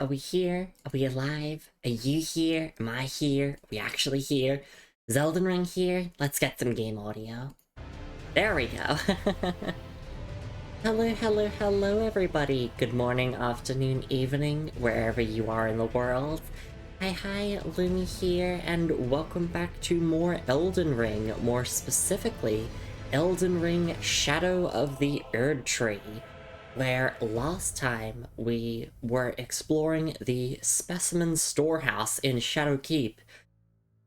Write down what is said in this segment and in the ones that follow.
Are we here? Are we alive? Are you here? Am I here? Are we actually here? Is Elden Ring here? Let's get some game audio. There we go. Hello, hello, hello everybody. Good morning, afternoon, evening, wherever you are in the world. Hi, Lumi here, and welcome back to more Elden Ring, more specifically, Elden Ring Shadow of the Erdtree, where last time we were exploring the specimen storehouse in Shadowkeep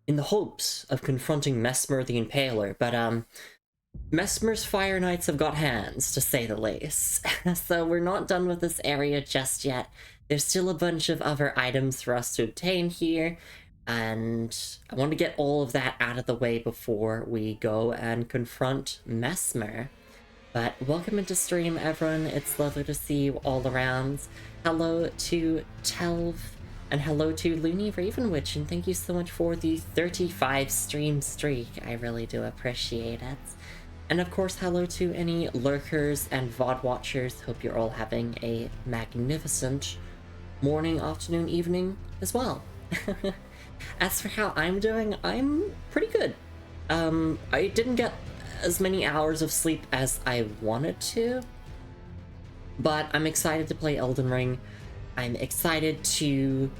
in the hopes of confronting Messmer the Impaler, but Messmer's Fire Knights have got hands, to say the least. So we're not done with this area just yet. There's still a bunch of other items for us to obtain here, and I want to get all of that out of the way before we go and confront Messmer. But welcome into stream, everyone. It's lovely to see you all around. Hello to Telv, and hello to Looney Ravenwitch, and thank you so much for the 35 stream streak. I really do appreciate it. And of course, hello to any lurkers and VOD watchers. Hope you're all having a magnificent morning, afternoon, evening as well. As for how I'm doing, I'm pretty good. I didn't get as many hours of sleep as I wanted to, but I'm excited to play Elden Ring. I'm excited to...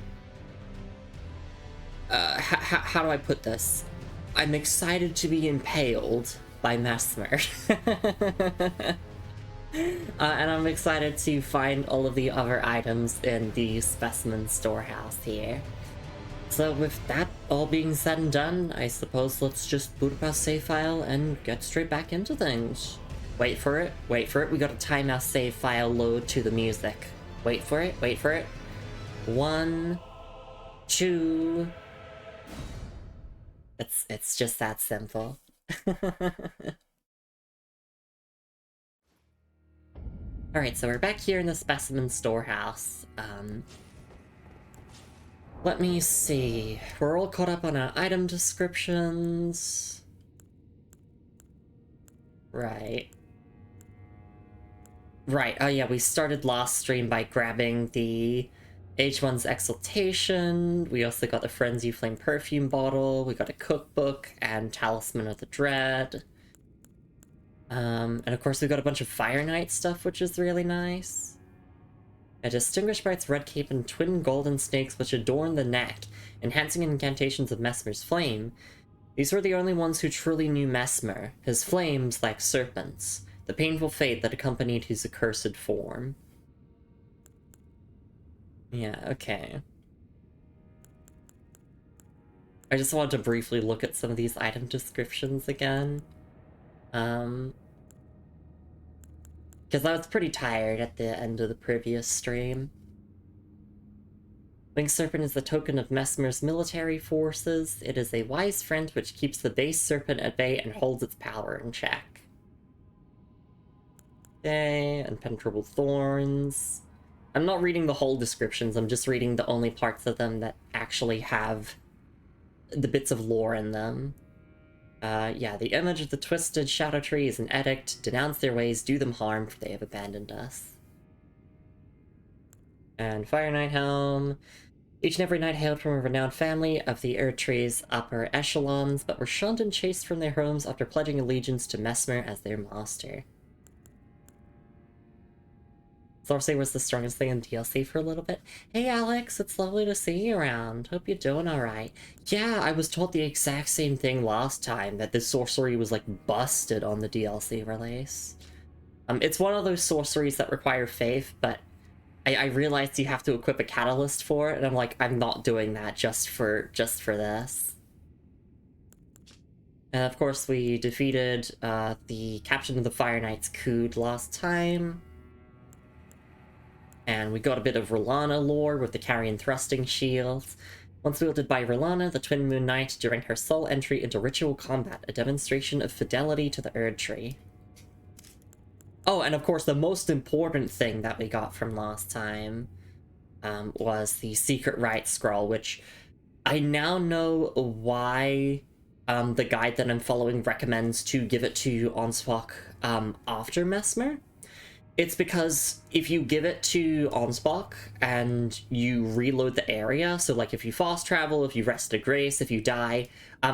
how do I put this? I'm excited to be impaled by Messmer. And I'm excited to find all of the other items in the specimen storehouse here. So with that all being said and done, I suppose let's just boot up our save file and get straight back into things. Wait for it, we gotta time our save file load to the music. Wait for it. 1, 2... It's just that simple. Alright, so we're back here in the specimen storehouse. Let me see. We're all caught up on our item descriptions. Right, oh yeah, we started last stream by grabbing the H1's Exaltation. We also got the Frenzy Flame perfume bottle. We got a cookbook and Talisman of the Dread. And of course we got a bunch of Fire Knight stuff, which is really nice. Distinguished by its red cape and twin golden snakes which adorn the neck, enhancing incantations of Messmer's flame. These were the only ones who truly knew Messmer, his flames like serpents, the painful fate that accompanied his accursed form. Yeah, okay. I just wanted to briefly look at some of these item descriptions again. Because I was pretty tired at the end of the previous stream. Winged Serpent is the token of Messmer's military forces. It is a wise friend which keeps the base serpent at bay and holds its power in check. Okay, impenetrable thorns. I'm not reading the whole descriptions, I'm just reading the only parts of them that actually have the bits of lore in them. Yeah, the image of the twisted shadow tree is an edict. Denounce their ways, do them harm, for they have abandoned us. And Fire Knight Helm. Each and every knight hailed from a renowned family of the Erdtree's upper echelons, but were shunned and chased from their homes after pledging allegiance to Messmer as their master. Sorcery was the strongest thing in DLC for a little bit. Hey Alex, it's lovely to see you around. Hope you're doing alright. Yeah, I was told the exact same thing last time, that this sorcery was like busted on the DLC release. It's one of those sorceries that require faith, but I realized you have to equip a catalyst for it, and I'm like, I'm not doing that just for this. And of course we defeated the captain of the Fire Knights coup last time. And we got a bit of R'hllana lore with the Carrion Thrusting Shields. Once wielded by R'hllana, the Twin Moon Knight, during her sole entry into ritual combat, a demonstration of fidelity to the Erdtree. Oh, and of course the most important thing that we got from last time was the Secret Rite Scroll, which I now know why the guide that I'm following recommends to give it to Onsfok after Messmer. It's because if you give it to Onsbach and you reload the area, so like if you fast travel, if you rest a grace, if you die,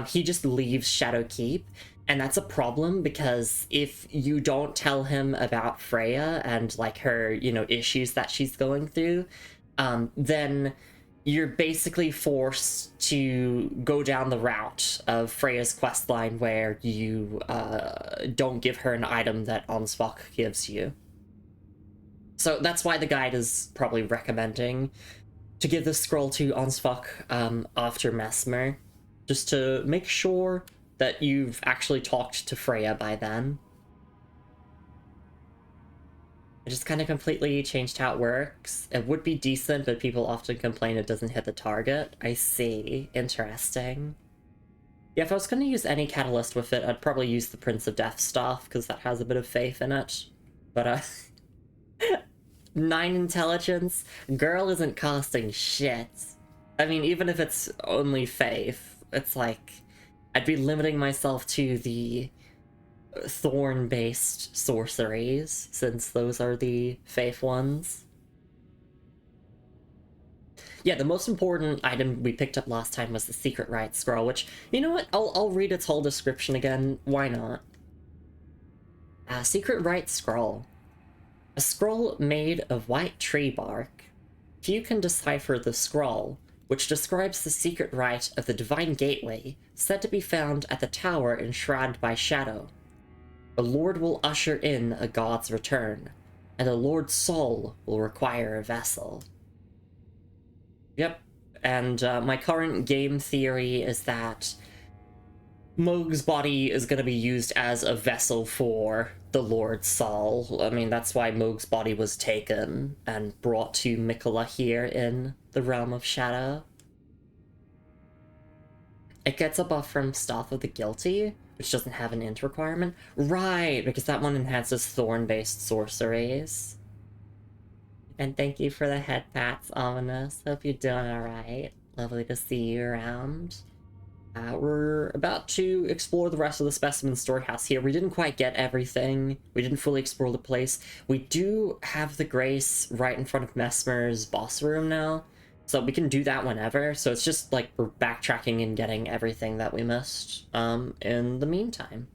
he just leaves Shadow Keep. And that's a problem because if you don't tell him about Freya and like her, you know, issues that she's going through, then you're basically forced to go down the route of Freya's questline where you don't give her an item that Onsbach gives you. So that's why the guide is probably recommending to give the scroll to Onsvok after Mesmer, just to make sure that you've actually talked to Freya by then. It just kind of completely changed how it works. It would be decent, but people often complain it doesn't hit the target. I see. Interesting. Yeah, if I was going to use any catalyst with it, I'd probably use the Prince of Death stuff, because that has a bit of faith in it. But, 9 intelligence? Girl isn't costing shit. I mean, even if it's only faith, it's like, I'd be limiting myself to the thorn-based sorceries, since those are the faith ones. Yeah, the most important item we picked up last time was the Secret Rite Scroll, which, you know what, I'll read its whole description again, why not? Secret Rite Scroll. A scroll made of white tree bark. Few can decipher the scroll, which describes the secret rite of the Divine Gateway, said to be found at the tower enshrouded by shadow. The Lord will usher in a god's return, and the Lord's soul will require a vessel. Yep, and my current game theory is that Mohg's body is going to be used as a vessel for the Lord's soul. I mean, that's why Mohg's body was taken and brought to Mikola here in the Realm of Shadow. It gets a buff from Staff of the Guilty, which doesn't have an int requirement. Right, because that one enhances thorn-based sorceries. And thank you for the head pats, Ominous. Hope you're doing alright. Lovely to see you around. We're about to explore the rest of the Specimen Storehouse here. We didn't quite get everything. We didn't fully explore the place. We do have the Grace right in front of Mesmer's boss room now, so we can do that whenever. So it's just like we're backtracking and getting everything that we missed in the meantime.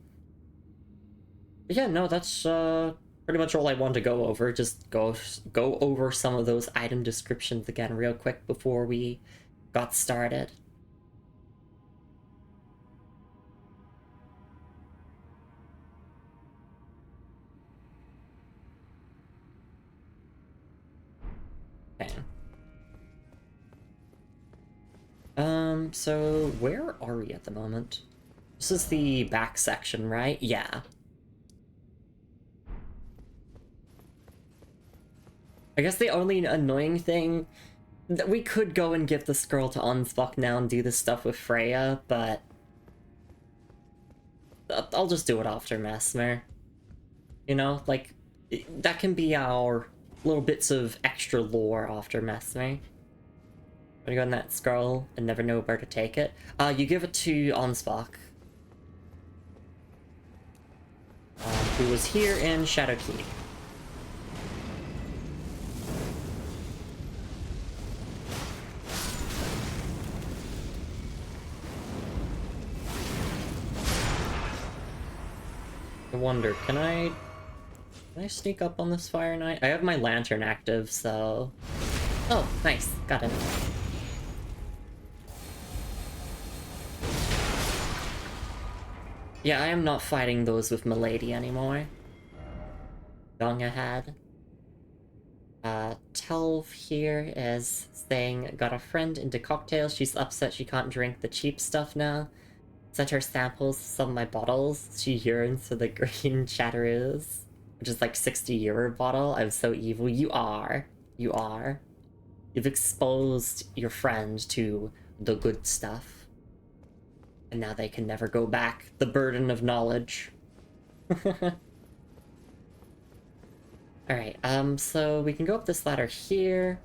But yeah, no, that's pretty much all I wanted to go over. Just go over some of those item descriptions again real quick before we got started. Okay. So where are we at the moment? This is the back section, right? Yeah. I guess the only annoying thing that we could go and give this girl to Onsvok now and do this stuff with Freya, but I'll just do it after Mesmer. You know, like, that can be our little bits of extra lore after Mesmer. When you go on that scroll and never know where to take it, you give it to Onsvok, who was here in Shadowkeep. I wonder, can I sneak up on this Fire Knight? I have my lantern active, so... Oh, nice. Got it. Yeah, I am not fighting those with Milady anymore. Going ahead. Telv here is saying, got a friend into cocktails. She's upset she can't drink the cheap stuff now. Sent her samples some of my bottles. She yearns for the green chatteroos, which is like 60 euro bottle. I'm so evil. You are. You are. You've exposed your friend to the good stuff. And now they can never go back. The burden of knowledge. Alright, so we can go up this ladder here.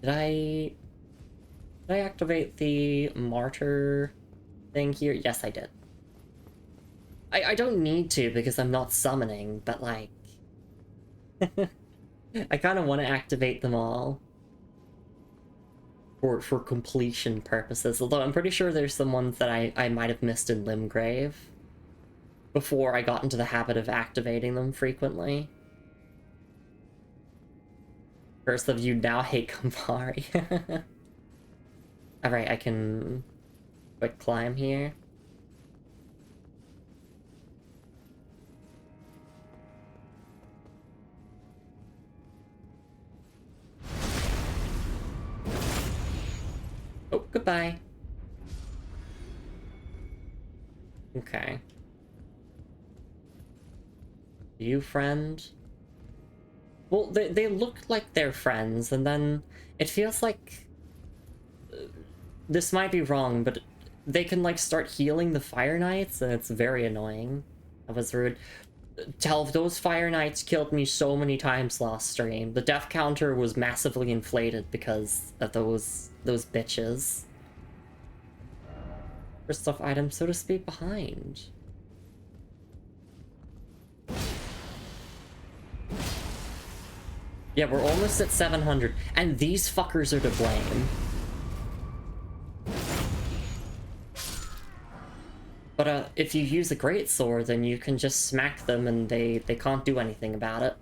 Did I activate the martyr thing here? Yes, I did. I don't need to because I'm not summoning, but like, I kind of want to activate them all for completion purposes, although I'm pretty sure there's some ones that I might have missed in Limgrave before I got into the habit of activating them frequently. First of you now hate Campari. Alright, I can quick climb here. Oh, goodbye. Okay. You friend? Well, they look like they're friends, and then it feels like... this might be wrong, but they can, like, start healing the Fire Knights, and it's very annoying. That was rude. Those Fire Knights killed me so many times last stream. The death counter was massively inflated because of those bitches. First off item, so to speak, behind. Yeah, we're almost at 700, and these fuckers are to blame. But if you use a greatsword, then you can just smack them and they can't do anything about it.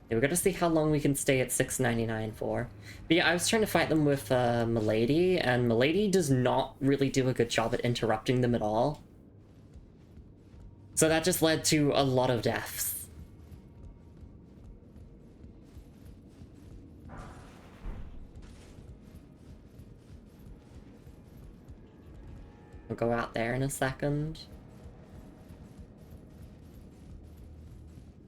Yeah, we gotta see how long we can stay at 699 for. But yeah, I was trying to fight them with Milady, and Milady does not really do a good job at interrupting them at all. So that just led to a lot of deaths. I'll go out there in a second.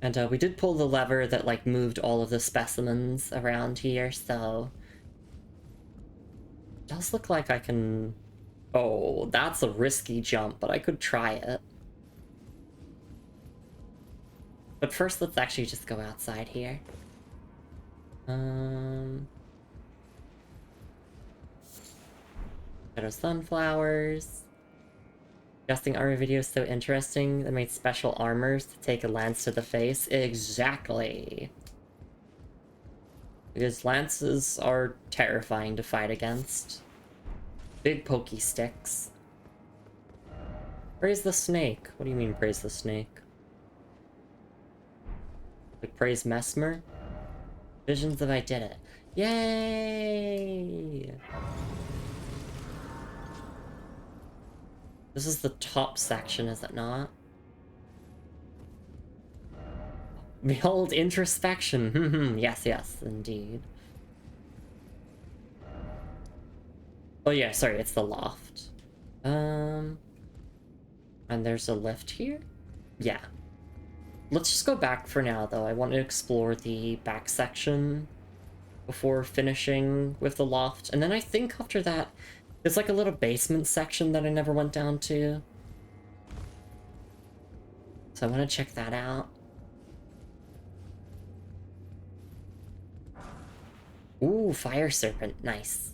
And we did pull the lever that, like, moved all of the specimens around here, so... it does look like I can... oh, that's a risky jump, but I could try it. But first, let's actually just go outside here. Shadow sunflowers. Guessing our video is so interesting, they made special armors to take a lance to the face. Exactly. Because lances are terrifying to fight against. Big pokey sticks. Praise the snake. What do you mean, praise the snake? Like, praise Mesmer? Visions of I did it. Yay! This is the top section, is it not? Behold introspection. Yes, yes, indeed. Oh yeah, sorry, it's the loft. And there's a lift here? Yeah. Let's just go back for now, though. I want to explore the back section before finishing with the loft. And then I think after that, there's like a little basement section that I never went down to. So I want to check that out. Ooh, fire serpent. Nice.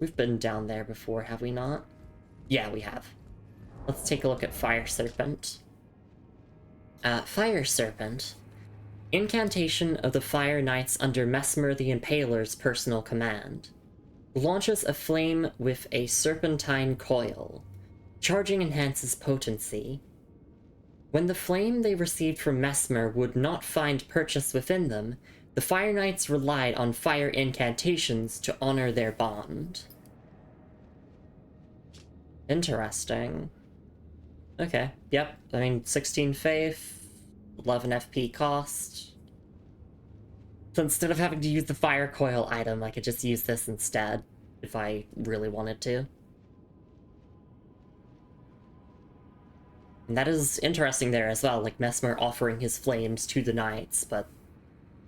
We've been down there before, have we not? Yeah, we have. Let's take a look at fire serpent. Fire serpent. Incantation of the Fire Knights under Mesmer the Impaler's personal command. Launches a flame with a serpentine coil. Charging enhances potency. When the flame they received from Mesmer would not find purchase within them, the Fire Knights relied on fire incantations to honor their bond. Interesting. Okay, yep. I mean, 16 faith, 11 FP cost. So instead of having to use the fire coil item, I could just use this instead, if I really wanted to. And that is interesting there as well, like Mesmer offering his flames to the knights, but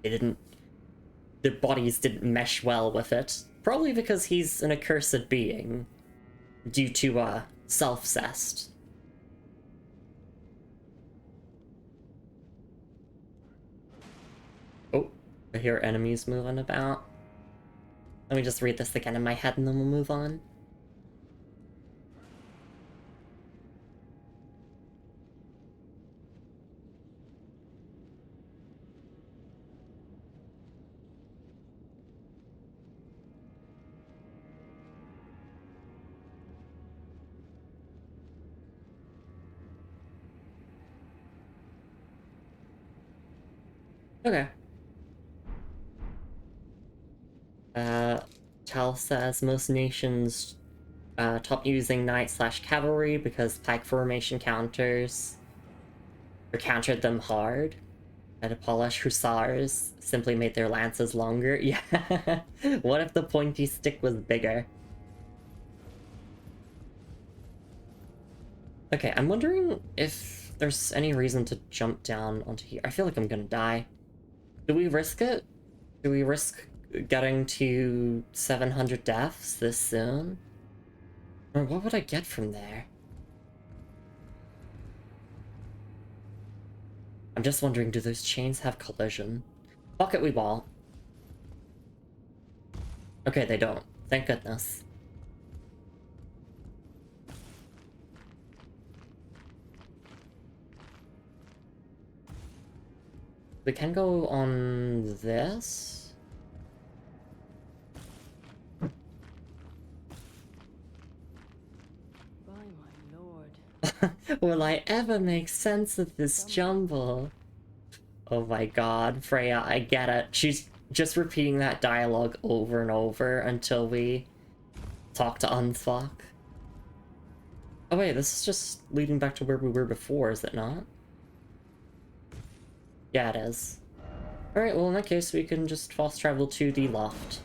they didn't... their bodies didn't mesh well with it. Probably because he's an accursed being, due to, self-cest. Oh, I hear enemies moving about. Let me just read this again in my head and then we'll move on. Okay. Tal says most nations top using knight/cavalry because pike formation counters or countered them hard. And the Polish hussars simply made their lances longer. Yeah. What if the pointy stick was bigger? Okay, I'm wondering if there's any reason to jump down onto here. I feel like I'm gonna die. Do we risk it? Do we risk getting to 700 deaths this soon? Or what would I get from there? I'm just wondering, do those chains have collision? Fuck it, we won't. Okay, they don't. Thank goodness. We can go on this. By my lord. Will I ever make sense of this jumble? Oh my god, Freya, I get it. She's just repeating that dialogue over and over until we talk to Unfuck. Oh wait, this is just leading back to where we were before, is it not? Yeah, it is. Alright, well in that case we can just fast travel to the loft.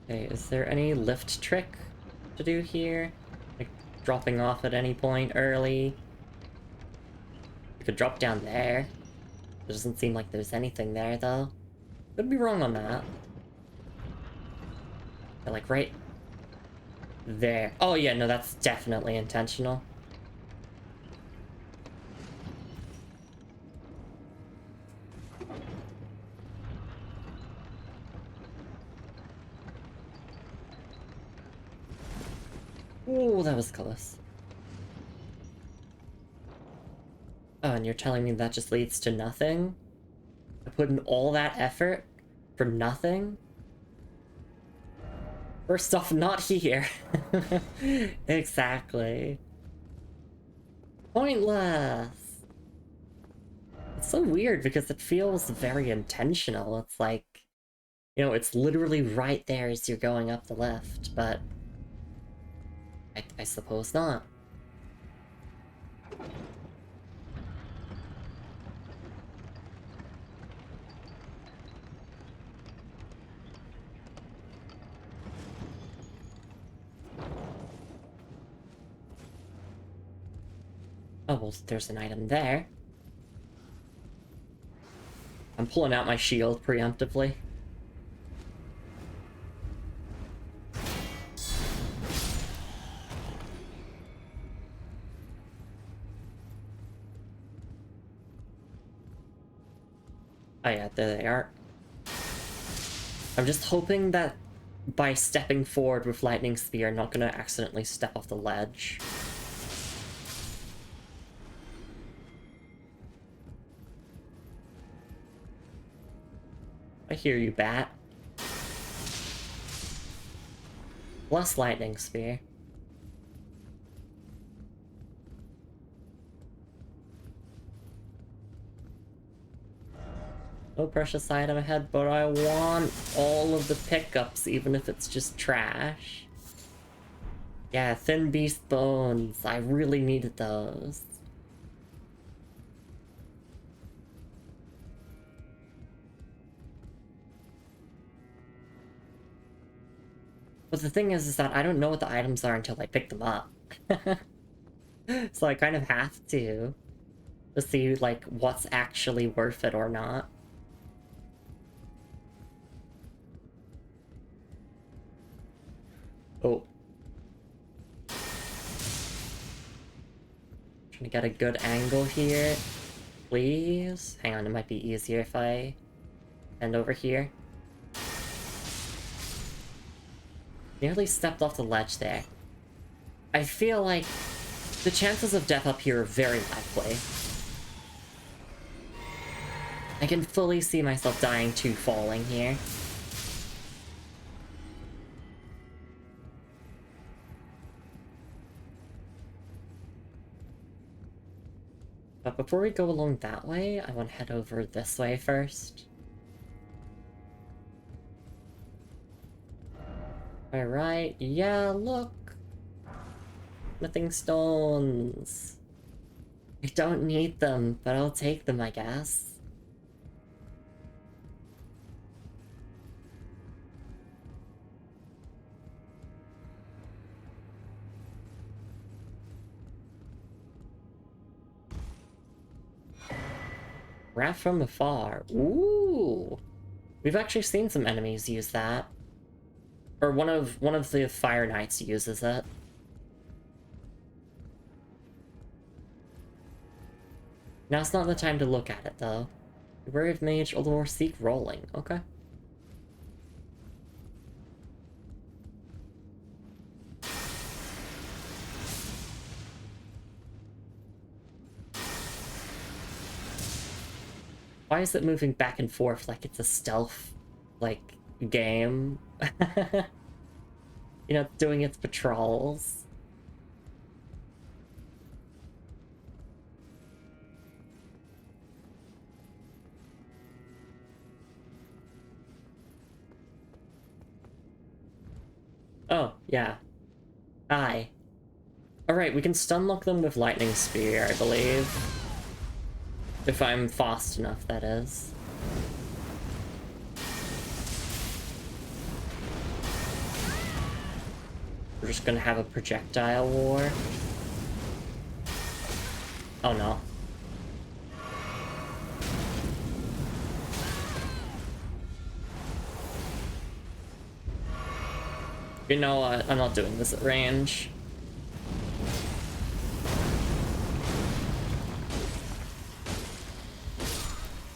Okay, is there any lift trick to do here? Like, dropping off at any point early? We could drop down there. It doesn't seem like there's anything there, though. Could be wrong on that. But, like, right there. Oh, yeah, no, that's definitely intentional. Ooh, that was close. Oh, and you're telling me that just leads to nothing? I put in all that effort for nothing? First off, not here. Exactly. Pointless! It's so weird because it feels very intentional. It's like, you know, it's literally right there as you're going up the lift, but I suppose not. Oh, well, there's an item there. I'm pulling out my shield preemptively. Oh yeah, there they are. I'm just hoping that by stepping forward with Lightning Spear, I'm not gonna accidentally step off the ledge. I hear you, Bat. Plus Lightning Spear. No precious item ahead, but I want all of the pickups, even if it's just trash. Yeah, Thin Beast Bones. I really needed those. But the thing is that I don't know what the items are until I pick them up. So I kind of have to see, like, what's actually worth it or not. Oh. Trying to get a good angle here. Please? Hang on, it might be easier if I end over here. Nearly stepped off the ledge there. I feel like the chances of death up here are very likely. I can fully see myself dying to falling here. But before we go along that way, I want to head over this way first. Alright, yeah, look! Nothing stones! I don't need them, but I'll take them, I guess. Wrath from afar. Ooh! We've actually seen some enemies use that. Or one of the Fire Knights uses it. Now's not the time to look at it, though. Brave Mage or seek rolling. Okay. Why is it moving back and forth like it's a stealth, like, game? You know, doing its patrols. Oh, yeah. Aye. Alright, we can stun lock them with Lightning Spear, I believe. If I'm fast enough, that is. We're just gonna have a projectile war. Oh no. You know what? I'm not doing this at range.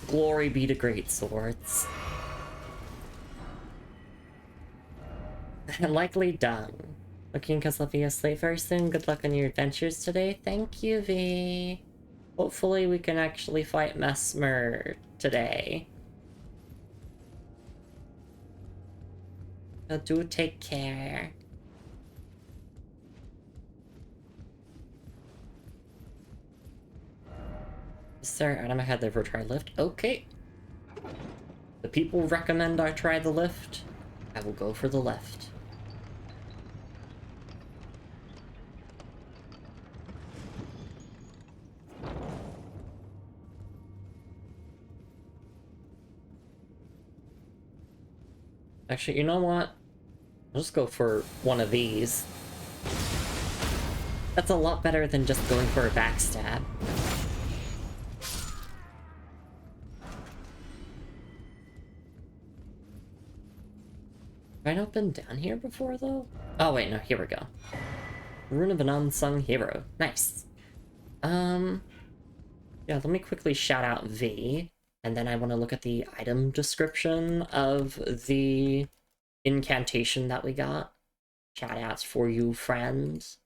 Glory be to great swords. Likely done. Looking because I'll be asleep very soon. Good luck on your adventures today. Thank you, V. Hopefully we can actually fight Mesmer today. So do take care. Sir, item ahead there for try lift. Okay. The people recommend I try the lift. I will go for the left. Actually, you know what? I'll just go for one of these. That's a lot better than just going for a backstab. Have I not been down here before, though? Oh, wait, no, here we go. Rune of an Unsung Hero. Nice. Yeah, let me quickly shout out V, and then I want to look at the item description of the incantation that we got. Shout outs for you, friends.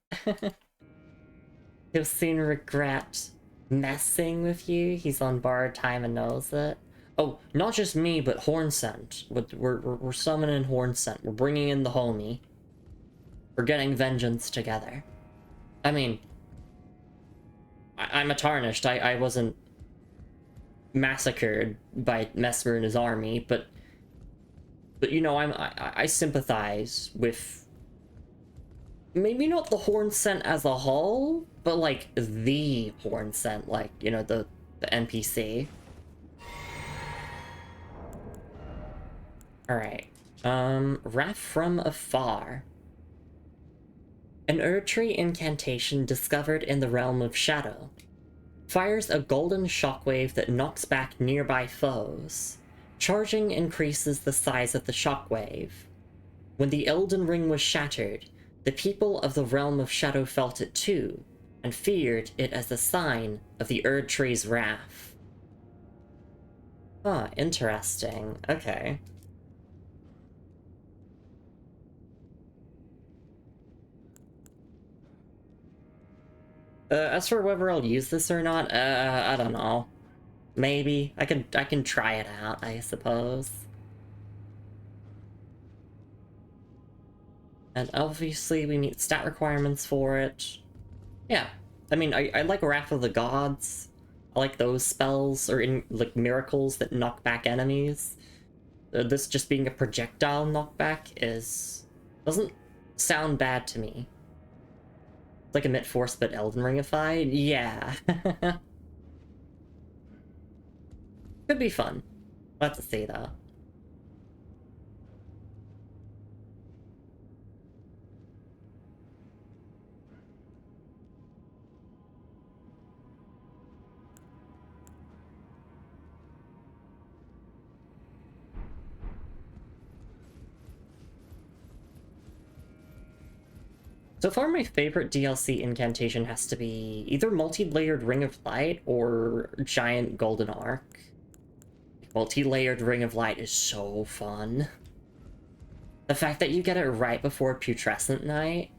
He'll soon regret messing with you. He's on borrowed time and knows it. Oh, not just me, but Horn Scent. We're summoning Horn Scent. We're bringing in the homie. We're getting vengeance together. I mean, I'm a tarnished. I wasn't massacred by Mesmer and his army, but you know, I sympathize with maybe not the Horn Scent as a whole, but like the Horn Scent, like, you know, the NPC. Alright. Wrath from Afar. An Erdtree incantation discovered in the realm of shadow. Fires a golden shockwave that knocks back nearby foes. Charging increases the size of the shockwave. When the Elden Ring was shattered, the people of the realm of shadow felt it too, and feared it as a sign of the Erdtree's wrath. Huh, interesting. Okay. As for whether I'll use this or not, I don't know. Maybe. I can try it out, I suppose. And obviously we meet stat requirements for it. Yeah. I mean, I like Wrath of the Gods. I like those spells, or like miracles that knock back enemies. This just being a projectile knockback doesn't sound bad to me. It's like a mid-force but Elden Ringified? Yeah. Could be fun. We'll have to see though. So far, my favorite DLC incantation has to be either multi-layered Ring of Light or Giant Golden Arc. Multi-layered Ring of Light is so fun. The fact that you get it right before Putrescent Night.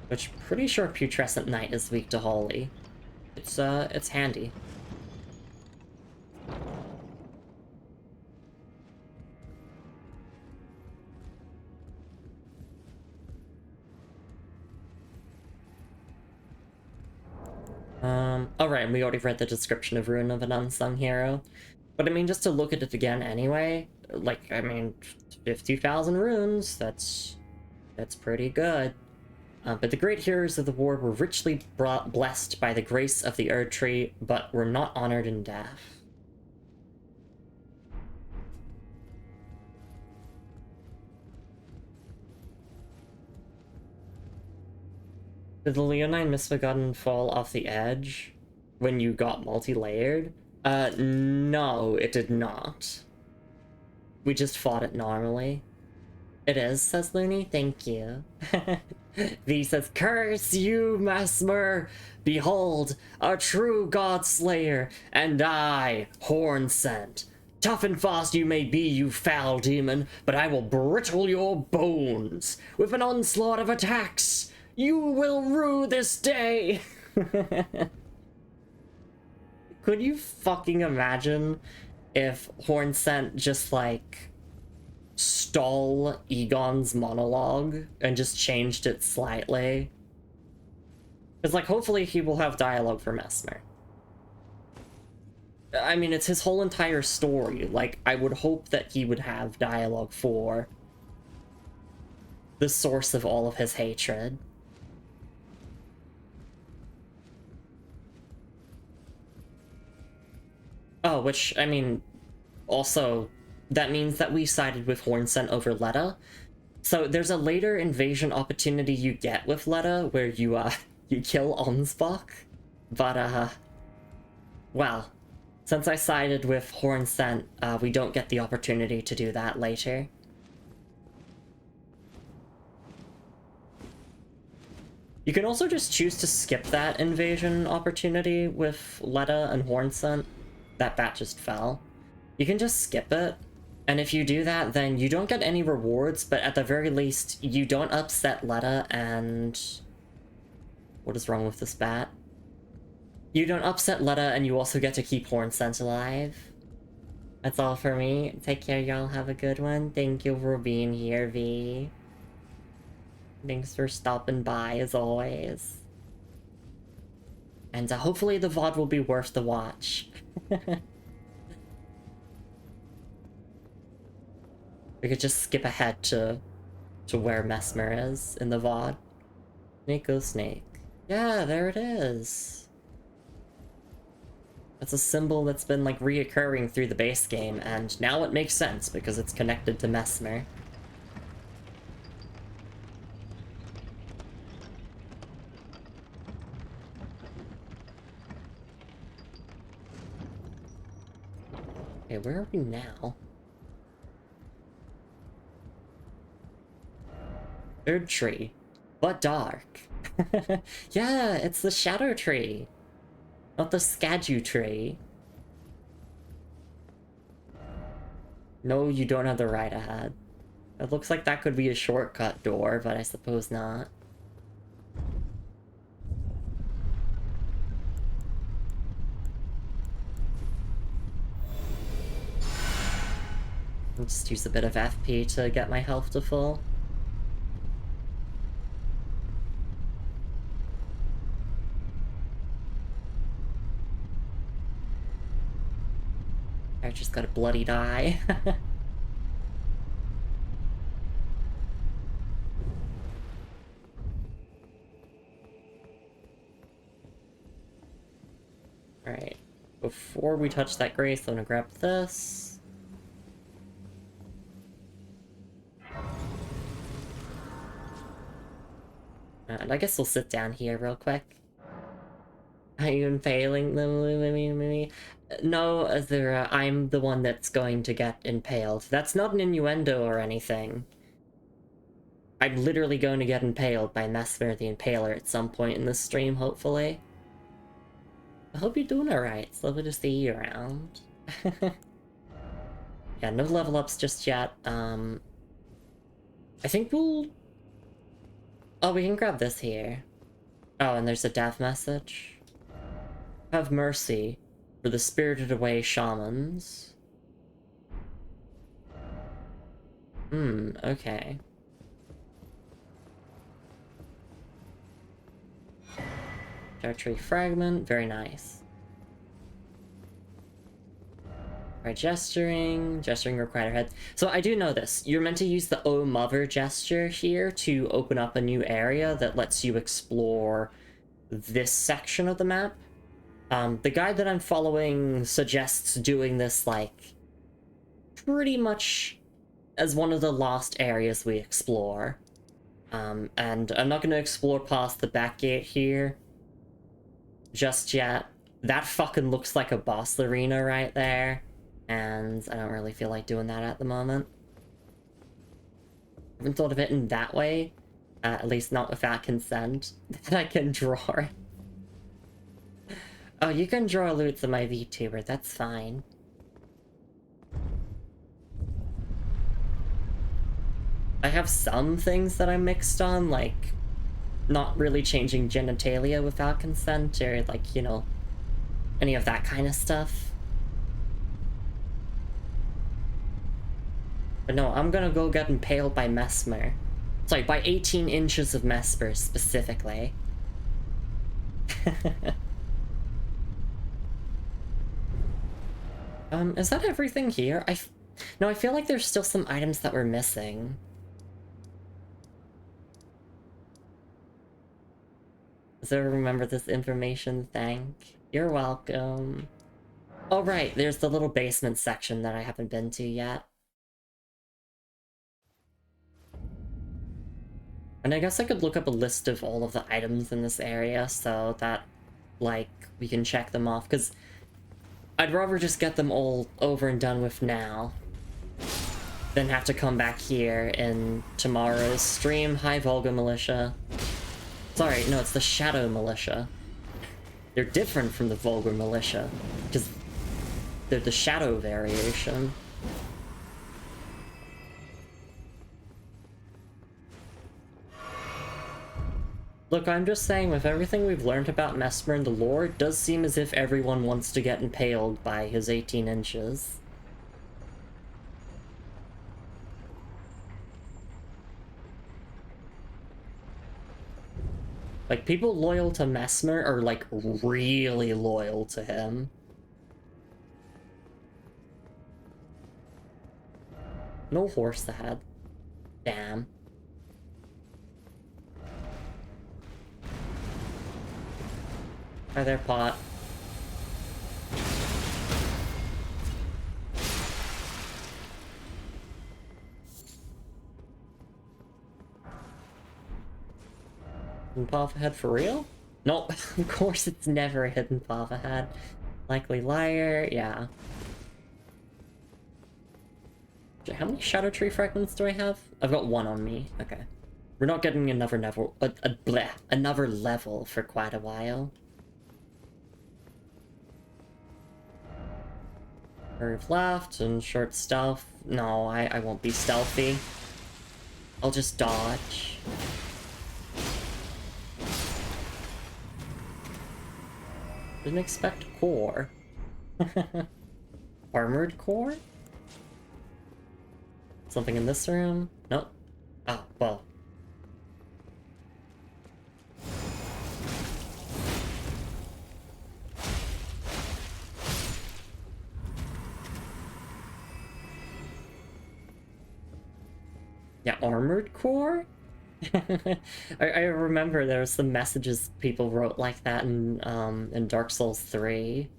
Which, pretty sure Putrescent Night is weak to Holy. It's handy. Alright, we already read the description of Ruin of an Unsung Hero. But I mean, just to look at it again anyway, like, I mean, 50,000 runes, that's pretty good. But the great heroes of the war were richly blessed by the grace of the Erd Tree, but were not honored in death. Did the Leonine Misbegotten fall off the edge when you got multi-layered? No, it did not. We just fought it normally. It is, says Looney. Thank you. V says, "Curse you, Mesmer! Behold, a true god slayer, and I, Horn Sent. Tough and fast you may be, you foul demon, but I will brittle your bones with an onslaught of attacks. You will rue this day." Could you fucking imagine if Horn Sent just, like, stole Egon's monologue and just changed it slightly? Because, like, hopefully he will have dialogue for Mesmer. I mean, it's his whole entire story. Like, I would hope that he would have dialogue for the source of all of his hatred. Oh, which, I mean, also, that means that we sided with Hornsent over Letta. So there's a later invasion opportunity you get with Letta where you, you kill Onsbach. But, well, since I sided with Hornsent, we don't get the opportunity to do that later. You can also just choose to skip that invasion opportunity with Letta and Hornsent. That bat just fell. You can just skip it, and if you do that, then you don't get any rewards, but at the very least, you don't upset Letta and... What is wrong with this bat? You don't upset Letta, and you also get to keep Hornsent alive. That's all for me. Take care, y'all. Have a good one. Thank you for being here, V. Thanks for stopping by, as always. And hopefully the VOD will be worth the watch. We could just skip ahead to where Mesmer is in the VOD. Snake snake. Yeah, there it is. That's a symbol that's been, like, reoccurring through the base game, and now it makes sense because it's connected to Mesmer. Okay, where are we now? Third tree. But dark. Yeah, it's the shadow tree. Not the Skadu tree. No, you don't have the right ahead. It looks like that could be a shortcut door, but I suppose not. I'll just use a bit of FP to get my health to full. I just got a bloody die. Alright. Before we touch that grace, I'm gonna grab this. And I guess we'll sit down here real quick. Are you impaling them? No, Azura, I'm the one that's going to get impaled. That's not an innuendo or anything. I'm literally going to get impaled by Mesmer the Impaler at some point in this stream, hopefully. I hope you're doing alright. It's lovely to see you around. Yeah, no level ups just yet. I think we'll... Oh, we can grab this here. Oh, and there's a death message. Have mercy for the spirited away shamans. Okay. Tree fragment, very nice. Right, gesturing required head. So I do know this. You're meant to use the O Mother gesture here to open up a new area that lets you explore this section of the map. The guide that I'm following suggests doing this, like, pretty much as one of the last areas we explore. And I'm not going to explore past the back gate here just yet. That fucking looks like a boss arena right there, and I don't really feel like doing that at the moment. I haven't thought of it in that way, at least not without consent, that I can draw it. Oh, you can draw loot to my VTuber, that's fine. I have some things that I'm mixed on, like not really changing genitalia without consent, or like, you know, any of that kind of stuff. But no, I'm gonna go get impaled by Mesmer. Sorry, by 18 inches of Mesmer, specifically. Is that everything here? No, I feel like there's still some items that we're missing. Does everyone remember this information? Thank. You're welcome. Oh right, there's the little basement section that I haven't been to yet. And I guess I could look up a list of all of the items in this area so that, like, we can check them off, because I'd rather just get them all over and done with now than have to come back here in tomorrow's stream. Hi, Volga Militia. Sorry, no, it's the Shadow Militia. They're different from the Vulgar Militia, because they're the Shadow variation. Look, I'm just saying, with everything we've learned about Mesmer and the lore, it does seem as if everyone wants to get impaled by his 18 inches. Like, people loyal to Mesmer are, like, really loyal to him. No horse ahead. Damn. Hi there, Pot. Hidden path ahead for real? Nope, of course it's never a hidden path ahead. Likely liar, yeah. How many Shadow Tree fragments do I have? I've got one on me. Okay. We're not getting another level, another level for quite a while. Curve left and short stealth. No, I won't be stealthy. I'll just dodge. Didn't expect core. Armored core? Something in this room? Nope. Oh, well. Yeah, armored core? I remember there was some messages people wrote like that in Dark Souls 3.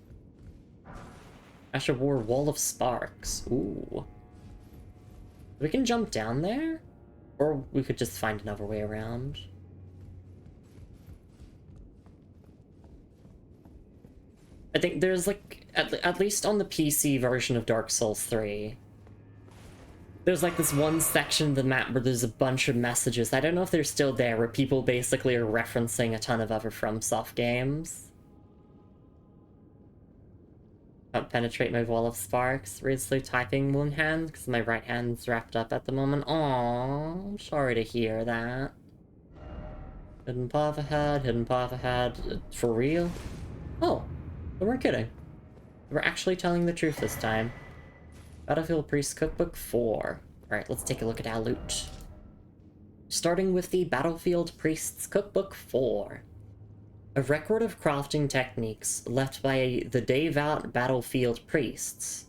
Asher War Wall of Sparks. Ooh. We can jump down there? Or we could just find another way around. I think there's like, at least on the PC version of Dark Souls 3, there's like this one section of the map where there's a bunch of messages. I don't know if they're still there, where people basically are referencing a ton of other FromSoft games. Can't penetrate my wall of sparks. Read slow typing one hand, because my right hand's wrapped up at the moment. Aww, I'm sorry to hear that. Hidden path ahead, hidden path ahead. For real? Oh, they weren't kidding. They were actually telling the truth this time. Battlefield Priest Cookbook 4. Alright, let's take a look at our loot. Starting with the Battlefield Priest's Cookbook 4. A record of crafting techniques left by the devout battlefield priests.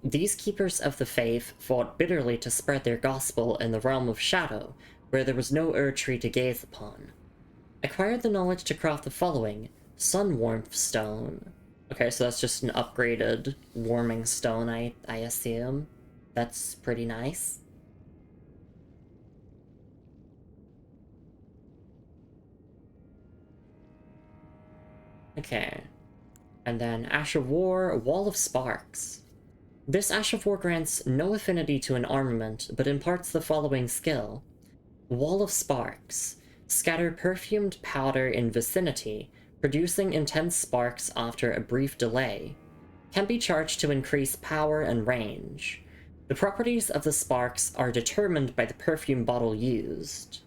These keepers of the faith fought bitterly to spread their gospel in the realm of shadow, where there was no Erdtree to gaze upon. Acquired the knowledge to craft the following: Sun Warmth Stone. Okay, so that's just an upgraded warming stone, I assume. That's pretty nice. Okay. And then Ash of War, Wall of Sparks. This Ash of War grants no affinity to an armament, but imparts the following skill. Wall of Sparks. Scatter perfumed powder in vicinity, producing intense sparks after a brief delay. Can be charged to increase power and range. The properties of the sparks are determined by the perfume bottle used,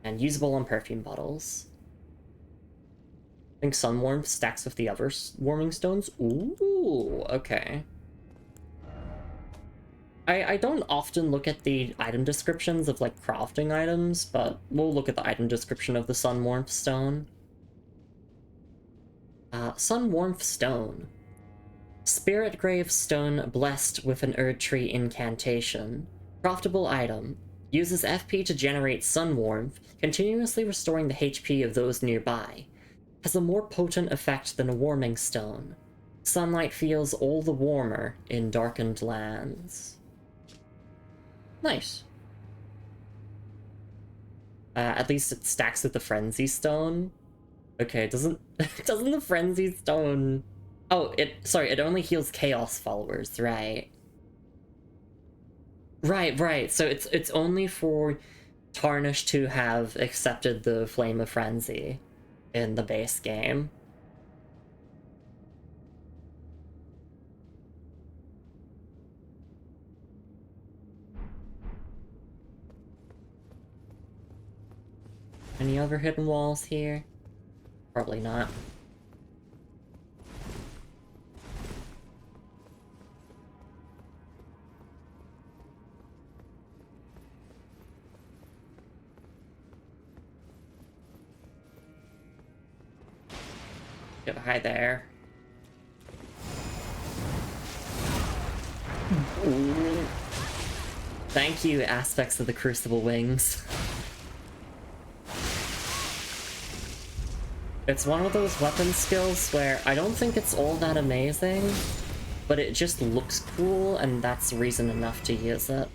and usable on perfume bottles. I think Sun Warmth stacks with the other warming stones. Ooh, okay. I don't often look at the item descriptions of, like, crafting items, but we'll look at the item description of the Sun Warmth Stone. Sun Warmth Stone. Spirit Grave Stone blessed with an Erdtree incantation. Craftable item. Uses FP to generate sun warmth, continuously restoring the HP of those nearby. Has a more potent effect than a warming stone. Sunlight feels all the warmer in darkened lands. Nice. At least it stacks with the Frenzy Stone. Okay, doesn't the Frenzy Stone... Oh, it only heals Chaos followers, right? Right, so it's only for Tarnish to have accepted the Flame of Frenzy in the base game. Any other hidden walls here? Probably not. Get hi there. Ooh. Thank you, aspects of the Crucible Wings. It's one of those weapon skills where I don't think it's all that amazing, but it just looks cool, and that's reason enough to use it.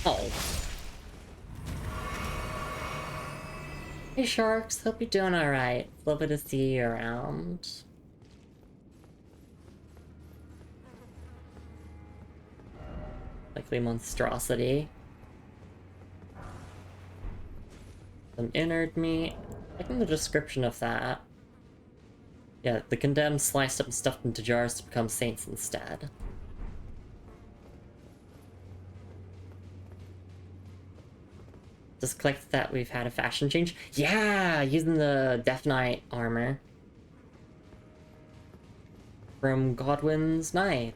Oh. Hey Sharks, hope you're doing alright. Lovely to see you around. Likely monstrosity. Some innard meat. I think the description of that. Yeah, the condemned sliced up and stuffed into jars to become saints instead. Just clicked that we've had a fashion change. Yeah, using the Death Knight armor from Godwin's Knight.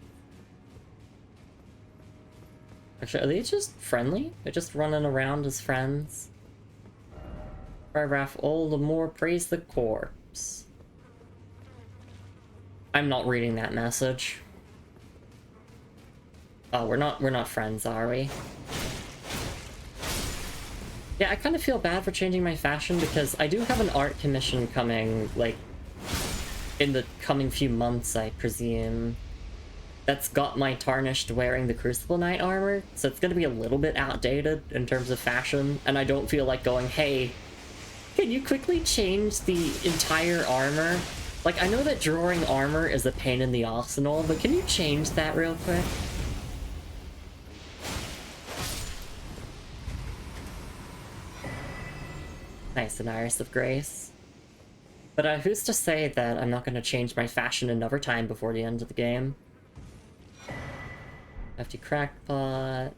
Actually, are they just friendly? They're just running around as friends. Paragraph, all the more praise the corpse. I'm not reading that message. Oh, we're not friends, are we? Yeah, I kind of feel bad for changing my fashion because I do have an art commission coming, like, in the coming few months, I presume. That's got my tarnished wearing the Crucible Knight armor, so it's gonna be a little bit outdated in terms of fashion, and I don't feel like going, hey, can you quickly change the entire armor? Like, I know that drawing armor is a pain in the arsenal, but can you change that real quick? Nice, an Iris of Grace. But who's to say that I'm not going to change my fashion another time before the end of the game? Hefty Crackpot.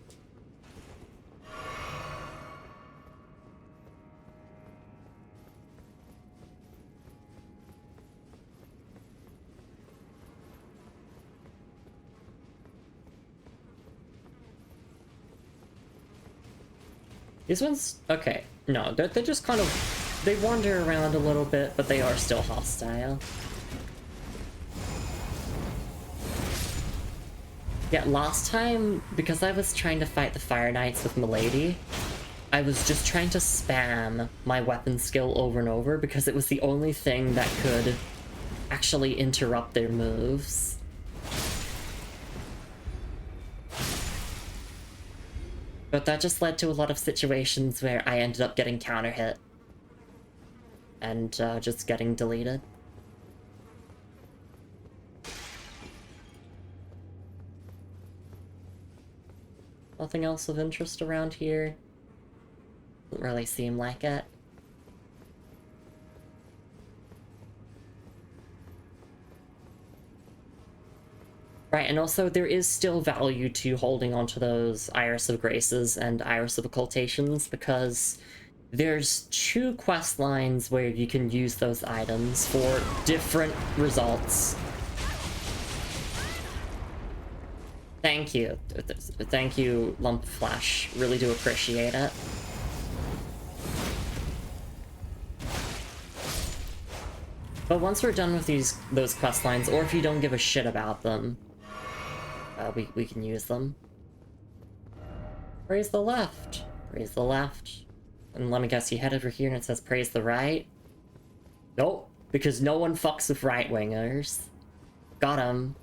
These ones, okay, no, they're just kind of, they wander around a little bit, but they are still hostile. Yeah, last time, because I was trying to fight the Fire Knights with Milady, I was just trying to spam my weapon skill over and over because it was the only thing that could actually interrupt their moves. But that just led to a lot of situations where I ended up getting counter hit and just getting deleted. Nothing else of interest around here. Doesn't really seem like it. Right, and also there is still value to holding onto those Iris of Graces and Iris of Occultations because there's 2 quest lines where you can use those items for different results. Thank you. Thank you, Lump Flash. Really do appreciate it. But once we're done with those quest lines, or if you don't give a shit about them, we can use them. Praise the left. Praise the left. And let me guess, you head over here and it says praise the right? Nope, because no one fucks with right-wingers. Got him.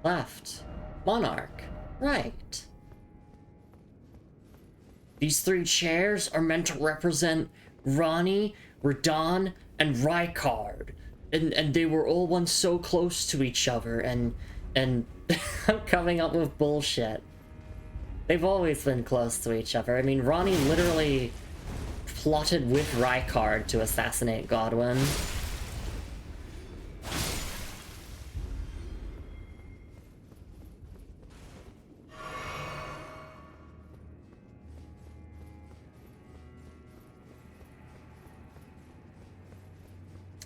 Left. Monarch. Right. These 3 chairs are meant to represent Ronnie, Radon, and Rykard. And they were all once so close to each other, and I'm coming up with bullshit. They've always been close to each other. I mean, Ronnie literally plotted with Rykard to assassinate Godwin.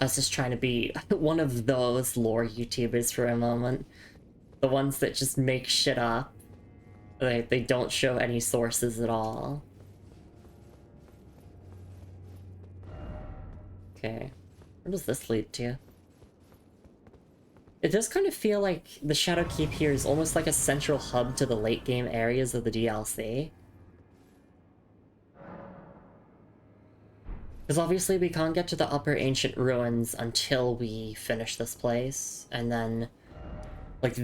I was just trying to be one of those lore YouTubers for a moment. The ones that just make shit up. They don't show any sources at all. Okay. Where does this lead to? It does kind of feel like the Shadowkeep here is almost like a central hub to the late game areas of the DLC. Because obviously we can't get to the upper ancient ruins until we finish this place, and then, like,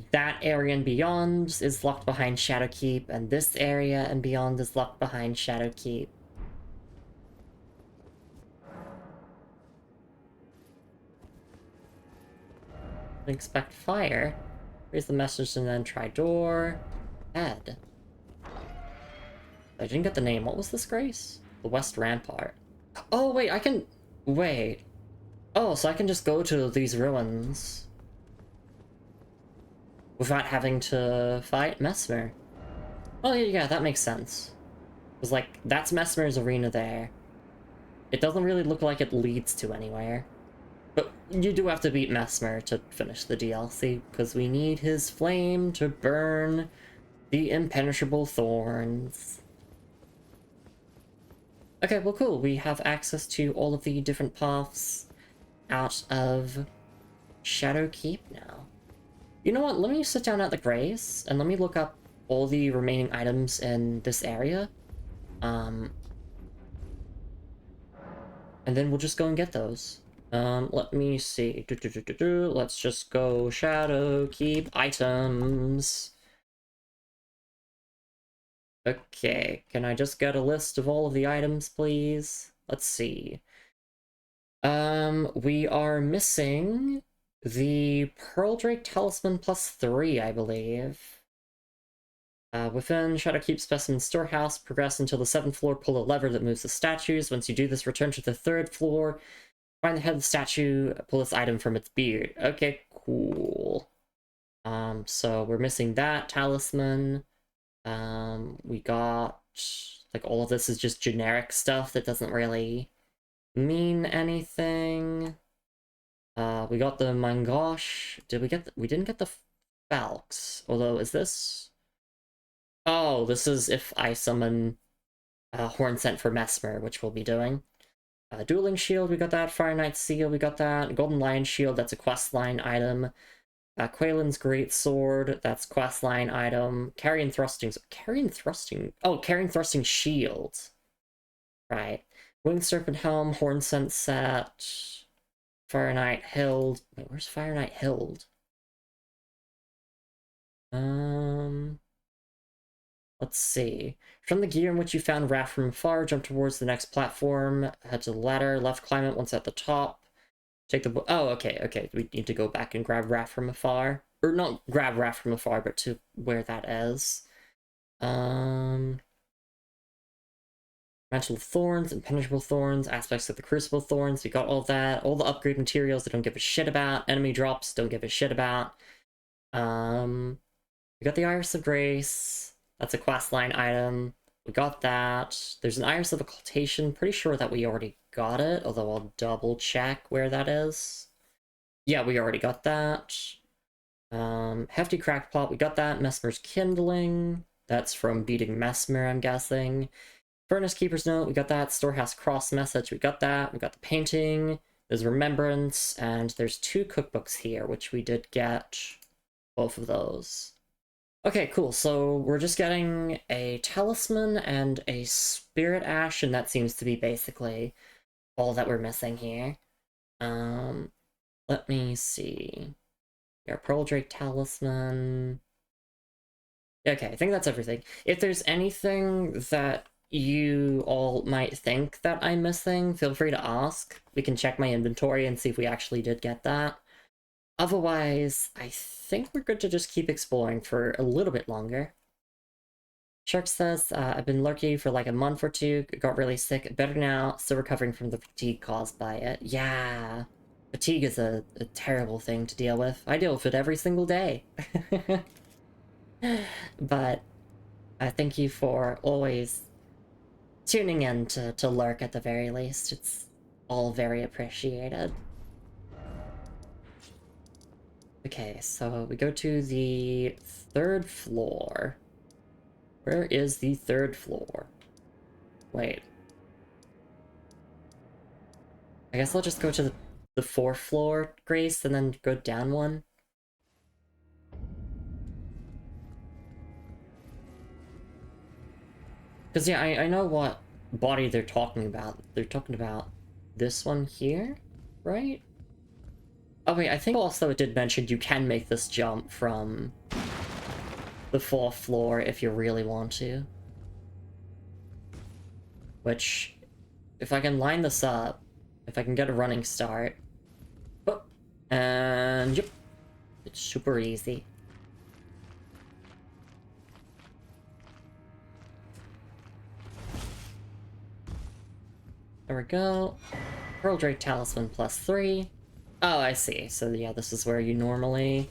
that area and beyond is locked behind Shadowkeep, and this area and beyond is locked behind Shadowkeep. Expect fire. Raise the message and then try door. Head. I didn't get the name. What was this, Grace? The West Rampart. Oh, wait, I can... Wait. Oh, so I can just go to these ruins without having to fight Mesmer. Oh, yeah, that makes sense. Because, like, that's Mesmer's arena there. It doesn't really look like it leads to anywhere. But you do have to beat Mesmer to finish the DLC, because we need his flame to burn the impenetrable thorns. Okay, well cool, we have access to all of the different paths out of Shadow Keep now. You know what, let me sit down at the Grace, and let me look up all the remaining items in this area. And then we'll just go and get those. Let me see. Let's just go Shadow Keep items. Okay, can I just get a list of all of the items, please? Let's see. We are missing the Pearl Drake Talisman +3, I believe. Within Shadowkeep Specimen Storehouse, progress until the 7th floor, pull a lever that moves the statues. Once you do this, return to the 3rd floor, find the head of the statue, pull this item from its beard. Okay, cool. So we're missing that talisman. We got... like, all of this is just generic stuff that doesn't really mean anything. We got the Mangosh. Did we get we didn't get the Falx. Although, is this... Oh, this is if I summon Horn Scent for Mesmer, which we'll be doing. Dueling Shield, we got that. Fire Knight Seal, we got that. Golden Lion Shield, that's a questline item. Quaylen's Great Sword, that's questline item. Carrying Thrusting... Oh, Carrying Thrusting Shield. Right. Winged Serpent Helm, Horn Scent set. Fire Knight Hild. Wait, where's Fire Knight Hild? Let's see. From the gear in which you found Wrath from afar, jump towards the next platform, head to the ladder, left climb it once at the top. Take the... Oh, okay. We need to go back and grab Wrath from afar. Or not grab Wrath from afar, but to where that is. Mantle of Thorns, Impenetrable Thorns, aspects of the Crucible Thorns, we got all that. All the upgrade materials I don't give a shit about. Enemy drops, don't give a shit about. We got the Iris of Grace. That's a questline item. We got that. There's an Iris of Occultation. Pretty sure that we already got it, although I'll double check where that is. Yeah, we already got that. Hefty Crackpot, we got that. Mesmer's Kindling. That's from beating Mesmer, I'm guessing. Furnace Keeper's Note, we got that. Storehouse Cross Message, we got that. We got the painting. There's Remembrance, and there's 2 cookbooks here, which we did get both of those. Okay, cool, so we're just getting a talisman and a spirit ash, and that seems to be basically all that we're missing here. Let me see. Our Pearl Drake talisman. Okay, I think that's everything. If there's anything that you all might think that I'm missing, feel free to ask. We can check my inventory and see if we actually did get that. Otherwise, I think we're good to just keep exploring for a little bit longer. Shark says, I've been lurking for like a month or 2, got really sick, better now, still recovering from the fatigue caused by it. Yeah, fatigue is a terrible thing to deal with. I deal with it every single day. But thank you for always tuning in to lurk at the very least. It's all very appreciated. Okay, so we go to the 3rd floor. Where is the 3rd floor? Wait. I guess I'll just go to the 4th floor, Grace, and then go down one. Because, yeah, I know what body they're talking about. They're talking about this one here, right? Oh wait, I think also it did mention you can make this jump from the 4th floor if you really want to. Which, if I can line this up, if I can get a running start... Oh, and yep, it's super easy. There we go. Pearl Drake Talisman +3. Oh, I see. So yeah, this is where you normally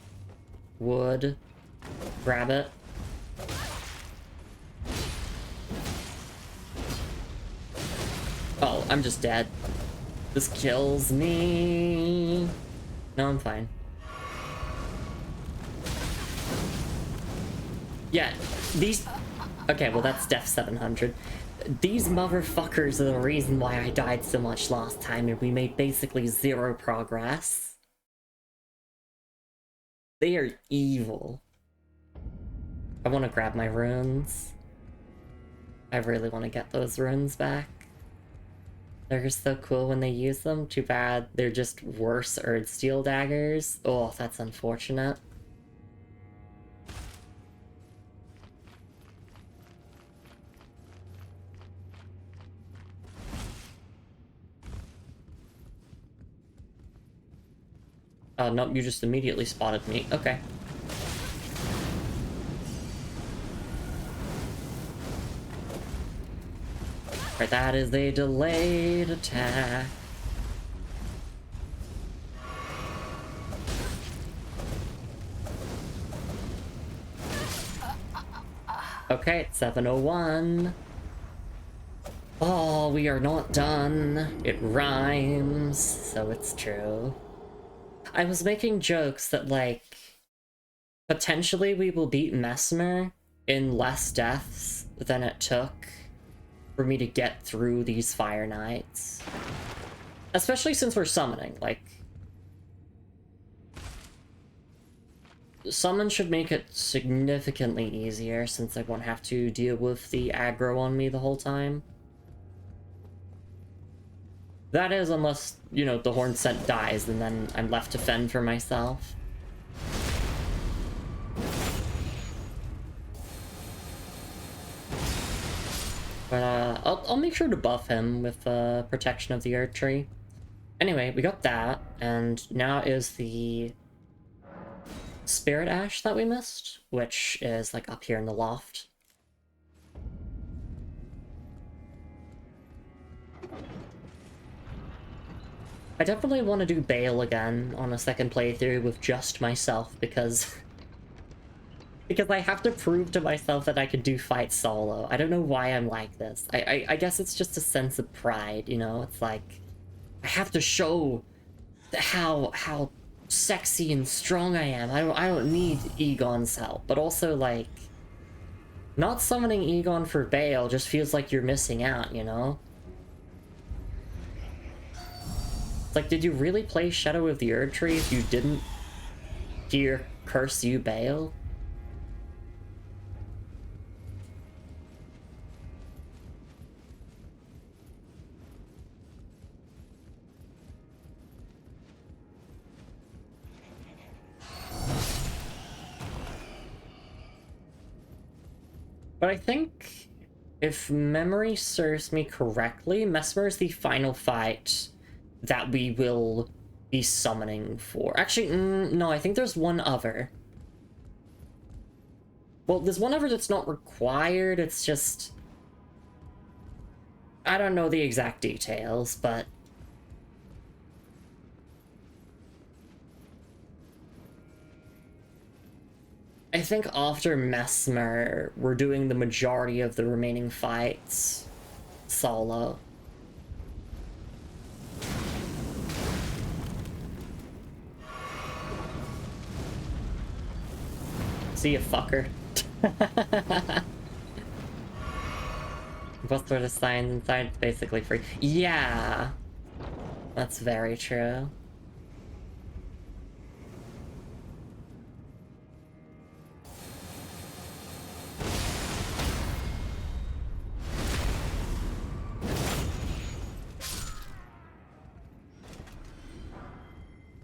would grab it. Oh, I'm just dead. This kills me. No, I'm fine. Yeah, these... Okay, well that's Def 700. These motherfuckers are the reason why I died so much last time and we made basically zero progress. They are evil. I want to grab my runes. I really want to get those runes back. They're so cool when they use them. Too bad they're just worse Earth Steel daggers. Oh, that's unfortunate. Oh, nope, you just immediately spotted me. Okay. Right, that is a delayed attack. Okay, 701. Oh, we are not done. It rhymes, so it's true. I was making jokes that, like, potentially we will beat Mesmer in less deaths than it took for me to get through these Fire Knights. Especially since we're summoning, like... Summon should make it significantly easier since I won't have to deal with the aggro on me the whole time. That is, unless, you know, the Horn Scent dies and then I'm left to fend for myself. But, I'll make sure to buff him with, Protection of the Earth Tree. Anyway, we got that, and now is the Spirit Ash that we missed, which is, like, up here in the loft. I definitely want to do Bale again on a second playthrough with just myself, because I have to prove to myself that I can do fights solo. I don't know why I'm like this. I guess it's just a sense of pride, you know? It's like, I have to show how sexy and strong I am. I don't need Egon's help, but also, like, not summoning Egon for Bale just feels like you're missing out, you know? It's like, did you really play Shadow of the Erdtree if you didn't hear Curse You Bale? But I think, if memory serves me correctly, Mesmer is the final fight that we will be summoning for. Actually, no, I think there's one other. Well, there's one other that's not required, it's just... I don't know the exact details, but... I think after Mesmer, we're doing the majority of the remaining fights solo. See ya, fucker. What sort of signs inside? It's basically free. Yeah! That's very true.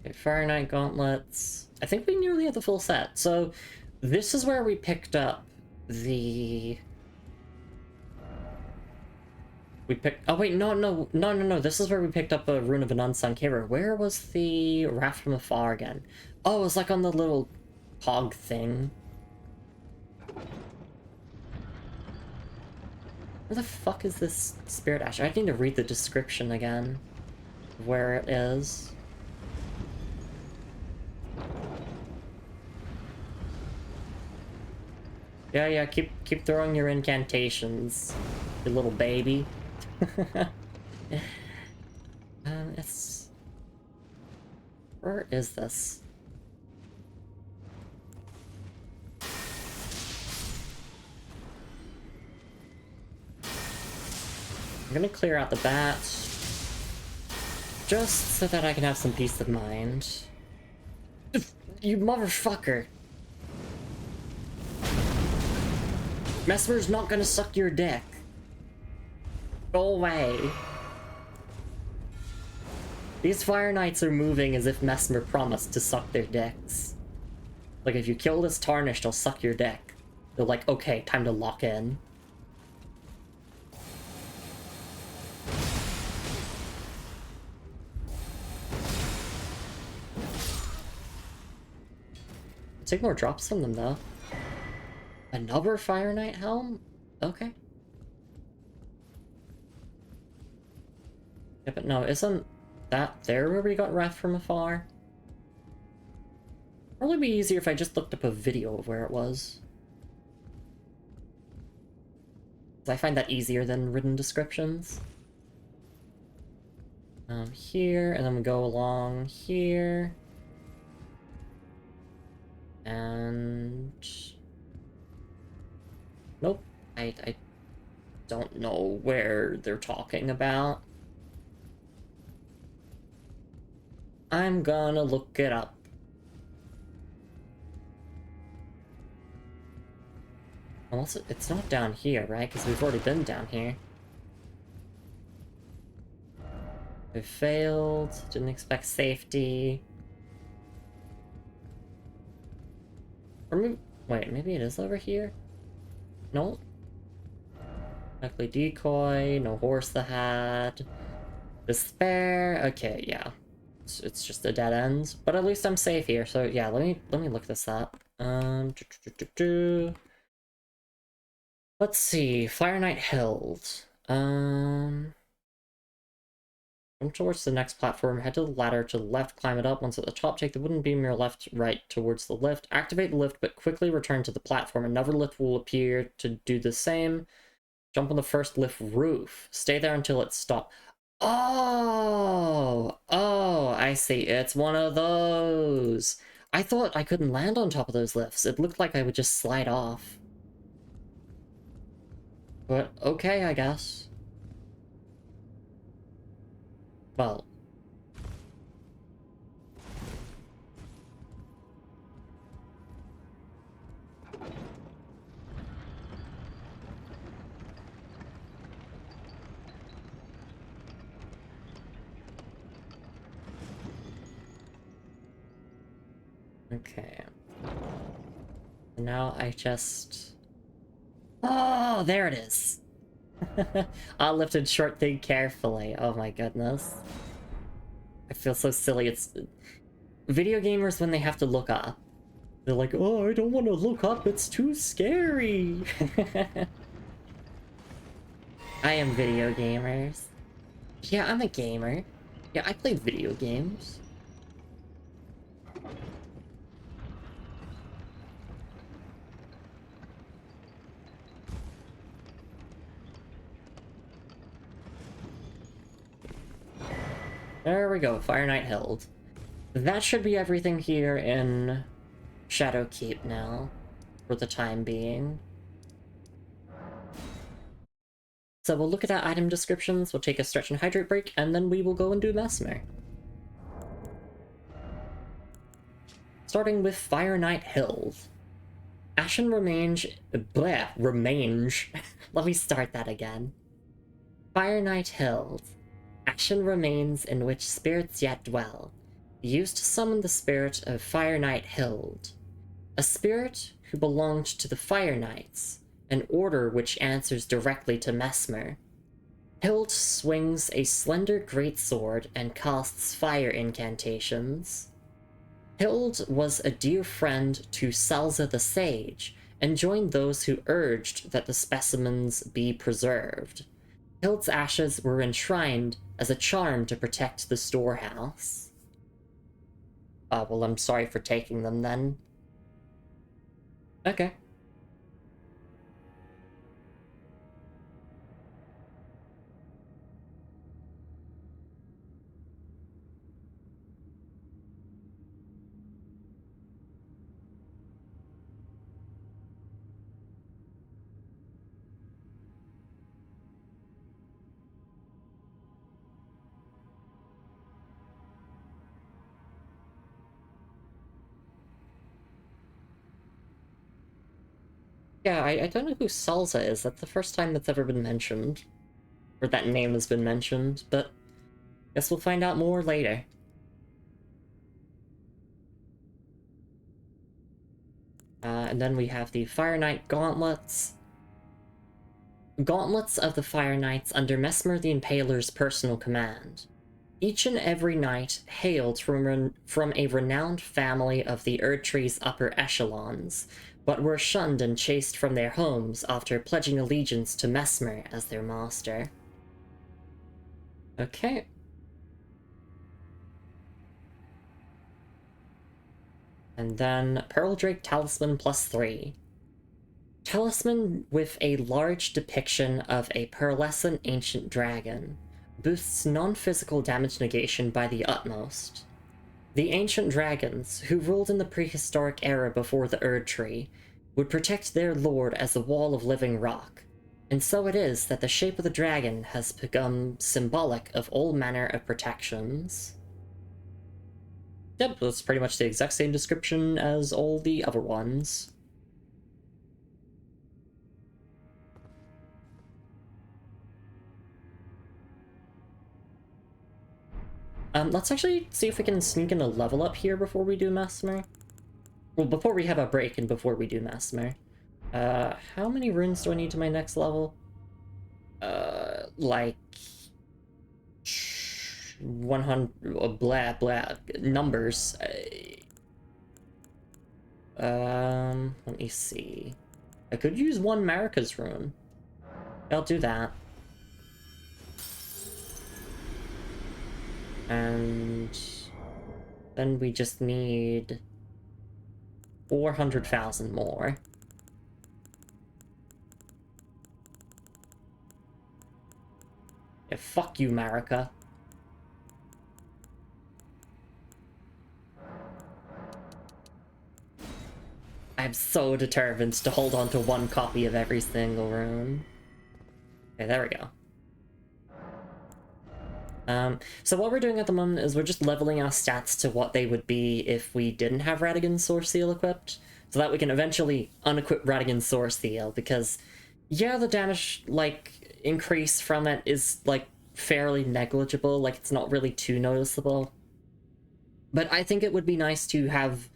Okay, Fire Knight Gauntlets. I think we nearly have the full set. So, this is where we picked up the... Oh wait, no. This is where we picked up a Rune of an Unsung Hero. Where was the Wrath from Afar again? Oh, it was like on the little cog thing. Where the fuck is this spirit ash? I need to read the description again. Where it is. Yeah, keep throwing your incantations, you little baby. It's... Where is this? I'm gonna clear out the bats, just so that I can have some peace of mind. You motherfucker! Mesmer's not gonna suck your dick. Go away. These Fire Knights are moving as if Mesmer promised to suck their dicks. Like, if you kill this Tarnished, he'll suck your dick. They're like, okay, time to lock in. Take more drops from them, though. Another Fire Knight helm? Okay. Yeah, but no, isn't that there where we got Wrath from afar? Probably be easier if I just looked up a video of where it was. I find that easier than written descriptions. Here, and then we go along here. And... Nope. I don't know where they're talking about. I'm gonna look it up. Unless it's not down here, right? Because we've already been down here. We failed. Didn't expect safety. Or maybe, wait, maybe it is over here? No. Likely decoy, no horse the hat. Despair. Okay, yeah. It's just a dead end. But at least I'm safe here, so yeah, let me look this up. Let's see. Fire Knight Hild. Jump towards the next platform, head to the ladder to the left, climb it up. Once at the top, take the wooden beam your left, right towards the lift. Activate the lift, but quickly return to the platform. Another lift will appear to do the same. Jump on the first lift roof. Stay there until it stops. Oh! Oh, I see. It's one of those. I thought I couldn't land on top of those lifts. It looked like I would just slide off. But okay, I guess. Well. Okay. Now I just... Oh, there it is! I lifted short thing carefully. Oh my goodness. I feel so silly. It's... Video gamers, when they have to look up, they're like, oh, I don't want to look up, it's too scary! I am video gamers. Yeah, I'm a gamer. Yeah, I play video games. There we go, Fire Knight Hild. That should be everything here in Shadowkeep now, for the time being. So we'll look at our item descriptions, we'll take a stretch and hydrate break, and then we will go and do Mesmer. Starting with Fire Knight Hild. Ashen Remange... Bleh, Remange. Let me start that again. Fire Knight Hild. Ashen remains in which spirits yet dwell. Used to summon the spirit of Fire Knight Hild. A spirit who belonged to the Fire Knights, an order which answers directly to Mesmer. Hild swings a slender greatsword and casts fire incantations. Hild was a dear friend to Salza the Sage, and joined those who urged that the specimens be preserved. Hild's ashes were enshrined as a charm to protect the storehouse. Well, I'm sorry for taking them then. Okay. Yeah, I don't know who Salza is. That's the first time that's ever been mentioned. Or that name has been mentioned, but guess we'll find out more later. And then we have the Fire Knight Gauntlets. Gauntlets of the Fire Knights under Mesmer the Impaler's personal command. Each and every knight hailed from a renowned family of the Erdtree's upper echelons, but were shunned and chased from their homes after pledging allegiance to Mesmer as their master. Okay. And then Pearl Drake Talisman +3. Talisman with a large depiction of a pearlescent ancient dragon. Boosts non-physical damage negation by the utmost. The ancient dragons, who ruled in the prehistoric era before the Erdtree, would protect their lord as a wall of living rock, and so it is that the shape of the dragon has become symbolic of all manner of protections. Yep, that's pretty much the exact same description as all the other ones. Let's actually see if we can sneak in a level up here before we do Mesmer. Well, before we have a break and before we do Mesmer. How many runes do I need to my next level? Like... 100... blah, blah. Numbers. Let me see. I could use one Marika's rune. I'll do that. And then we just need 400,000 more. Yeah, fuck you, Marika. I'm so determined to hold on to one copy of every single rune. Okay, there we go. So what we're doing at the moment is we're just leveling our stats to what they would be if we didn't have Radigan's Source Seal equipped, so that we can eventually unequip Radigan's Source Seal, because, yeah, the damage, like, increase from it is, like, fairly negligible, like, it's not really too noticeable. But I think it would be nice to have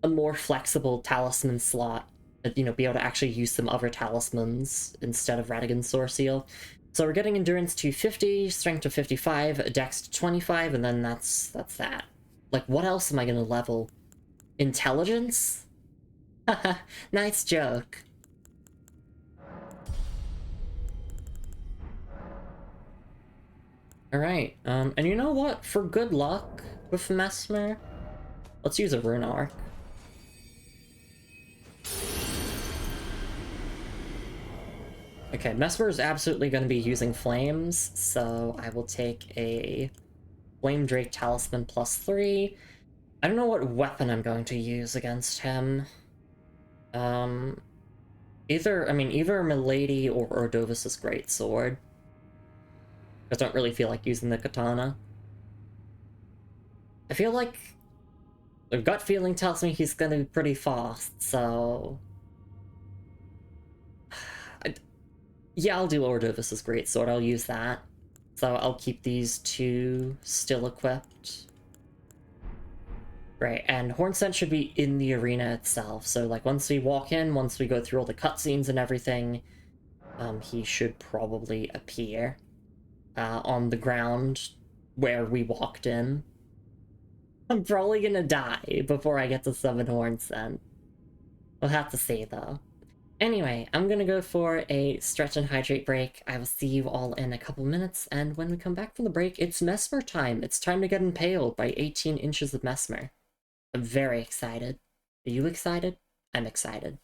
a more flexible talisman slot, you know, be able to actually use some other talismans instead of Radigan's Source Seal. So we're getting endurance to 50, strength to 55, dex to 25, and then that's that. Like, what else am I gonna level? Intelligence? Haha, nice joke. Alright, and you know what? For good luck with Mesmer, let's use a rune arc. Okay, Mesmer is absolutely going to be using flames, so I will take a Flame Drake Talisman +3. I don't know what weapon I'm going to use against him. Either Milady or Ordovis's Greatsword. I don't really feel like using the katana. I feel like the gut feeling tells me he's gonna be pretty fast, so... Yeah, I'll do Ordovis's Greatsword, I'll use that. So I'll keep these two still equipped. Right, and Hornsent should be in the arena itself, so like once we walk in, once we go through all the cutscenes and everything, he should probably appear on the ground where we walked in. I'm probably gonna die before I get to summon Hornsent. We'll have to see, though. Anyway, I'm gonna go for a stretch and hydrate break. I will see you all in a couple minutes, and when we come back from the break, it's Mesmer time. It's time to get impaled by 18 inches of Mesmer. I'm very excited. Are you excited? I'm excited.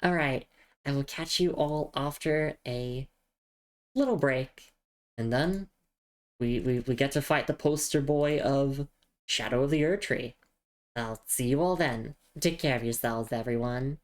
Alright, I will catch you all after a little break, and then we get to fight the poster boy of Shadow of the Erdtree. I'll see you all then. Take care of yourselves, everyone.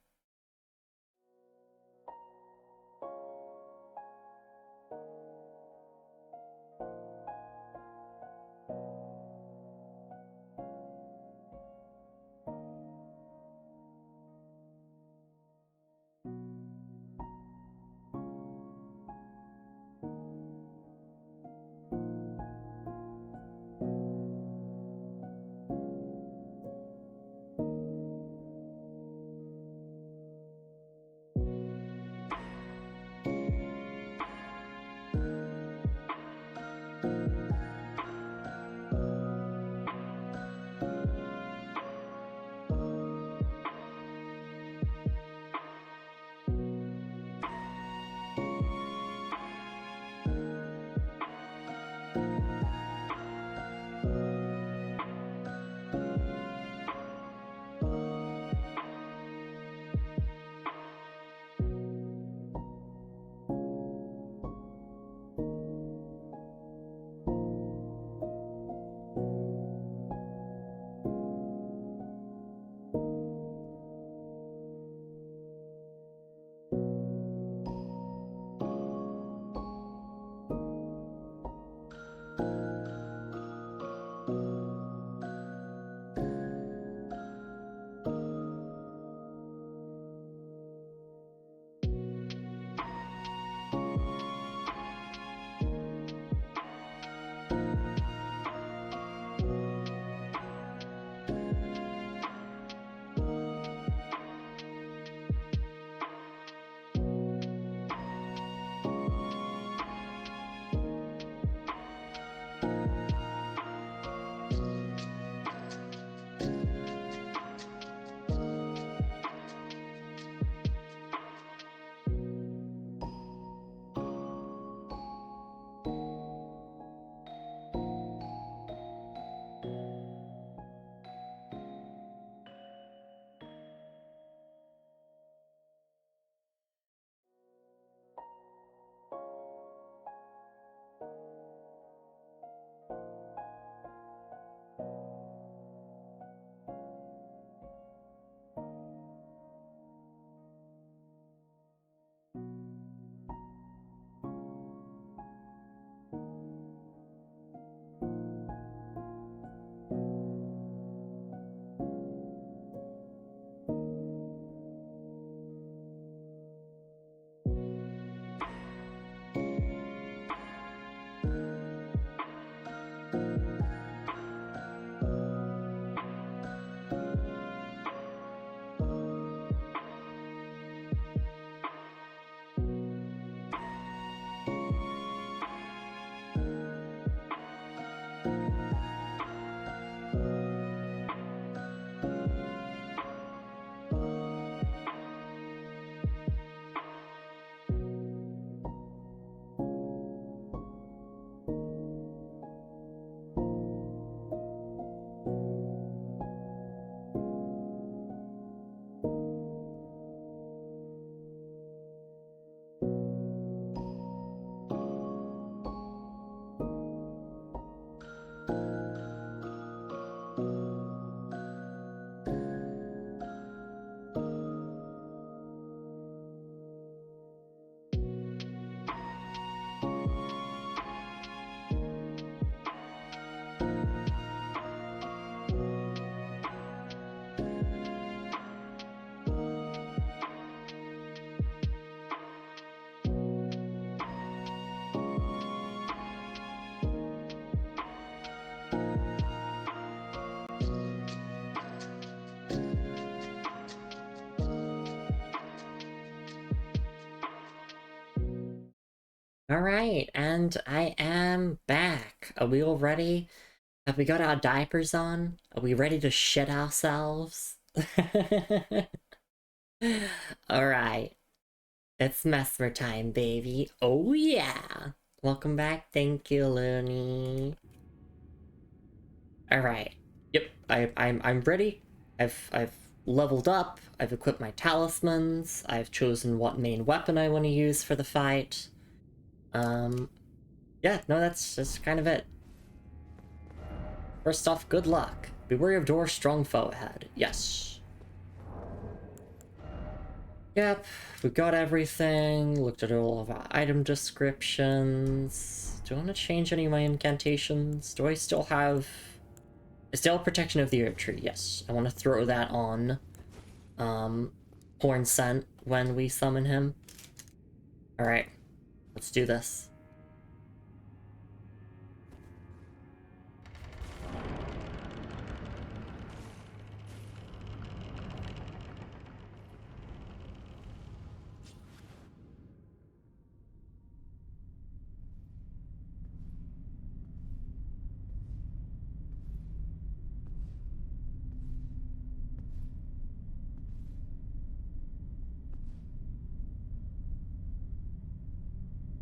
Alright, and I am back. Are we all ready? Have we got our diapers on? Are we ready to shit ourselves? Alright. It's Mesmer time, baby. Oh yeah! Welcome back. Thank you, Looney. Alright. Yep, I'm ready. I've leveled up, I've equipped my talismans, I've chosen what main weapon I want to use for the fight. Yeah, no, that's kind of it. First off, good luck. Be wary of door, strong foe ahead. Yes. Yep, we got everything, looked at all of our item descriptions. Do I want to change any of my incantations? Do I still have... I still have Protection of the Earth Tree, yes. I want to throw that on, Horn Scent when we summon him. Alright, let's do this.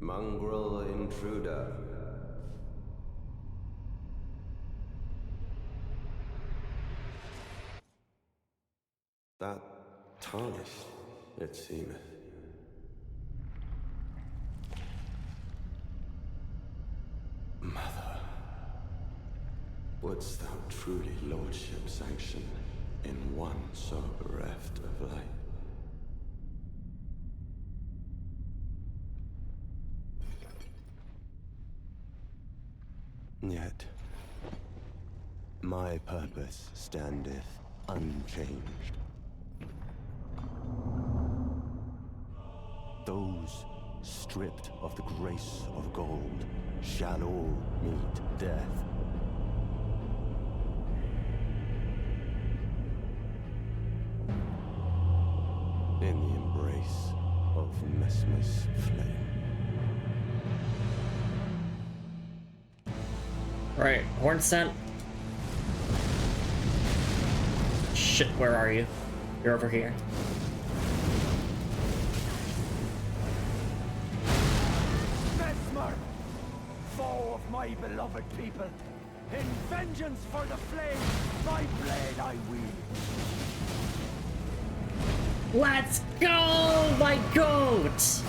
Mongrel intruder. That tarnished, it seemeth. Mother, wouldst thou truly lordship sanction in one so bereft of light? Yet, my purpose standeth unchanged. Those stripped of the grace of gold shall all meet death. In the embrace of Mesmer's flame. Right, Horn Scent. Shit, where are you? You're over here. Mesmer, foe of my beloved people, in vengeance for the flame, my blade I wield. Let's go, my goat!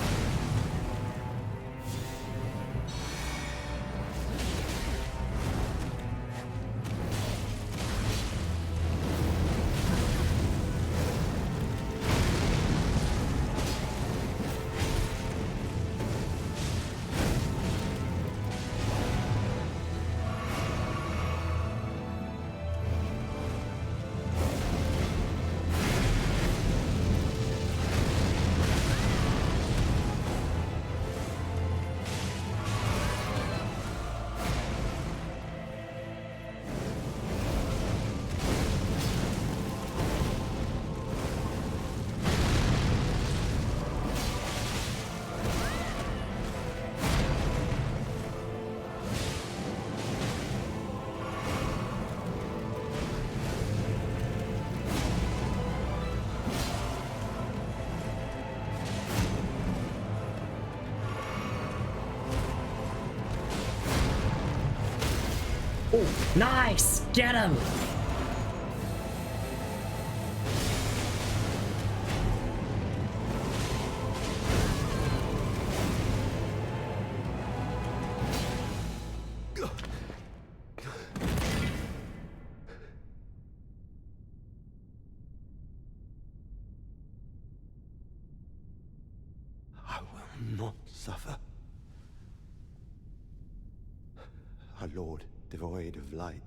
Oh, nice! Get him! I will not suffer. Our Lord, devoid of light.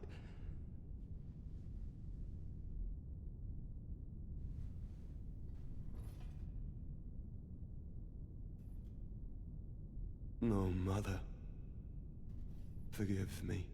No, Mother. Forgive me.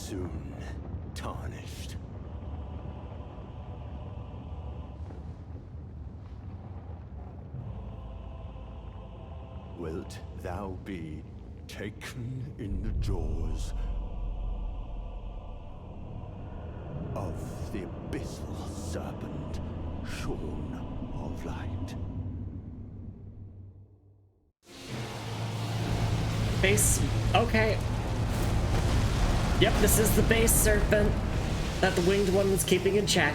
soon tarnished. Wilt thou be taken in the jaws of the abyssal serpent, shorn of light? Base. Okay. Yep, this is the base serpent that the winged one was keeping in check.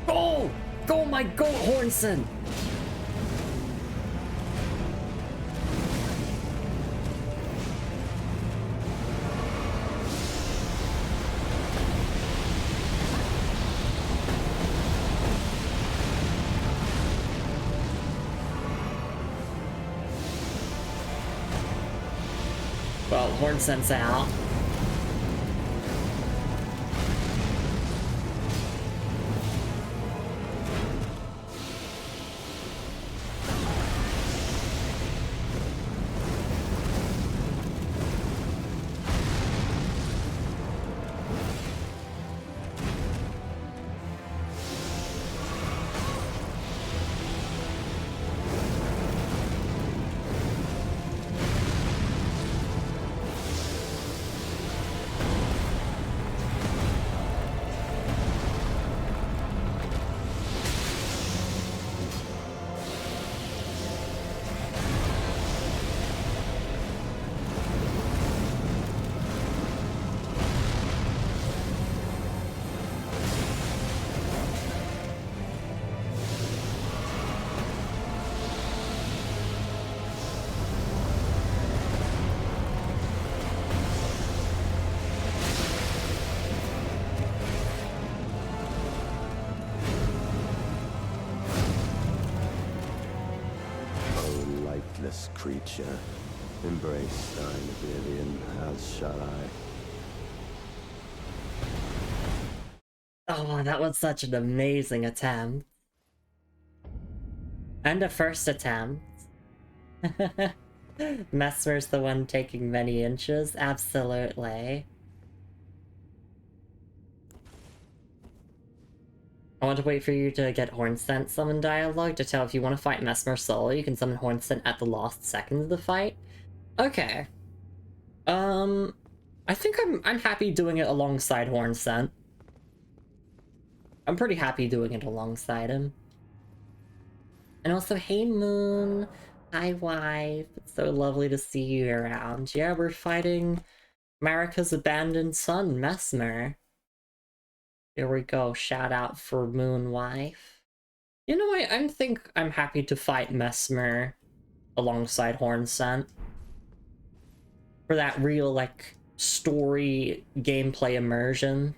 Go! Go, my goat, Hornson! Well, Hornson's out. Creature, embrace thine oblivion, as shall I. Oh, that was such an amazing attempt. And a first attempt. Mesmer's the one taking many inches, absolutely. I want to wait for you to get Hornsent summon dialogue to tell if you want to fight Mesmer solo, you can summon Hornsent at the last second of the fight. Okay. I think I'm happy doing it alongside Hornsent. I'm pretty happy doing it alongside him. And also, hey Moon, hi wife, it's so lovely to see you around. Yeah, we're fighting Marika's abandoned son, Mesmer. Here we go, shout out for Moon Wife. You know, I think I'm happy to fight Mesmer alongside Hornsent. For that real, like, story gameplay immersion.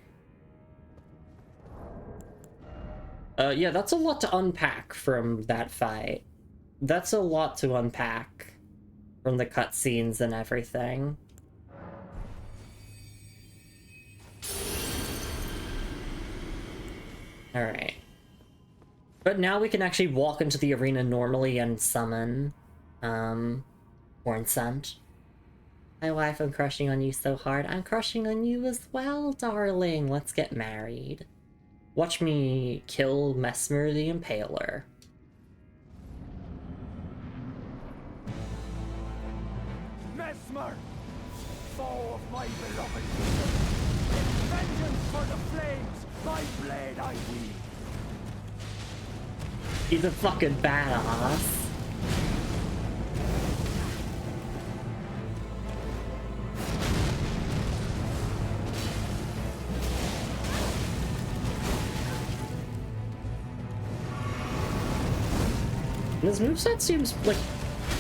Yeah, that's a lot to unpack from that fight. That's a lot to unpack from the cutscenes and everything. Alright. But now we can actually walk into the arena normally and summon, Hornsent. My wife, I'm crushing on you so hard. I'm crushing on you as well, darling. Let's get married. Watch me kill Mesmer the Impaler. Mesmer, foe of my beloved, vengeance for the flames, my blade I wield. He's a fucking badass. This moveset seems like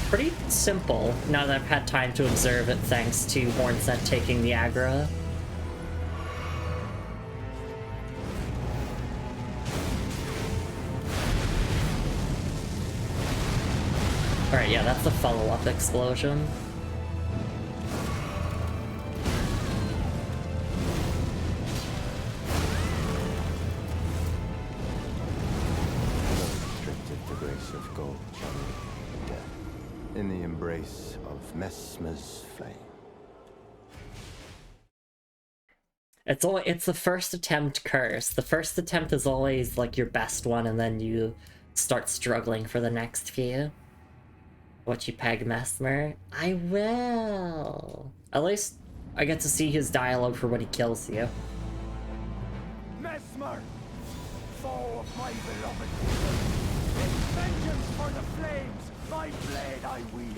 pretty simple now that I've had time to observe it thanks to Hornsent taking the aggro. Alright, yeah, that's the follow-up explosion. Restricted the grace of gold, shall we? in the embrace of Mesmer's flame. It's the first attempt curse. The first attempt is always like your best one, and then you start struggling for the next few. What you peg Mesmer? I will. At least I get to see his dialogue for when he kills you. Mesmer, foe of my beloved people, in vengeance for the flames, my blade I wield.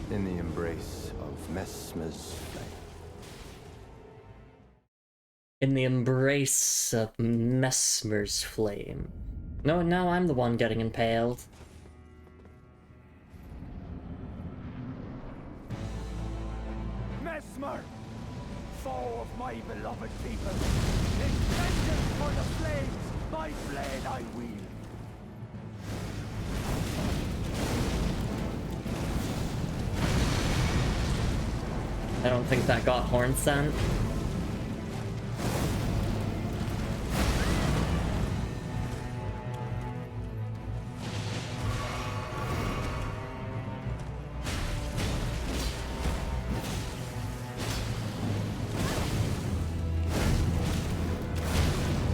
In the embrace of Mesmer's flame. In the embrace of Mesmer's flame. No, now I'm the one getting impaled. Mesmer, foe of my beloved people, in vengeance for the flames, my blade I wield. I don't think that got horn sent.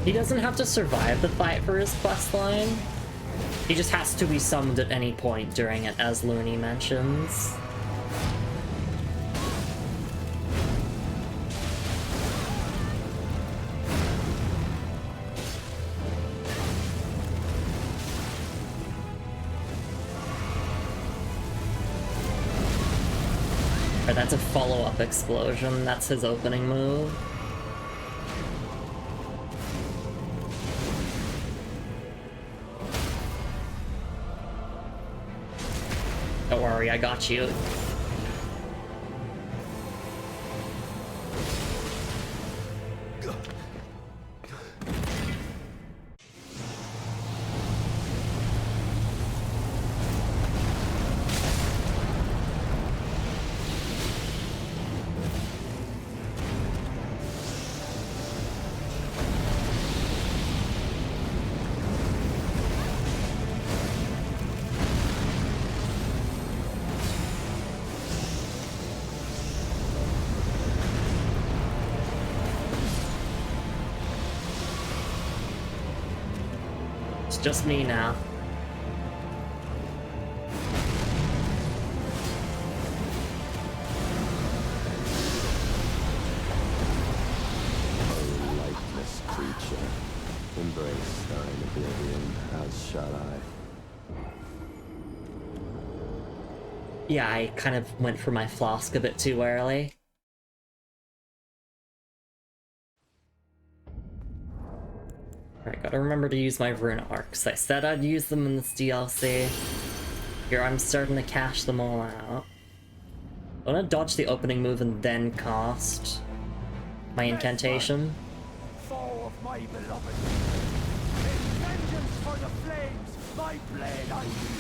He doesn't have to survive the fight for his questline. He just has to be summoned at any point during it, as Lumi mentions. Or that's a follow-up explosion. That's his opening move. Don't worry, I got you. Just me now. O lightless creature, embrace thine oblivion, as shall I. Yeah, I kind of went for my flask a bit too early. Alright, gotta remember to use my rune arcs. I said I'd use them in this DLC. Here I'm starting to cash them all out. I'm gonna dodge the opening move and then cast my incantation. Foe of my beloved people, in vengeance for the flames, my blade I wield.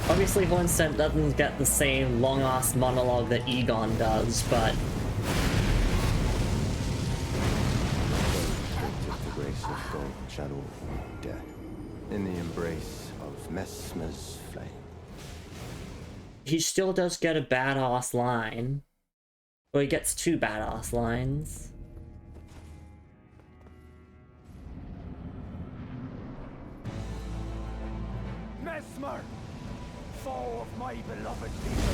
Obviously, Hornsent doesn't get the same long-ass monologue that Egon does, but... The grace of God shall all death, in the embrace of Mesmer's flame. he still does get a badass line. Well, he gets two badass lines. Mesmer, foe of my beloved people,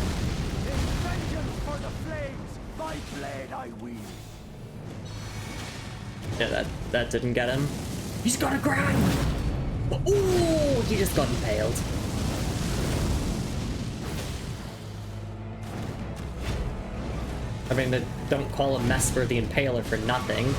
in vengeance for the flames, my blade I wield. Yeah, that didn't get him. He's got a grind! Ooh, he just got impaled. I mean, they don't call him Mesmer the Impaler for nothing.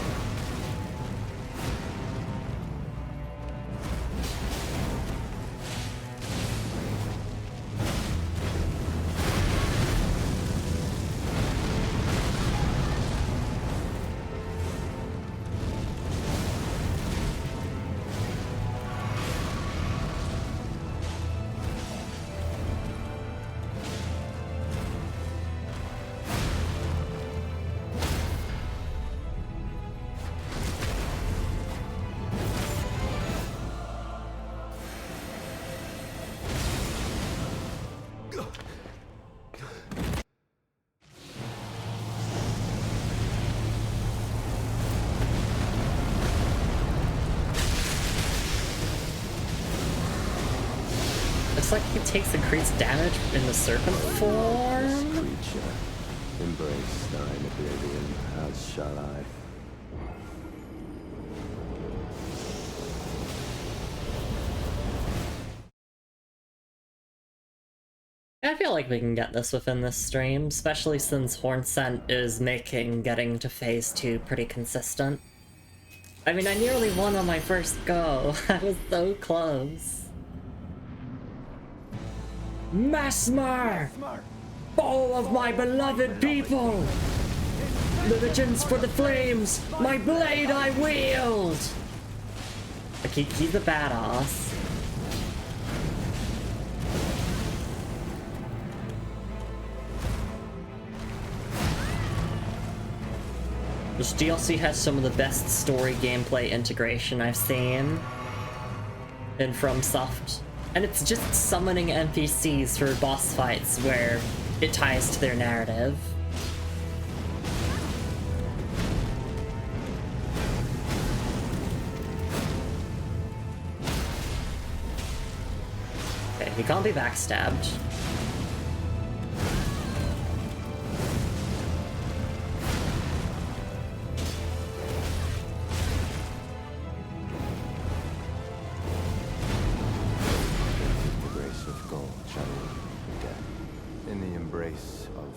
Looks like he takes increased damage in the serpent form. Creature, embrace thine oblivion, as shall I. I feel like we can get this within this stream, especially since Hornsent is making getting to phase 2 pretty consistent. I mean, I nearly won on my first go. I was so close. Mesmer! Foe of my beloved people! Diligence for the flames! My blade I wield! Like, he's a badass. This DLC has some of the best story gameplay integration I've seen in FromSoft. And it's just summoning NPCs for boss fights where it ties to their narrative. Okay, he can't be backstabbed.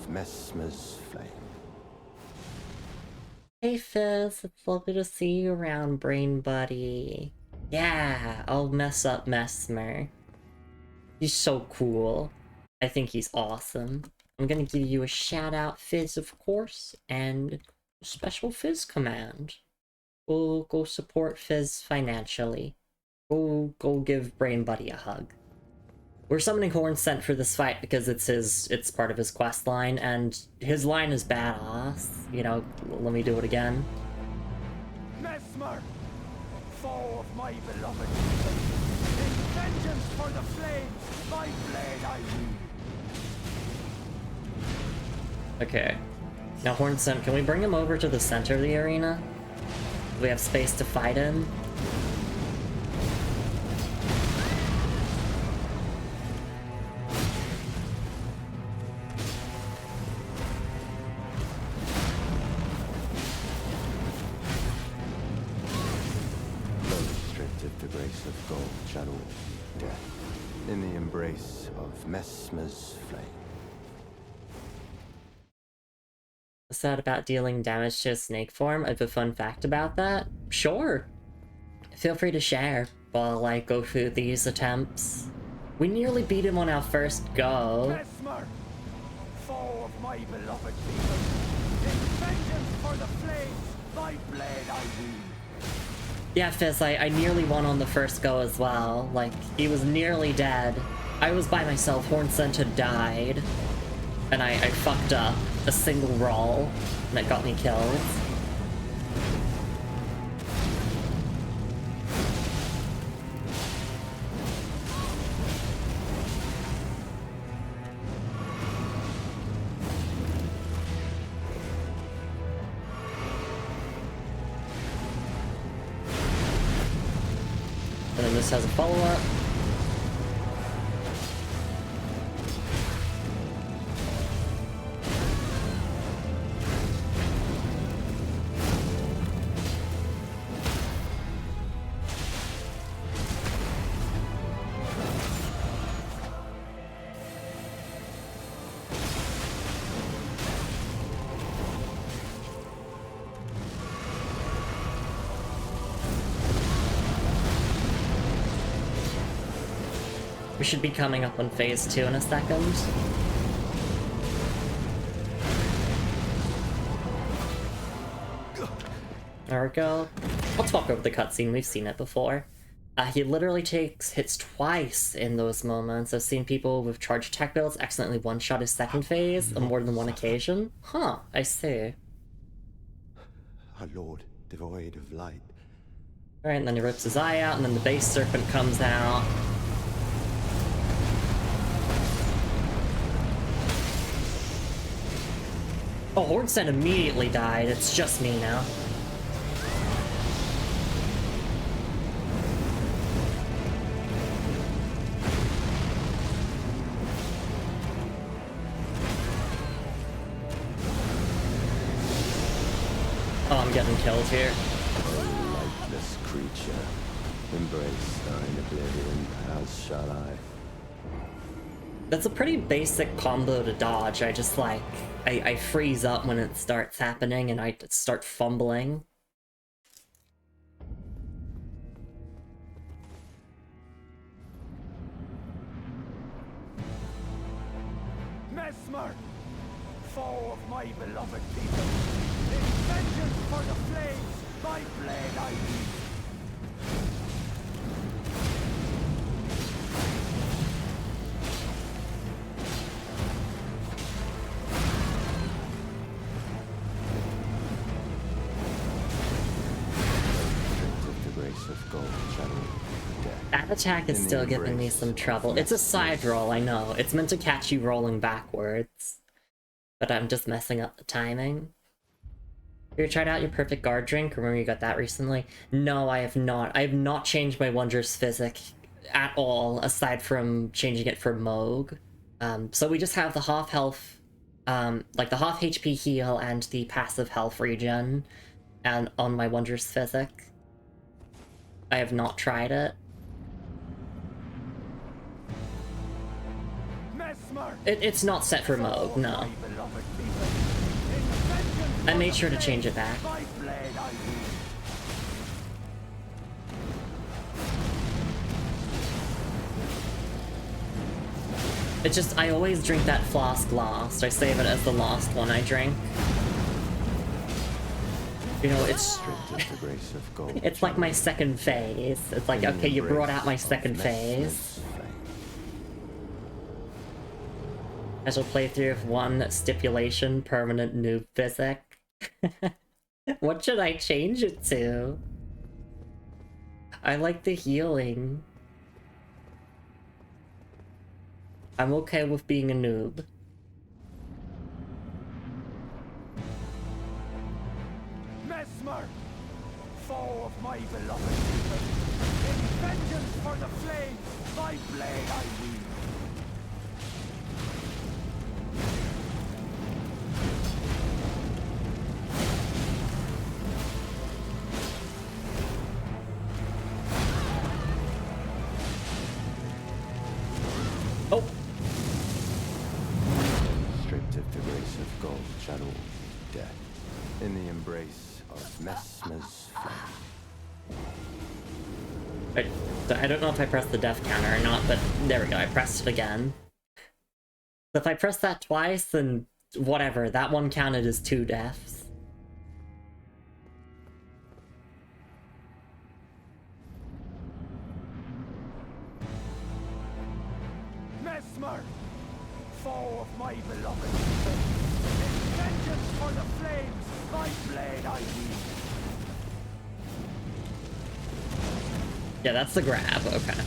Mesmer's flame. Hey Fizz, it's lovely to see you around, brain buddy. Yeah, I'll mess up Mesmer. He's so cool. I think he's awesome. I'm gonna give you a shout out, Fizz, of course, and a special Fizz command. Go support Fizz financially. Go give brain buddy a hug. We're summoning Hornsent for this fight because it's part of his quest line, and his line is badass. You know, let me do it again. Mesmer, foe of my beloved people, in vengeance for the flames, my blade I wield. Okay. Now Hornsent, can we bring him over to the center of the arena? Do we have space to fight him? Of gold shadow death in the embrace of Mesmer's flame. What's that about dealing damage to a snake form? I have a fun fact about that? Sure. Feel free to share while I go through these attempts. We nearly beat him on our first go. Mesmer, foe of my beloved people, in vengeance for the flames, my blade I wield. Yeah, Fizz, I nearly won on the first go as well. Like, he was nearly dead. I was by myself, Hornsent had died. And I fucked up a single roll, and it got me killed. And then this has a follow-up. We should be coming up on phase 2 in a second. There we go. I'll talk over the cutscene, we've seen it before. He literally takes hits twice in those moments. I've seen people with charged tech builds accidentally one-shot his second phase on more than one occasion. Huh, I see. Our lord, devoid of light. Alright, and then he rips his eye out, and then the base serpent comes out. Oh, Hornstead immediately died. It's just me now. Oh, I'm getting killed here. O lightless creature, embrace thine oblivion, as shall I. That's a pretty basic combo to dodge. I just like, I freeze up when it starts happening and I start fumbling. Mesmer, foe of my beloved people, in vengeance for the flames, my blade I wield. The grace of gold shadow, death. That attack is In the still giving me embrace some of trouble. It's a side roll, I know. It's meant to catch you rolling backwards. But I'm just messing up the timing. Have you tried out your perfect guard drink? Remember you got that recently? No, I have not. I have not changed my Wondrous Physic at all, aside from changing it for Moog. So we just have the half health, like the half HP heal and the passive health regen and on my Wondrous Physic. I have not tried it. Mesmer, It's not set for Moog, no. my beloved people, in vengeance I for made the sure to change it flames, back. my blade I wield. It's just, I always drink that flask last. I save it as the last one I drink. You know, it's Stripped of the grace of gold it's like my shadow, second phase. It's like, in the okay, you brought out my embrace of second phase. Mesmer's flame. Special playthrough of one stipulation, permanent noob physic. What should I change it to? I like the healing. I'm okay with being a noob. Mesmer, foe of my beloved people, in vengeance for the flames, my blade I wield. Oh! Stripped of the grace of gold shadow, death. In the embrace of Mesmer's flame. I don't know if I pressed the death counter or not, but there we go, I pressed it again. If I press that twice, then whatever, that one counted as 2 deaths. Mesmer, foe of my beloved people, in vengeance for the flames, my blade I wield. Yeah, that's the grab, okay.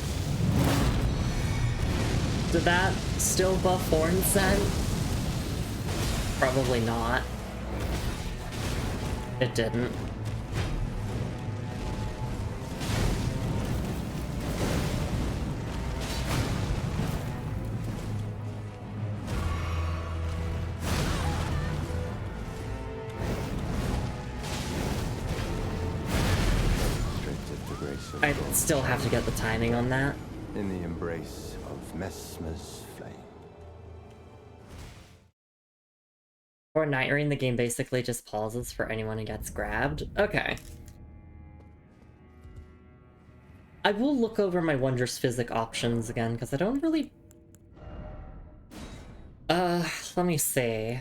Did that still buff Horn Scent? Probably not. It didn't. Stripped of the grace of I gold still have to get the timing on that. in the embrace of Mesmer's flame. For Night Rain, the game basically just pauses for anyone who gets grabbed. Okay. I will look over my Wondrous Physic options again, because I don't really... let me see.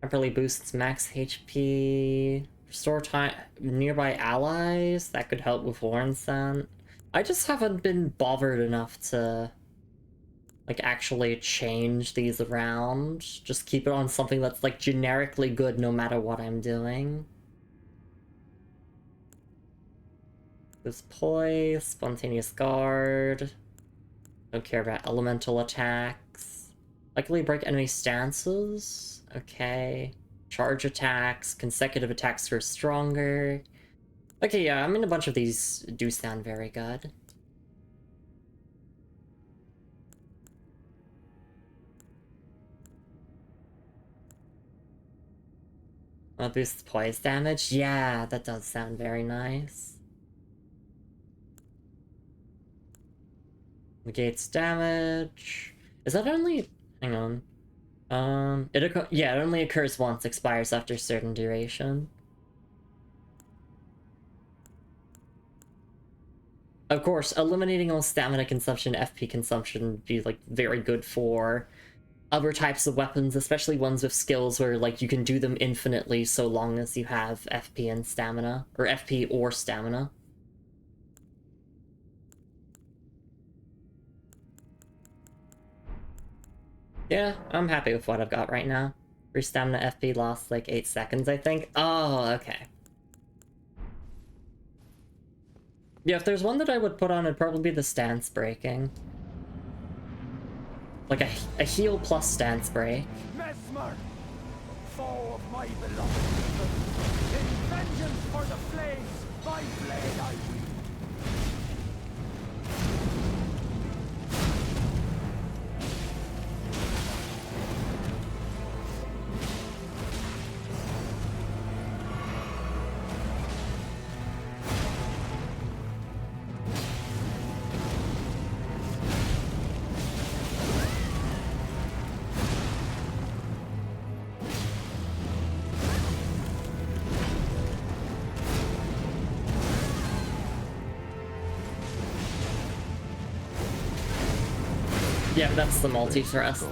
Temporarily boosts max HP... Restore time... nearby allies? That could help with Warren Scent. I just haven't been bothered enough to... like, actually change these around. Just keep it on something that's, like, generically good no matter what I'm doing. This Poise, Spontaneous Guard. Don't care about elemental attacks. Likely break enemy stances. Okay. Charge attacks, consecutive attacks for stronger. Okay, yeah, I mean a bunch of these do sound very good. Boosts poise damage? Yeah, that does sound very nice. Negates damage. Is that only... Hang on. Yeah, it only occurs once, expires after a certain duration. Of course, eliminating all stamina consumption, FP consumption would be, like, very good for other types of weapons, especially ones with skills where, like, you can do them infinitely so long as you have FP and stamina. Or FP or stamina. Yeah, I'm happy with what I've got right now. Free stamina FP lost, like, 8 seconds, I think. Oh, okay. Yeah, if there's one that I would put on, it'd probably be the stance breaking. Like a heal plus stance break. Mesmer, foe of my beloved people, in vengeance for the flames, my blade I wield. Yeah, that's the multi-thrust.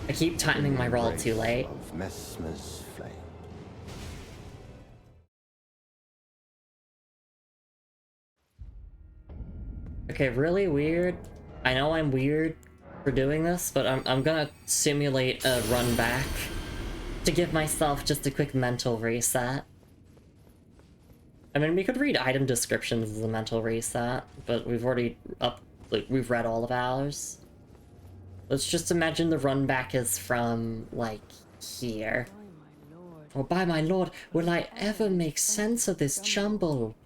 I keep timing my roll too late. Of Mesmer's flame. Okay, really weird. I know I'm weird for doing this, but I'm gonna simulate a run back to give myself just a quick mental reset. I mean, we could read item descriptions as a mental reset, but we've already we've read all of ours. Let's just imagine the run back is from, like, here. Oh, by my lord, will I ever make sense of this jumble?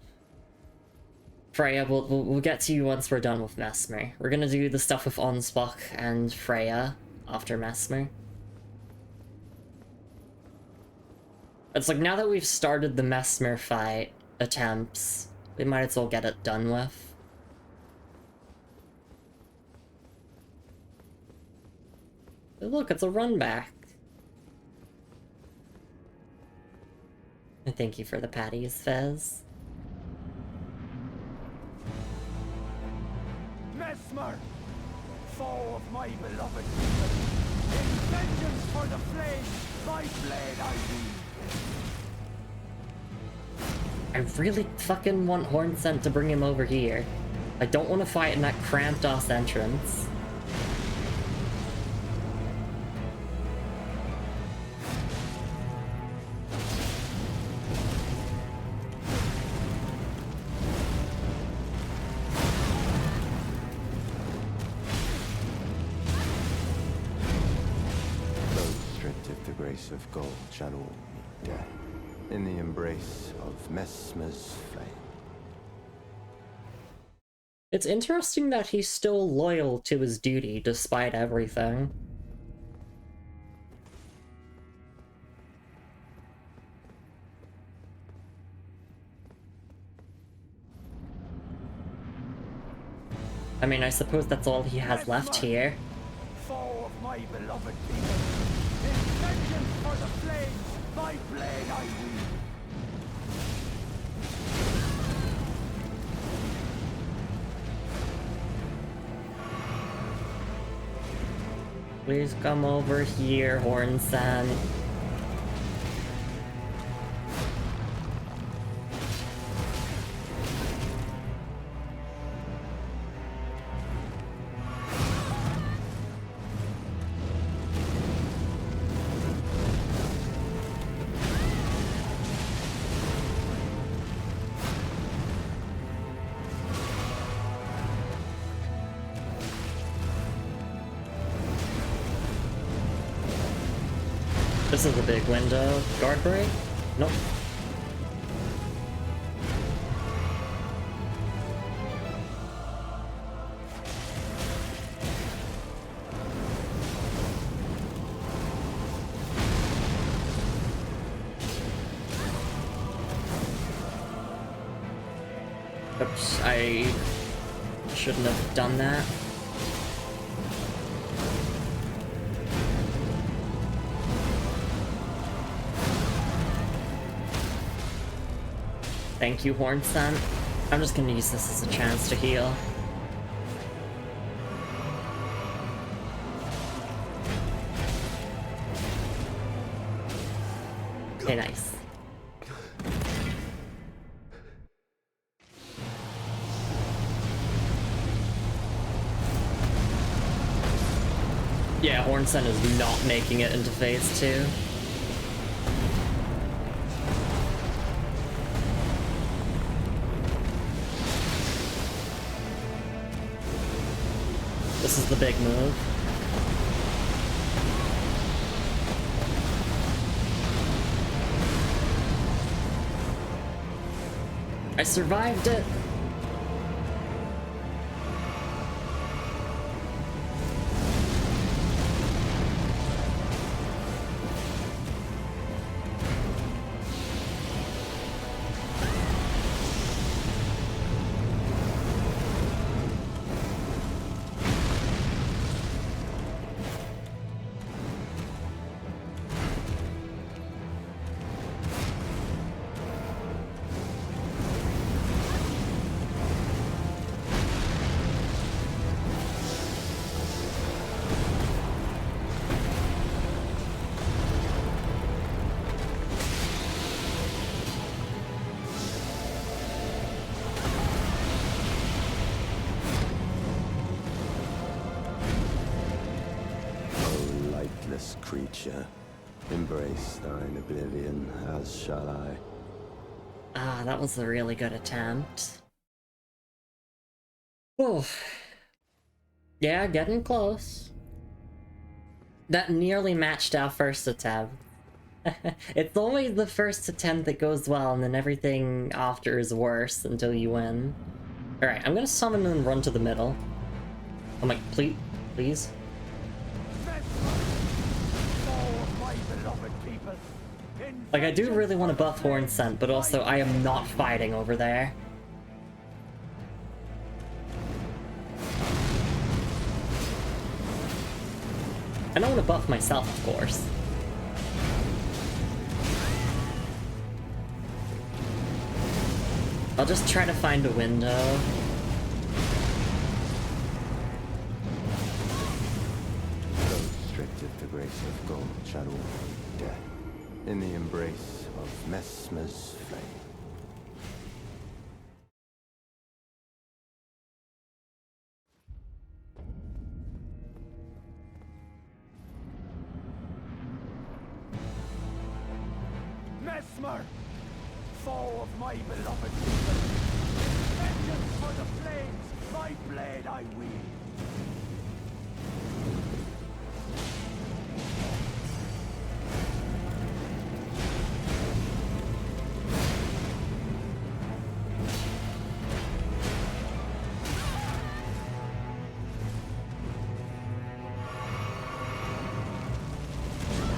Freya, we'll get to you once we're done with Mesmer. We're gonna do the stuff with Onspock and Freya after Mesmer. It's like, now that we've started the Mesmer fight attempts, we might as well get it done with. But look, it's a run back. And thank you for the patties, Fez. Mesmer, foe of my beloved people, in vengeance for the flames, my blade I wield. I really fucking want Hornsent to bring him over here. I don't want to fight in that cramped-ass entrance. Of gold shall all meet death in the embrace of Mesmer's flame. It's interesting that he's still loyal to his duty despite everything. I mean, I suppose that's all he has left here. Foe of my beloved people, in vengeance for the flames, my blade I wield. Please come over here, Horn-san. This is a big window. Guard break? Nope. Oops, I shouldn't have done that. Thank you, Horn Son. I'm just gonna use this as a chance to heal. Okay, nice. Yeah, Horn Son is not making it into phase 2. This is the big move. I survived it. Creature, embrace thine oblivion, as shall I. Ah, that was a really good attempt. Oh. Yeah, getting close. That nearly matched our first attempt. It's always the first attempt that goes well, and then everything after is worse until you win. Alright, I'm gonna summon and run to the middle. I'm like, please. Like, I do really want to buff Horn Scent, but also I am not fighting over there. I don't want to buff myself, of course. I'll just try to find a window. Restricted the grace of gold shadow death in the embrace of Mesmer's flame. Mesmer, foe of my beloved people, vengeance for the flames, my blade I wield.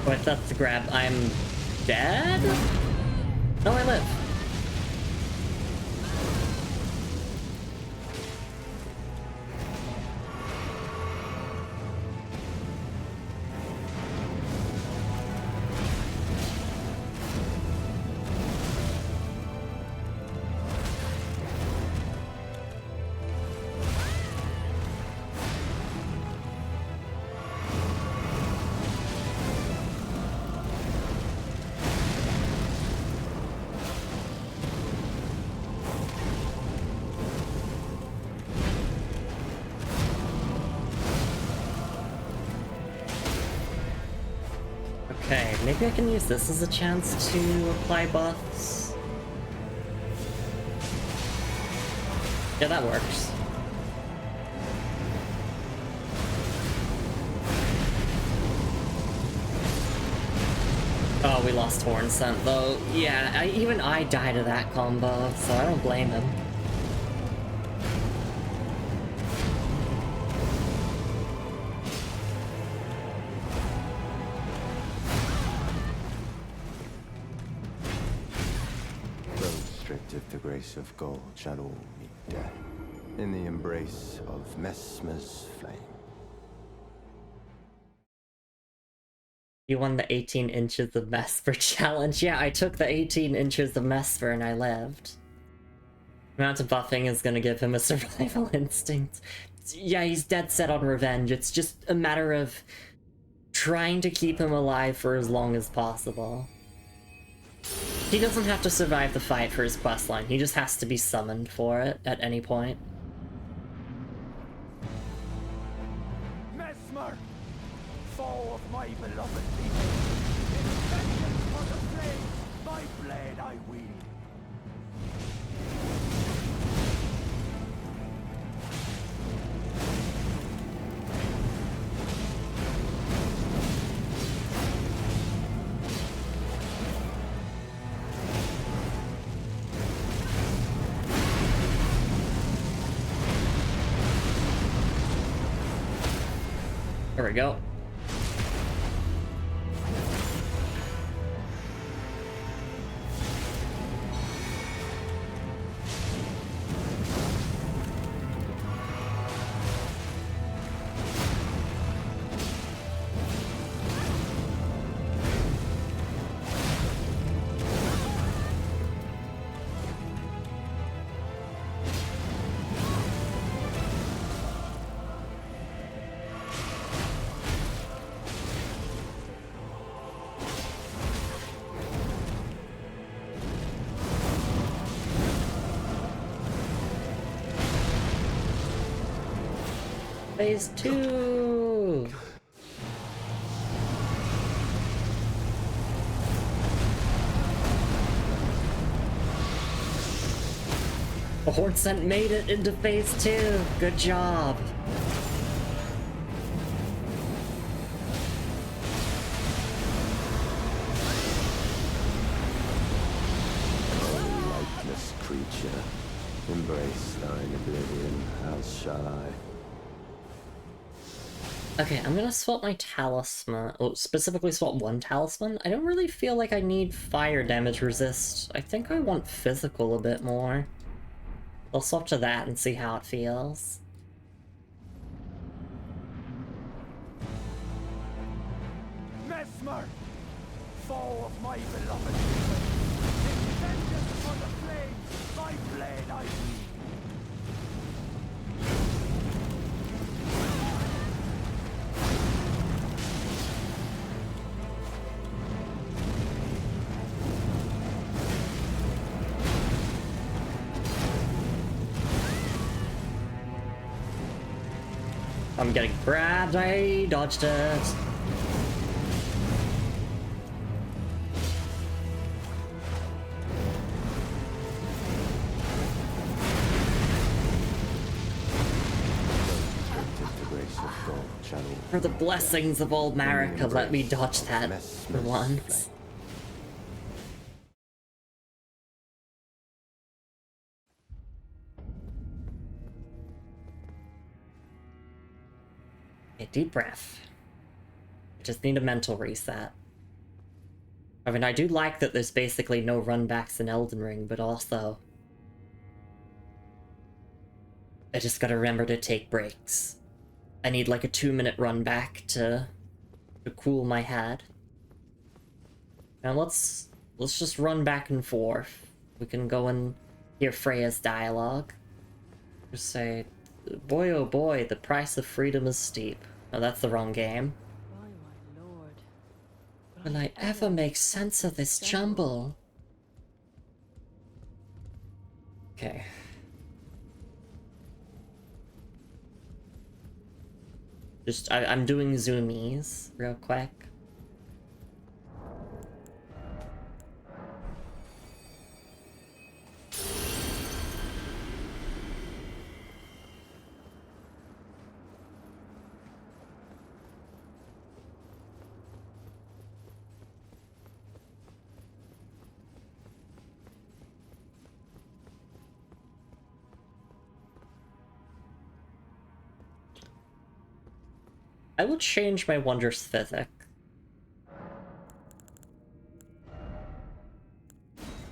Oh, if that's the grab, I'm dead? No, I live. Okay, maybe I can use this as a chance to apply buffs. Yeah, that works. lost Horn Scent though. Yeah, even I died to that combo, so I don't blame him. Those stripped of the grace of gold shall all meet death in the embrace of Mesmer's flame. You won the 18 inches of Mesmer challenge. Yeah, I took the 18 inches of Mesmer and I lived. Amount of buffing is gonna give him a survival instinct. Yeah, he's dead set on revenge. It's just a matter of trying to keep him alive for as long as possible. He doesn't have to survive the fight for his questline. He just has to be summoned for it at any point. Mesmer, foe of my beloved people, in vengeance for the flames, my blade I wield. There we go. Phase 2! The Horn Scent made it into phase 2! Good job! O lightless creature, embrace thine oblivion, as shall I. Okay, I'm gonna swap my talisman. Oh, specifically swap one talisman. I don't really feel like I need fire damage resist. I think I want physical a bit more. I'll swap to that and see how it feels. Mesmer, foe of my beloved people, in vengeance for the flames, my blade I wield. I'm getting grabbed, I dodged it. For the blessings of old Marika, let me dodge that for once. Okay, deep breath. I just need a mental reset. I mean, I do like that there's basically no runbacks in Elden Ring, but also I just gotta remember to take breaks. I need like a 2-minute run back to cool my head. Now let's just run back and forth. We can go and hear Freya's dialogue. Just say, boy oh boy, the price of freedom is steep. Oh, that's the wrong game. Why, my lord? Will I ever make sense of this jumble? Okay. Just, I'm doing zoomies real quick. I will change my Wondrous Physic.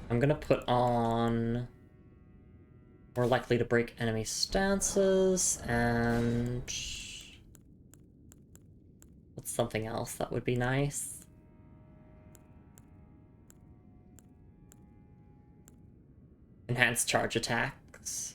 I'm gonna put on more likely to break enemy stances, and what's something else that would be nice? Enhanced charge attacks.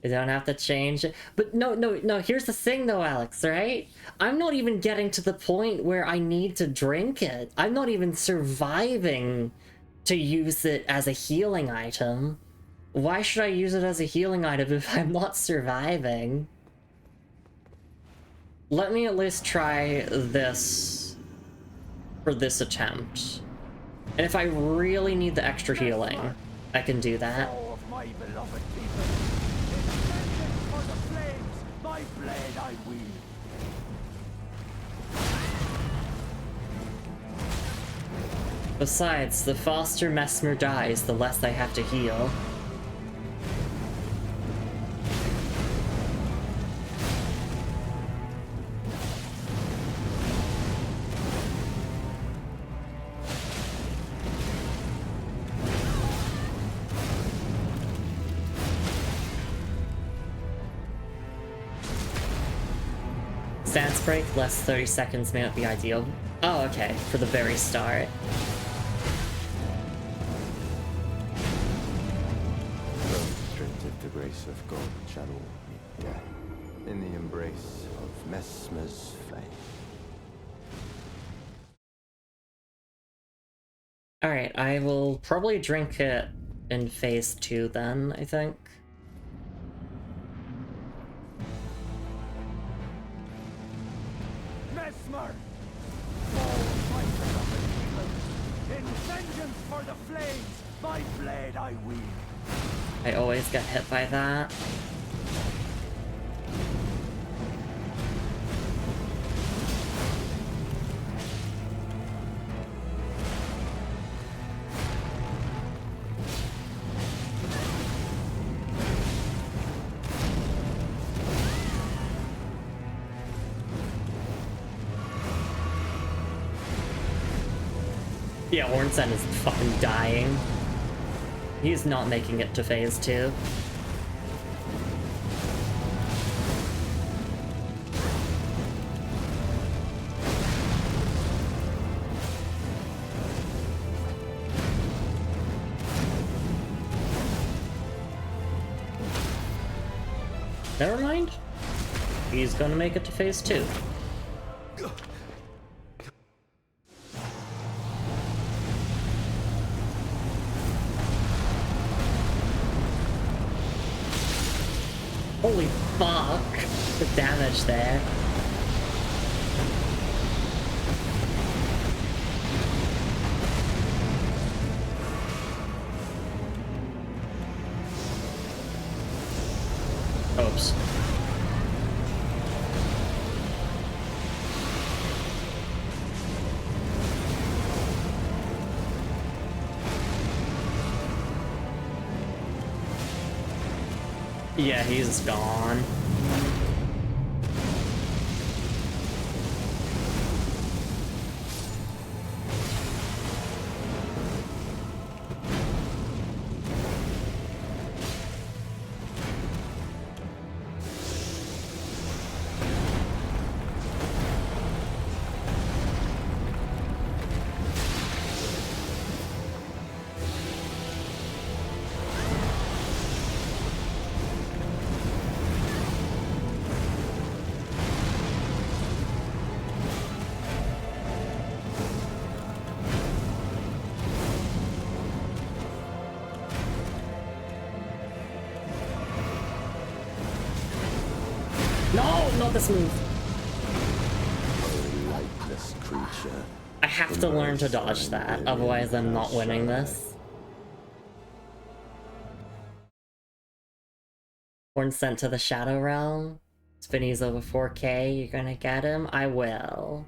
You don't have to change it. But no, here's the thing though, Alex, right? I'm not even getting to the point where I need to drink it. I'm not even surviving to use it as a healing item. Why should I use it as a healing item if I'm not surviving? Let me at least try this for this attempt. And if I really need the extra healing, I can do that. Foe of my beloved people, in vengeance for the flames, my blade I wield. Besides, the faster Mesmer dies, the less I have to heal. Stance break, less 30 seconds may not be ideal. Oh, okay, for the very start. Restricted the grace of God shall all meet death in the embrace of Mesmer's flame. Alright, I will probably drink it in phase 2 then, I think. Mesmer, foe of my beloved people, in vengeance for the flames, my blade I wield. I always get hit by that. Yeah, Ornsen is fucking dying. He's not making it to phase 2. Never mind. He's gonna make it to phase 2. Holy fuck! The damage there. Oops. Yeah, he's gone. No, not this move. A lightless creature. I have to learn to dodge that, otherwise I'm not winning this. Horn sent to the Shadow Realm. Spinny's over 4K, you're gonna get him? I will.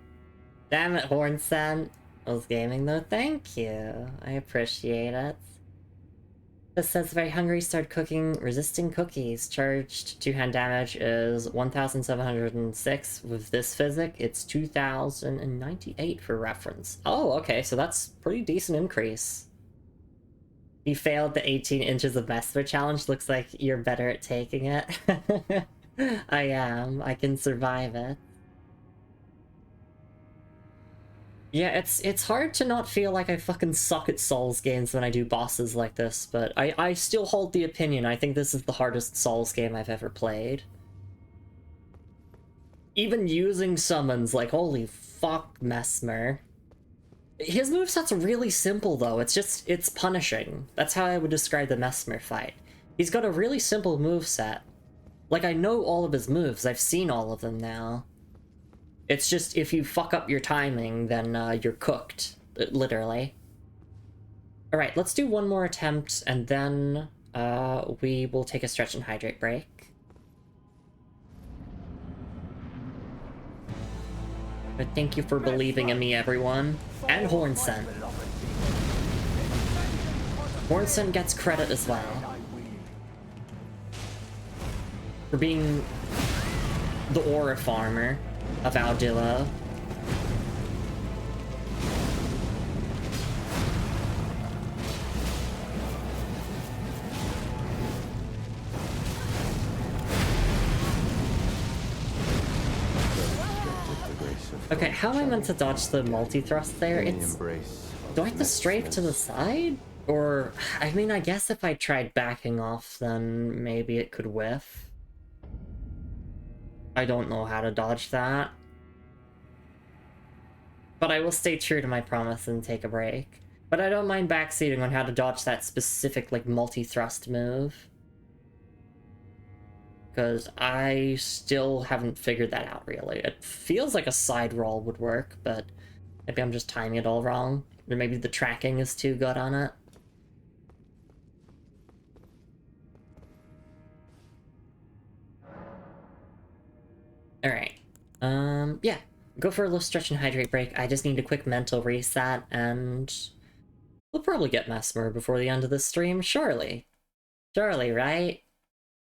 Damn it, Horn sent. I was gaming though, thank you. I appreciate it. This says very hungry, start cooking resisting cookies. Charged 2-hand damage is 1,706. With this physic, it's 2,098 for reference. Oh, okay, so that's pretty decent increase. You failed the 18 inches of Vesper challenge. Looks like you're better at taking it. I am. I can survive it. Yeah, it's hard to not feel like I fucking suck at Souls games when I do bosses like this, but I still hold the opinion. I think this is the hardest Souls game I've ever played. Even using summons, like, holy fuck, Mesmer. His moveset's really simple, though. It's punishing. That's how I would describe the Mesmer fight. He's got a really simple moveset. Like, I know all of his moves. I've seen all of them now. It's just, if you fuck up your timing, then you're cooked. Literally. Alright, let's do one more attempt, and then we will take a stretch and hydrate break. But thank you for believing in me, everyone. And Hornscent. Hornscent gets credit as well. For being the aura farmer of Aldilla. Okay, how am I meant to dodge the multi-thrust there? It's... Do I have to strafe to the side? Or, I mean, I guess if I tried backing off, then maybe it could whiff. I don't know how to dodge that. But I will stay true to my promise and take a break. But I don't mind backseating on how to dodge that specific, like, multi-thrust move. Because I still haven't figured that out, really. It feels like a side roll would work, but maybe I'm just timing it all wrong. Or maybe the tracking is too good on it. Alright. Yeah. Go for a little stretch and hydrate break. I just need a quick mental reset, and we'll probably get Mesmer before the end of this stream, surely. Surely, right?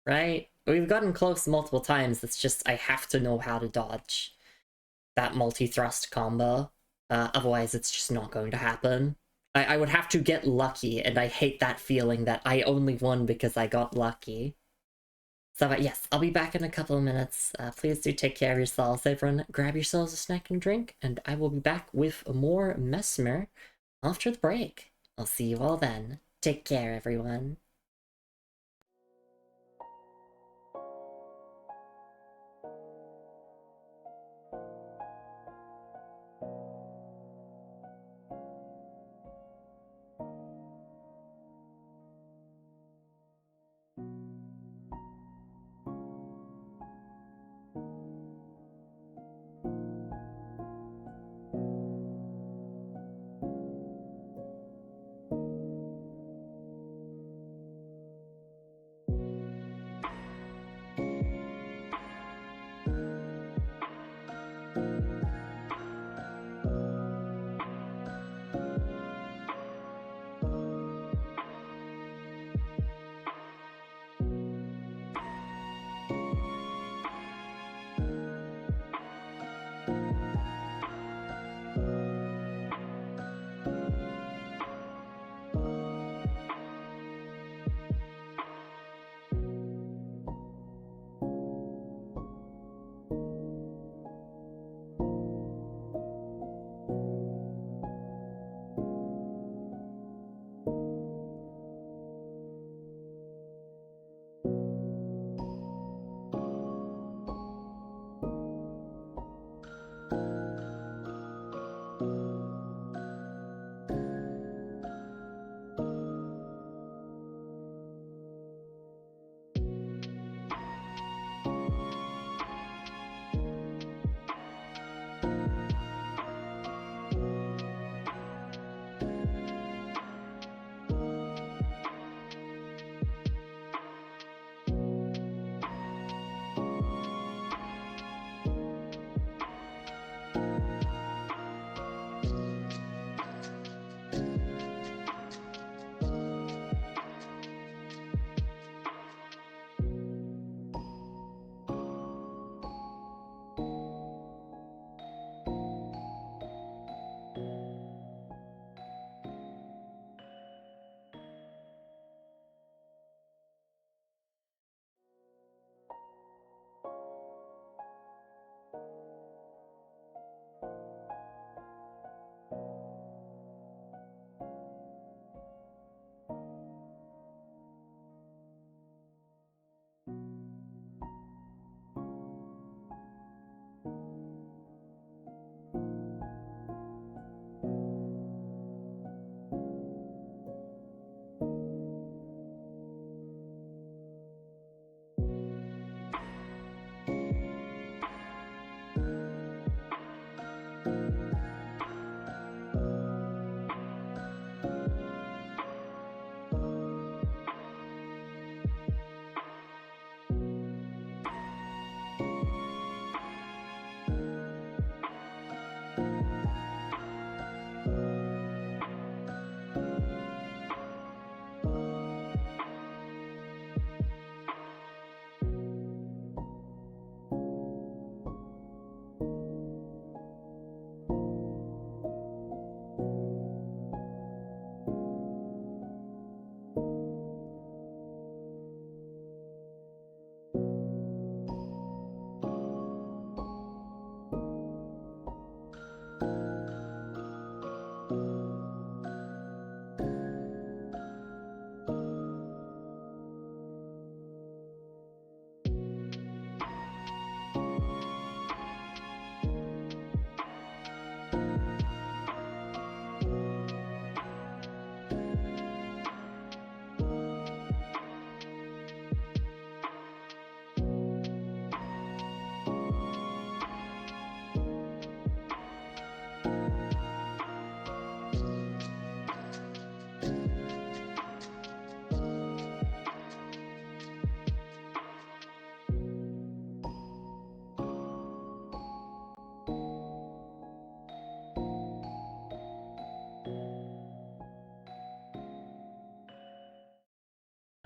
Right? We've gotten close multiple times, it's just I have to know how to dodge that multi-thrust combo. Otherwise, it's just not going to happen. I would have to get lucky, and I hate that feeling that I only won because I got lucky. So, yes, I'll be back in a couple of minutes. Please do take care of yourselves, everyone. Grab yourselves a snack and drink, and I will be back with more Mesmer after the break. I'll see you all then. Take care, everyone.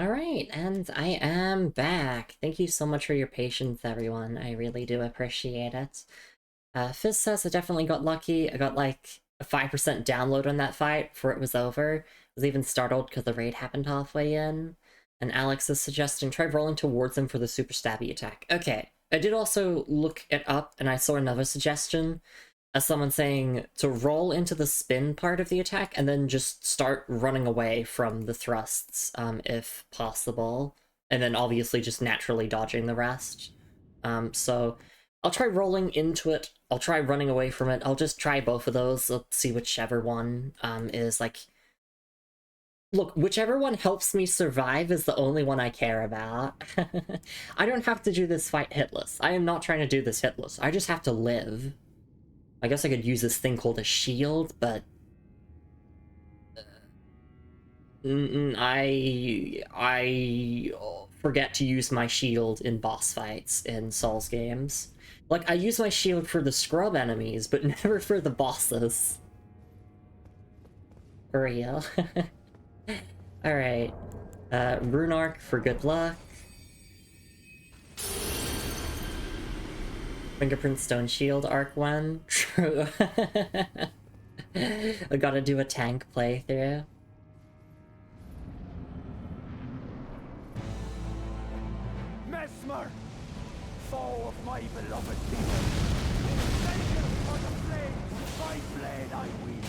Alright, and I am back. Thank you so much for your patience, everyone. I really do appreciate it. Fizz says I definitely got lucky. I got like a 5% download on that fight before it was over. I was even startled because the raid happened halfway in. And Alex is suggesting try rolling towards him for the super stabby attack. Okay, I did also look it up and I saw another suggestion. As someone saying to roll into the spin part of the attack and then just start running away from the thrusts, if possible. And then obviously just naturally dodging the rest. So I'll try rolling into it, I'll try running away from it, I'll just try both of those, let's see whichever one is like... Look, whichever one helps me survive is the only one I care about. I don't have to do this fight hitless. I am not trying to do this hitless. I just have to live. I guess I could use this thing called a shield, but... I forget to use my shield in boss fights in Souls games. Like, I use my shield for the scrub enemies, but never for the bosses. For real. Alright. Rune Arc for good luck. Fingerprint Stone Shield Arc 1. True. I gotta do a tank playthrough. Mesmer, foe of my beloved people, in vengeance for the flames, my blade I wield.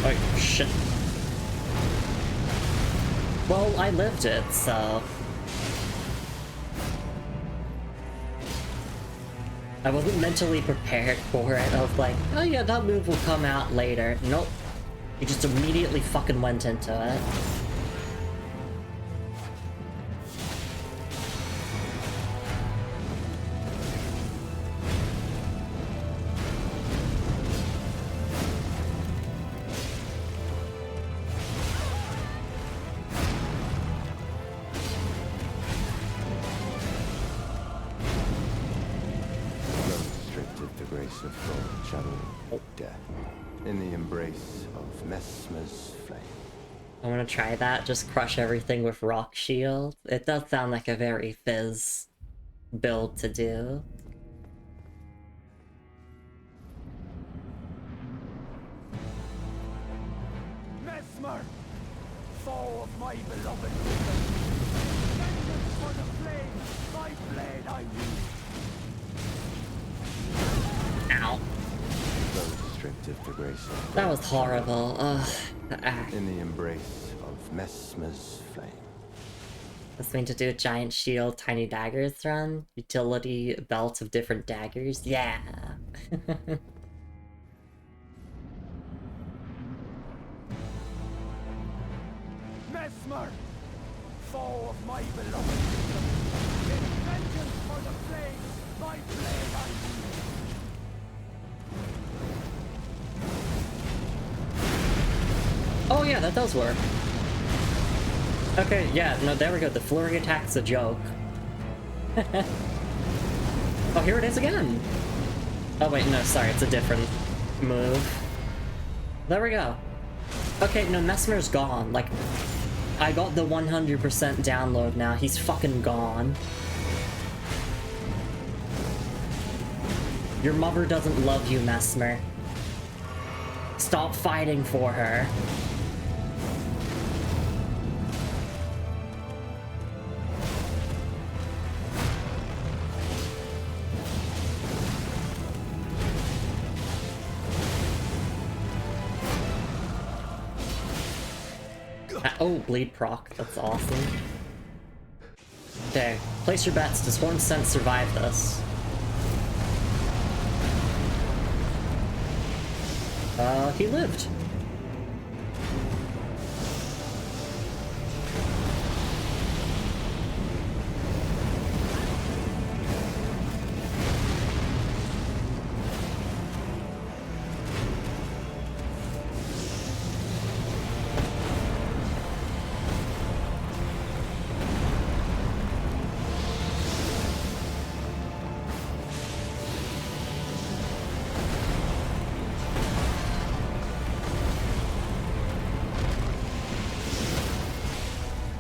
Oh, shit. Well, I lived it, so... I wasn't mentally prepared for it. I was like, oh yeah, that move will come out later. Nope. He just immediately fucking went into it. I want to try that, just crush everything with Rock Shield. It does sound like a very Fizz build to do. Mesmer, foe of my beloved people, vengeance for the flames, my blade I wield. Ow. That was horrible. Ugh. In the embrace of Mesmer's flame. This mean to do a giant shield, tiny daggers run? Utility belt of different daggers? Yeah. Mesmer, foe of my beloved people, in vengeance for the flames, my blade I wield. Oh yeah, that does work. Okay, yeah, no, there we go. The flurry attack's a joke. Oh, here it is again! Oh wait, no, sorry, it's a different move. There we go. Okay, no, Mesmer's gone. Like, I got the 100% download now. He's fucking gone. Your mother doesn't love you, Mesmer. Stop fighting for her. Oh, bleed proc. That's awesome. Okay, place your bets. Does Horn Scent survive this? He lived.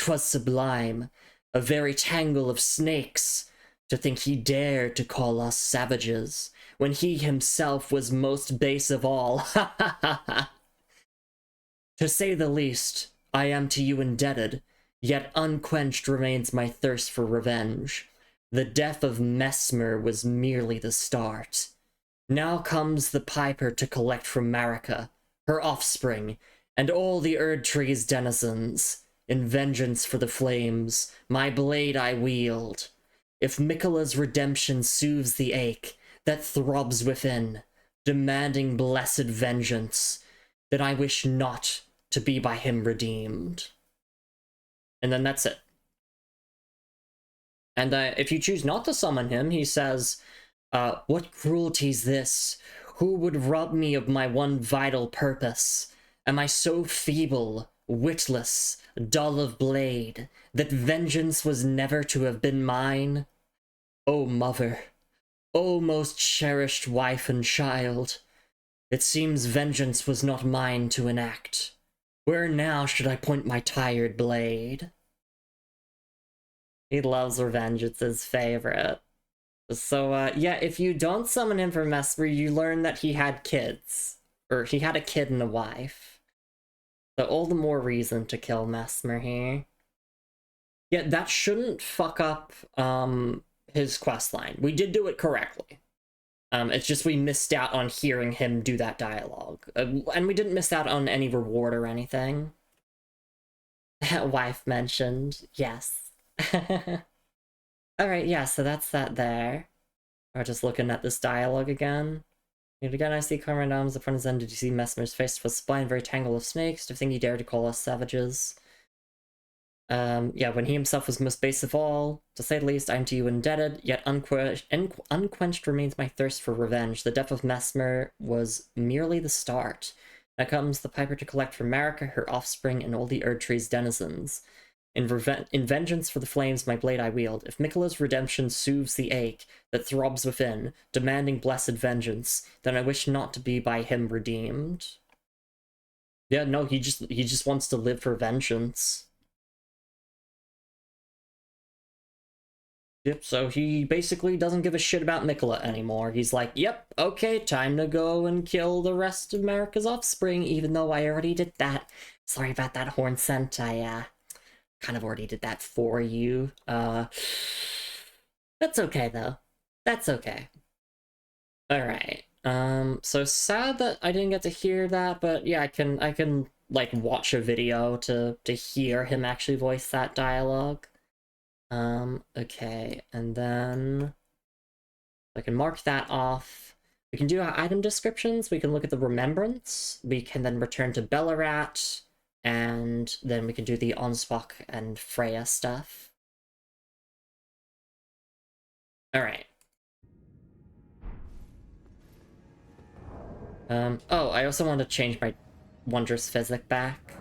'Twas sublime, a very tangle of snakes, to think he dared to call us savages, when he himself was most base of all. Ha ha ha ha! To say the least, I am to you indebted, yet unquenched remains my thirst for revenge. The death of Mesmer was merely the start. Now comes the piper to collect from Marika, her offspring, and all the Erd Tree's denizens. In vengeance for the flames, my blade I wield. If Miquella's redemption soothes the ache that throbs within, demanding blessed vengeance, then I wish not to be by him redeemed. And then that's it. And if you choose not to summon him, he says, what cruelty's this? Who would rob me of my one vital purpose? Am I so feeble, witless, dull of blade, that vengeance was never to have been mine? O mother, O most cherished wife and child, it seems vengeance was not mine to enact. Where now should I point my tired blade? He loves revenge, it's his favorite. So, yeah, if you don't summon him for Mesmer, you learn that he had kids. Or he had a kid and a wife. So all the more reason to kill Mesmer here. Yeah, that shouldn't fuck up, his questline. We did do it correctly. It's just we missed out on hearing him do that dialogue. And we didn't miss out on any reward or anything. Wife mentioned, yes. Alright, yeah, so that's that there. We're just looking at this dialogue again. Yet again, I see Conrad Arms upon his end. Did you see Mesmer's face was spine, very tangle of snakes? Do you think he dared to call us savages? Yeah, when he himself was most base of all, to say the least, I am to you indebted, yet unquenched remains my thirst for revenge. The death of Mesmer was merely the start. Now comes the piper to collect from Marika, her offspring, and all the Erd Tree's denizens. In vengeance for the flames my blade I wield. If Miquella's redemption soothes the ache that throbs within, demanding blessed vengeance, then I wish not to be by him redeemed. Yeah, no, he just wants to live for vengeance. Yep, so he basically doesn't give a shit about Miquella anymore. He's like, yep, okay, time to go and kill the rest of Marika's offspring, even though I already did that. Sorry about that, Horn Scent, I, kind of already did that for you. That's okay, though. That's okay. Alright, so sad that I didn't get to hear that, but yeah, I can like, watch a video to hear him actually voice that dialogue. Okay, and then I can mark that off. We can do our item descriptions, we can look at the remembrance, we can then return to Bellarat, and then we can do the Onspok and Freya stuff. Alright. Oh, I also want to change my Wondrous Physic back.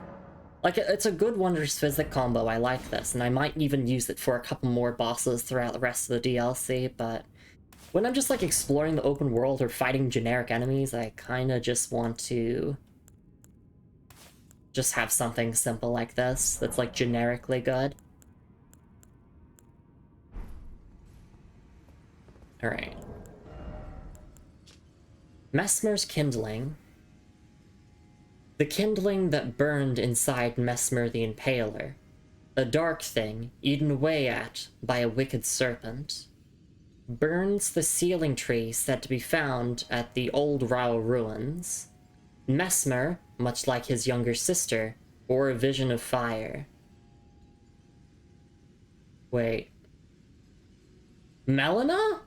Like, it's a good Wondrous Physic combo, I like this, and I might even use it for a couple more bosses throughout the rest of the DLC, but when I'm just, like, exploring the open world or fighting generic enemies, I kinda just want to just have something simple like this that's, like, generically good. Alright. Mesmer's Kindling. The kindling that burned inside Mesmer the Impaler, a dark thing eaten away at by a wicked serpent, burns the sealing tree said to be found at the old Rao ruins. Mesmer, much like his younger sister, bore a vision of fire. Wait. Melina?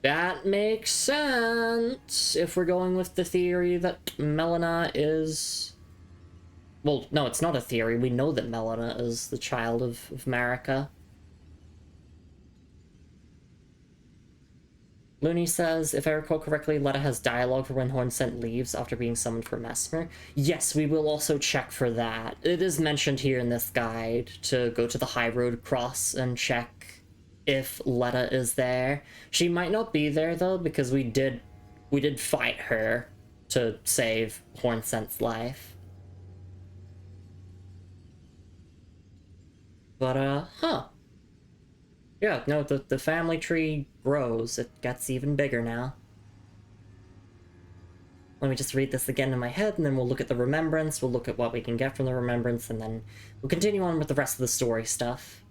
That makes sense, if we're going with the theory that Melina is... Well, no, it's not a theory. We know that Melina is the child of Marika. Looney says, if I recall correctly, Letta has dialogue for when Hornsent leaves after being summoned for Mesmer. Yes, we will also check for that. It is mentioned here in this guide to go to the High Road Cross and check if Letta is there. She might not be there, though, because we did fight her to save Hornsent's life. But, huh. Yeah, no, the family tree grows. It gets even bigger now. Let me just read this again in my head, and then we'll look at the remembrance, we'll look at what we can get from the remembrance, and then we'll continue on with the rest of the story stuff.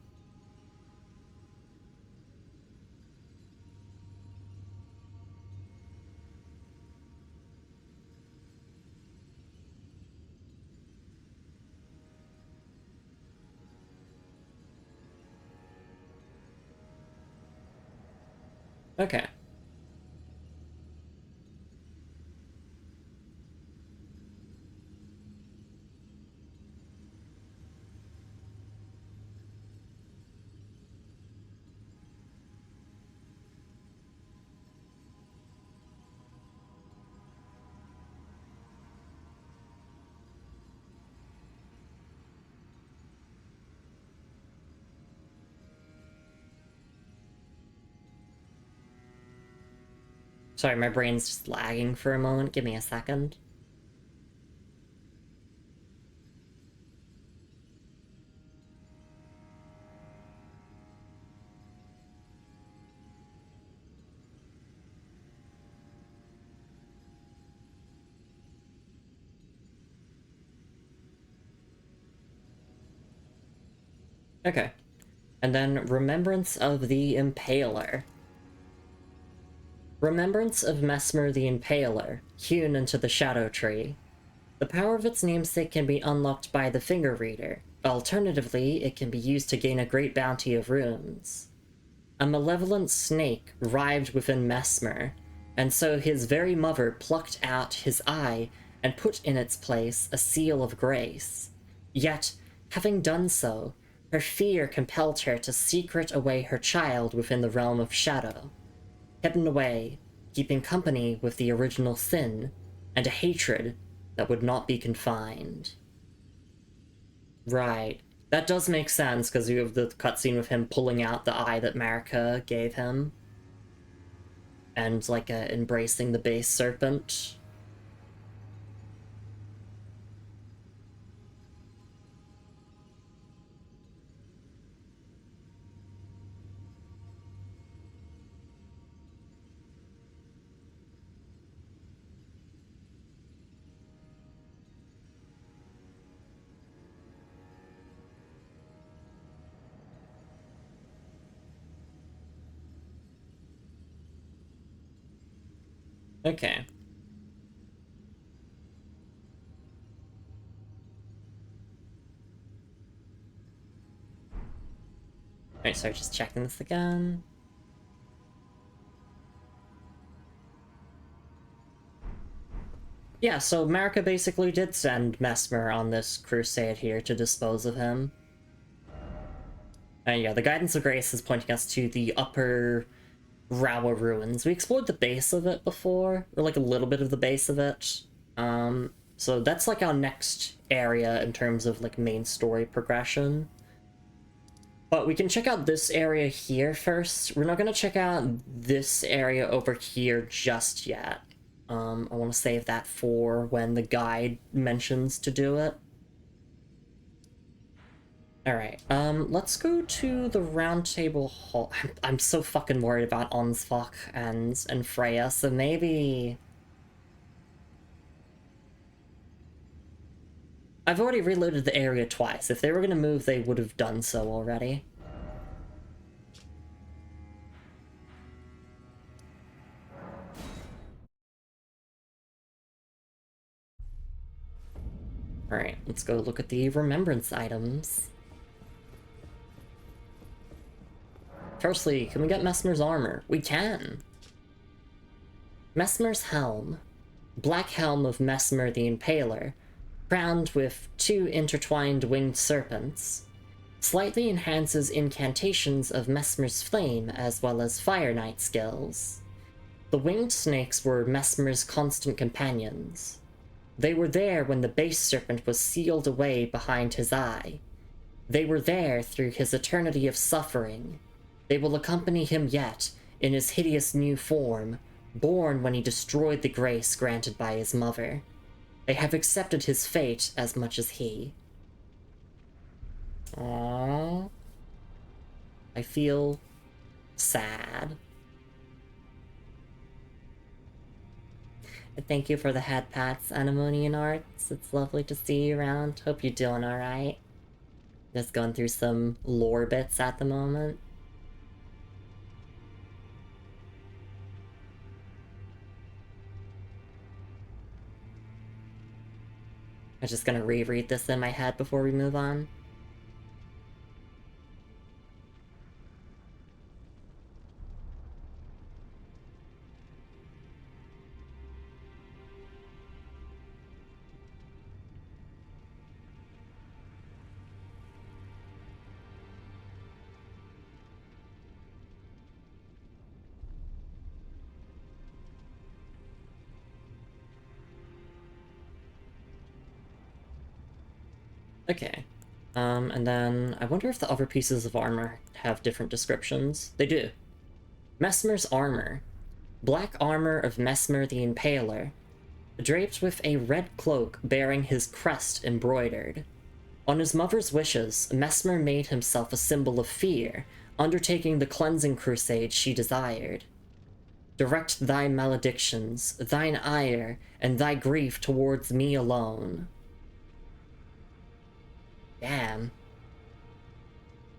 Okay. Sorry, my brain's just lagging for a moment. Give me a second. Okay. And then Remembrance of the Impaler. Remembrance of Mesmer the Impaler, hewn into the Shadow Tree. The power of its namesake can be unlocked by the Finger Reader. Alternatively, it can be used to gain a great bounty of runes. A malevolent snake writhed within Mesmer, and so his very mother plucked out his eye and put in its place a seal of grace. Yet, having done so, her fear compelled her to secret away her child within the realm of shadow. Hidden away, keeping company with the original sin, and a hatred that would not be confined. Right. That does make sense, because you have the cutscene with him pulling out the eye that Marika gave him. And, like, embracing the base serpent. Okay. Alright, so just checking this again. Yeah, so Marika basically did send Mesmer on this crusade here to dispose of him. And yeah, the Guidance of Grace is pointing us to the upper Rawa ruins. We explored the base of it before, or like a little bit of the base of it. So that's like our next area in terms of like main story progression. But we can check out this area here first. We're not gonna check out this area over here just yet. I want to save that for when the guide mentions to do it. Alright, let's go to the Round Table Hall. I'm so fucking worried about Onsfok and Freya, so maybe... I've already reloaded the area twice. If they were gonna move, they would have done so already. Alright, let's go look at the remembrance items. Firstly, can we get Mesmer's armor? We can! Mesmer's helm. Black helm of Mesmer the Impaler, crowned with two intertwined winged serpents. Slightly enhances incantations of Mesmer's flame as well as Fire Knight skills. The winged snakes were Mesmer's constant companions. They were there when the base serpent was sealed away behind his eye. They were there through his eternity of suffering. They will accompany him yet, in his hideous new form, born when he destroyed the grace granted by his mother. They have accepted his fate as much as he. Aww. I feel sad. And thank you for the head pats, Anemonian Arts. It's lovely to see you around. Hope you're doing alright. Just going through some lore bits at the moment. I'm just gonna reread this in my head before we move on. Okay. And then I wonder if the other pieces of armor have different descriptions. They do. Messmer's armor. Black armor of Messmer the Impaler, draped with a red cloak bearing his crest embroidered. On his mother's wishes, Messmer made himself a symbol of fear, undertaking the cleansing crusade she desired. Direct thy maledictions, thine ire, and thy grief towards me alone. Damn.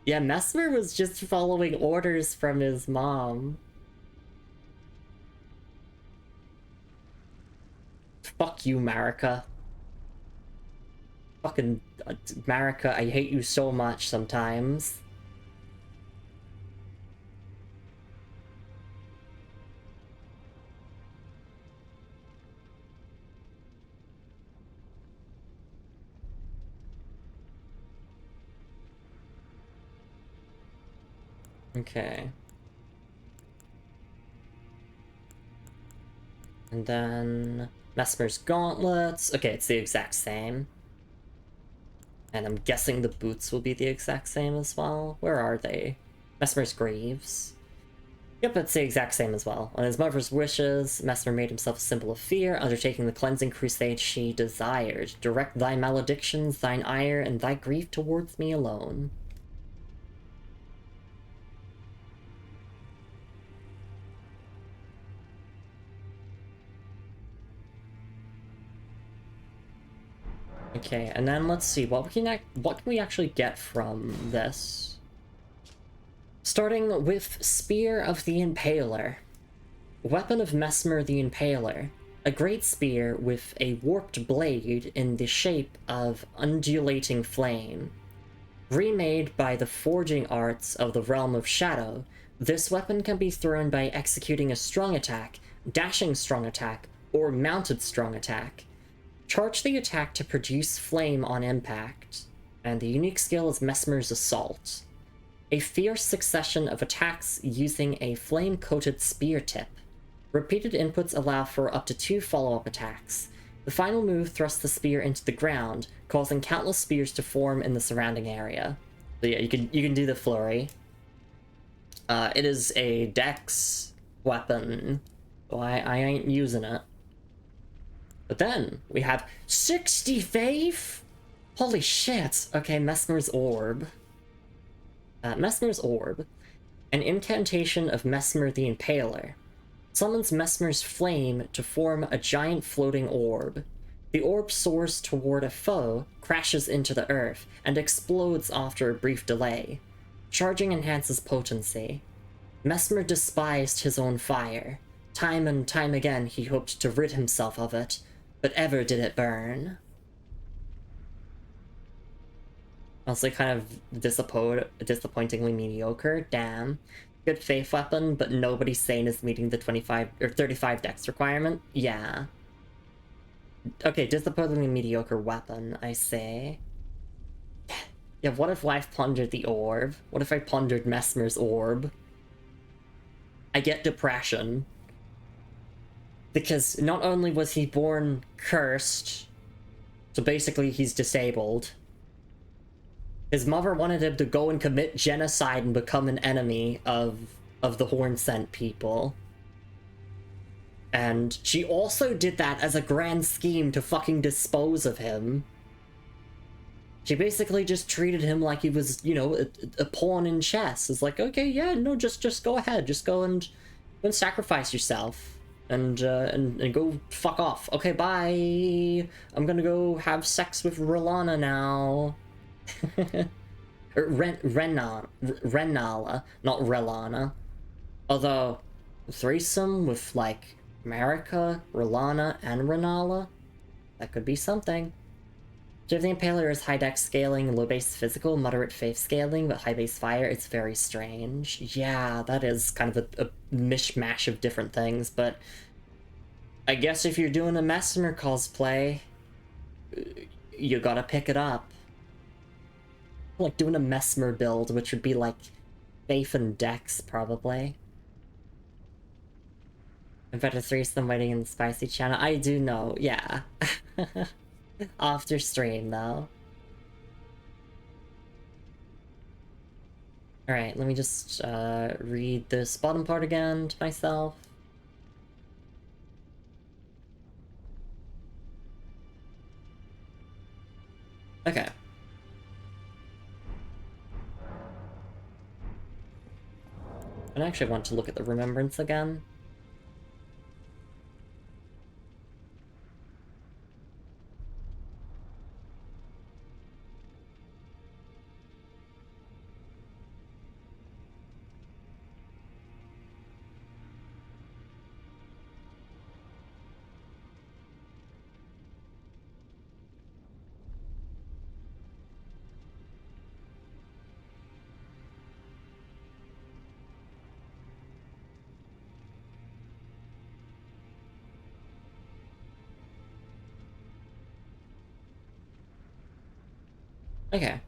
Yeah, Messmer was just following orders from his mom. Fuck you, Marika. Fucking Marika, I hate you so much sometimes. Okay. And then Messmer's gauntlets. Okay, it's the exact same. And I'm guessing the boots will be the exact same as well. Where are they? Messmer's greaves. Yep, it's the exact same as well. On his mother's wishes, Messmer made himself a symbol of fear, undertaking the cleansing crusade she desired. Direct thy maledictions, thine ire, and thy grief towards me alone. Okay, and then let's see what can we actually get from this. Starting with Spear of the Impaler. Weapon of Messmer the Impaler. A great spear with a warped blade in the shape of undulating flame. Remade by the forging arts of the Realm of Shadow, this weapon can be thrown by executing a strong attack, dashing strong attack, or mounted strong attack. Charge the attack to produce flame on impact, and the unique skill is Messmer's Assault. A fierce succession of attacks using a flame-coated spear tip. Repeated inputs allow for up to 2 follow-up attacks. The final move thrusts the spear into the ground, causing countless spears to form in the surrounding area. So yeah, you can do the flurry. It is a dex weapon, so I ain't using it. But then, we have 65? Holy shit! Okay, Messmer's Orb. Messmer's Orb. An incantation of Messmer the Impaler. Summons Messmer's Flame to form a giant floating orb. The orb soars toward a foe, crashes into the earth, and explodes after a brief delay. Charging enhances potency. Messmer despised his own fire. Time and time again he hoped to rid himself of it, but ever did it burn. Also kind of disappointingly mediocre, damn. Good faith weapon, but nobody sane is meeting the 25 or 35 dex requirement? Yeah. Okay, disappointingly mediocre weapon, I say. Yeah, what if I plundered the orb? What if I plundered Messmer's Orb? I get depression. Because not only was he born cursed, so basically he's disabled. His mother wanted him to go and commit genocide and become an enemy of the Horn-Sent people. And she also did that as a grand scheme to fucking dispose of him. She basically just treated him like he was, you know, a pawn in chess. It's like, okay, yeah, no, just go ahead, just go and sacrifice yourself, and go fuck off. Okay, bye. I'm gonna go have sex with Rolana now. Or Renala, not Relana. Although, threesome with like Marika, Rolana, and Renala, that could be something. So if the Impaler is high dex scaling, low base physical, moderate faith scaling, but high base fire, it's very strange. Yeah, that is kind of a mishmash of different things, but I guess if you're doing a Mesmer cosplay, you gotta pick it up. Like doing a Mesmer build, which would be like faith and dex, probably. In fact, a threesome waiting in the spicy channel. I do know, yeah. After stream, though. Alright, let me just read this bottom part again to myself. Okay. I actually want to look at the remembrance again. Okay.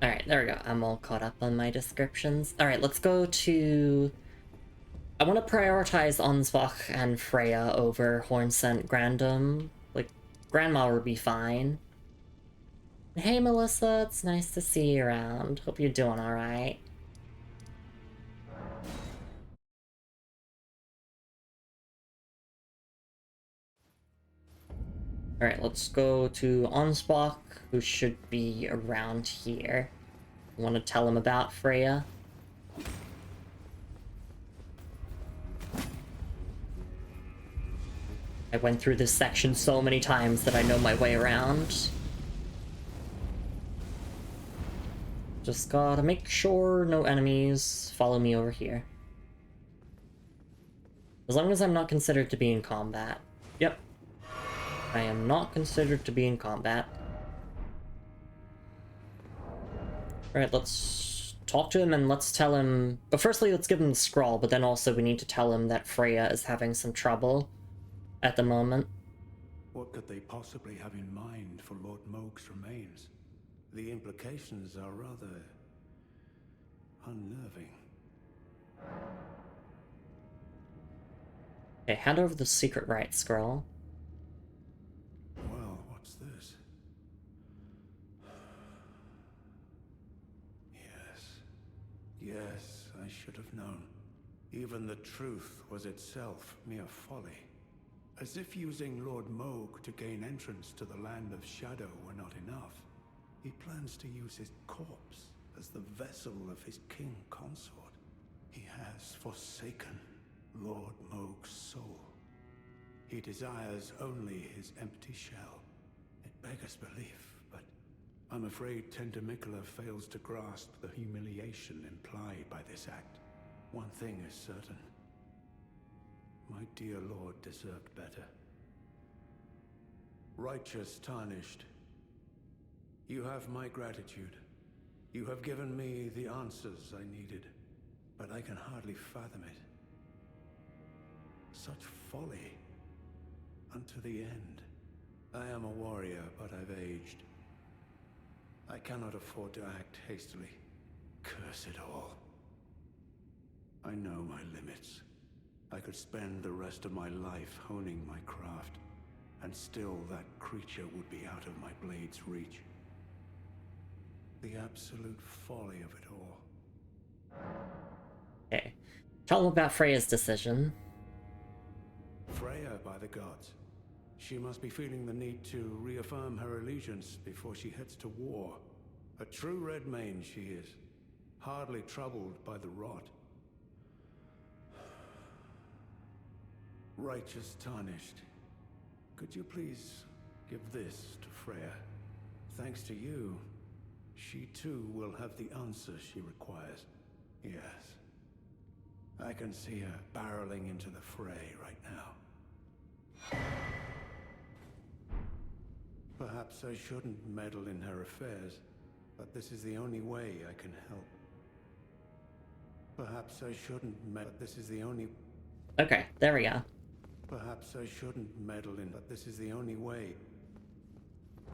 Alright, there we go. I'm all caught up on my descriptions. Alright, let's go to... I want to prioritize Onsbach and Freya over Hornsent Grandam. Like, Grandma would be fine. Hey Melissa, it's nice to see you around. Hope you're doing alright. Alright, let's go to Onsbach, who should be around here. I want to tell him about Freya. I went through this section so many times that I know my way around. Just gotta make sure no enemies follow me over here. As long as I'm not considered to be in combat. Yep. I am not considered to be in combat. Alright, let's talk to him and let's tell him... But firstly, let's give him the scroll, but then also we need to tell him that Freya is having some trouble at the moment. What could they possibly have in mind for Lord Moog's remains? The implications are rather... unnerving. Okay, hand over the secret rite scroll. Well, what's this? Yes, I should have known. Even the truth was itself mere folly. As if using Lord Moog to gain entrance to the Land of Shadow were not enough, he plans to use his corpse as the vessel of his king consort. He has forsaken Lord Moog's soul. He desires only his empty shell. It beggars belief, but I'm afraid Tender Mikula fails to grasp the humiliation implied by this act. One thing is certain. My dear lord deserved better. Righteous Tarnished, you have my gratitude. You have given me the answers I needed, but I can hardly fathom it. Such folly. unto the end. I am a warrior, but I've aged. I cannot afford to act hastily. Curse it all. I know my limits. I could spend the rest of my life honing my craft, and still that creature would be out of my blade's reach. The absolute folly of it all. Okay. Tell him about Freya's decision. Freya, by the gods. She must be feeling the need to reaffirm her allegiance before she heads to war. A true Redmane she is, hardly troubled by the rot. Righteous tarnished. Could you please give this to Freya? Thanks to you, she too will have the answer she requires. Yes. I can see her barreling into the fray right now. Perhaps I shouldn't meddle in her affairs, but this is the only way I can help. Perhaps I shouldn't meddle. This is the only. Okay, there we go. Perhaps I shouldn't meddle in, but this is the only way.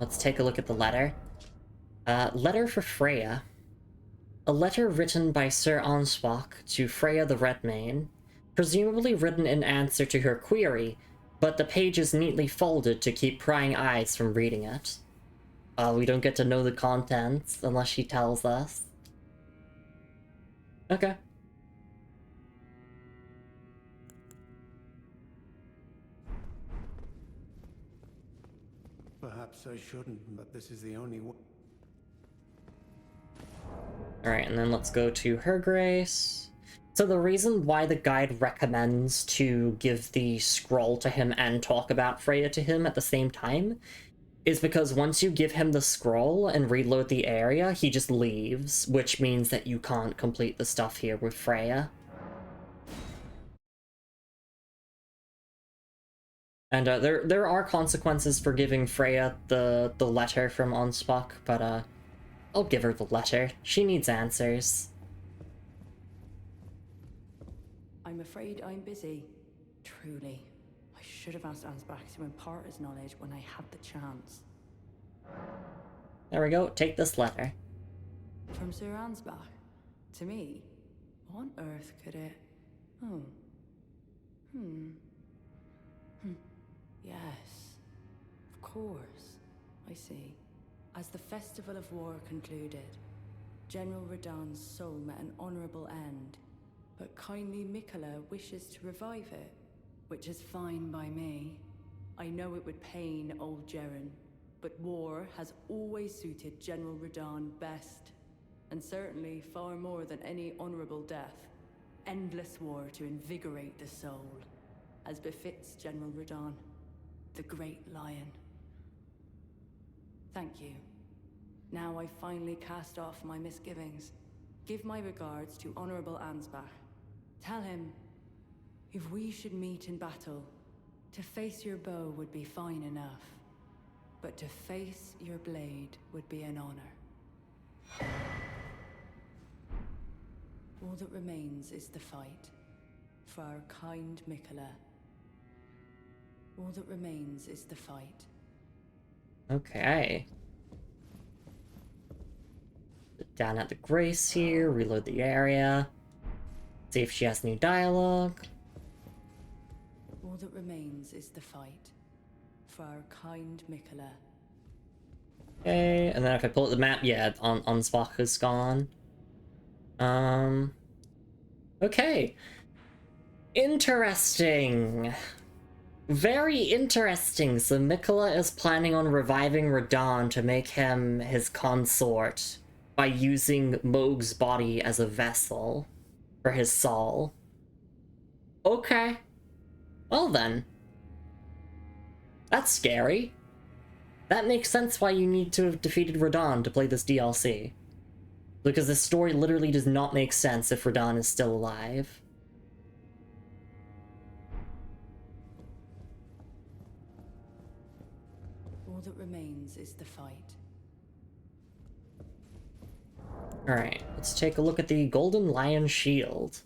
Let's take a look at the letter. Letter for Freya. A letter written by Sir Ansbach to Freya the Redmane, presumably written in answer to her query, but the page is neatly folded to keep prying eyes from reading it. We don't get to know the contents unless she tells us. Okay. Perhaps I shouldn't, but this is the only way. Alright, and then let's go to Her Grace. So the reason why the guide recommends to give the scroll to him and talk about Freya to him at the same time is because once you give him the scroll and reload the area, he just leaves, which means that you can't complete the stuff here with Freya. And there are consequences for giving Freya the letter from Ansbach, but I'll give her the letter. She needs answers. I'm afraid I'm busy. Truly. I should have asked Ansbach to impart his knowledge when I had the chance. There we go, take this letter. From Sir Ansbach? To me? What on earth could it... Oh. Yes. Of course. I see. As the Festival of War concluded, General Radahn's soul met an honorable end, but kindly Mikola wishes to revive it, which is fine by me. I know it would pain old Jeren, but war has always suited General Radahn best, and certainly far more than any honorable death. Endless war to invigorate the soul, as befits General Radahn, the Great Lion. Thank you. Now I finally cast off my misgivings. Give my regards to Honorable Ansbach. Tell him, if we should meet in battle, to face your bow would be fine enough, but to face your blade would be an honor. All that remains is the fight, for our kind Mikola. All that remains is the fight. Okay. Down at the Grace here, reload the area. See if she has new dialogue. All that remains is the fight, for our kind Mikola. Okay, and then if I pull up the map, yeah, Ansbach is gone. Okay. Interesting. Very interesting. So Mikola is planning on reviving Radahn to make him his consort by using Mohg's body as a vessel for his soul. Okay. Well then. That's scary. That makes sense why you need to have defeated Radahn to play this DLC. Because this story literally does not make sense if Radahn is still alive. All that remains is the fight. Alright, let's take a look at the Golden Lion Shield.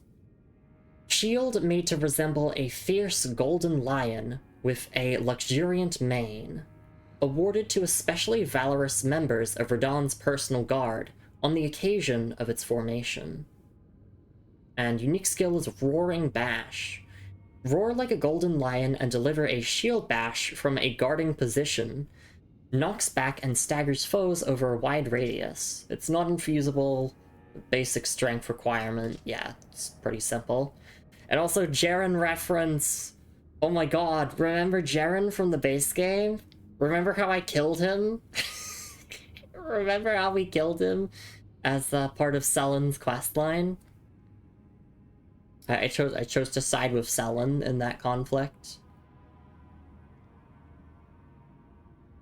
Shield made to resemble a fierce golden lion, with a luxuriant mane, awarded to especially valorous members of Radahn's personal guard on the occasion of its formation. And unique skill is Roaring Bash. Roar like a golden lion and deliver a shield bash from a guarding position. Knocks back and staggers foes over a wide radius. It's not infusable, basic strength requirement. Yeah, it's pretty simple. And also Jaren reference. Oh my god, remember Jaren from the base game? Remember how I killed him? Remember how we killed him as part of Sellen's questline? I chose to side with Sellen in that conflict.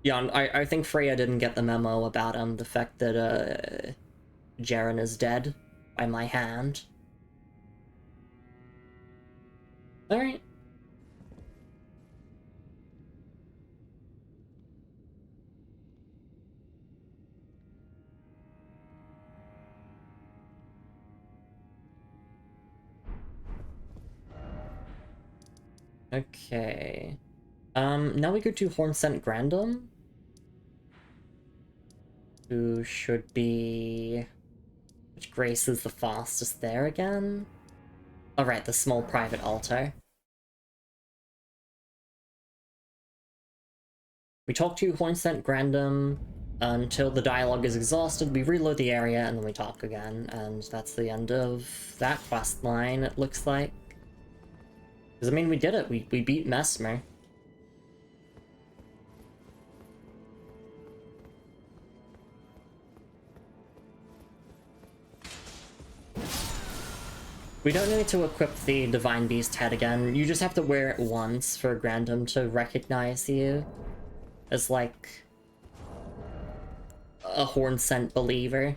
Yeah, I think Freya didn't get the memo about the fact that Jaren is dead by my hand. Alright. Okay. Now we go to Hornsent Grandum. Who should be... Which grace is the fastest there again? Alright, the small private altar. We talk to Hornsent Grandum until the dialogue is exhausted, we reload the area, and then we talk again. And that's the end of that quest line, it looks like. Because, I mean, we did it. We beat Mesmer. We don't need to equip the Divine Beast head again. You just have to wear it once for Grandum to recognize you as, like, a Hornsent believer.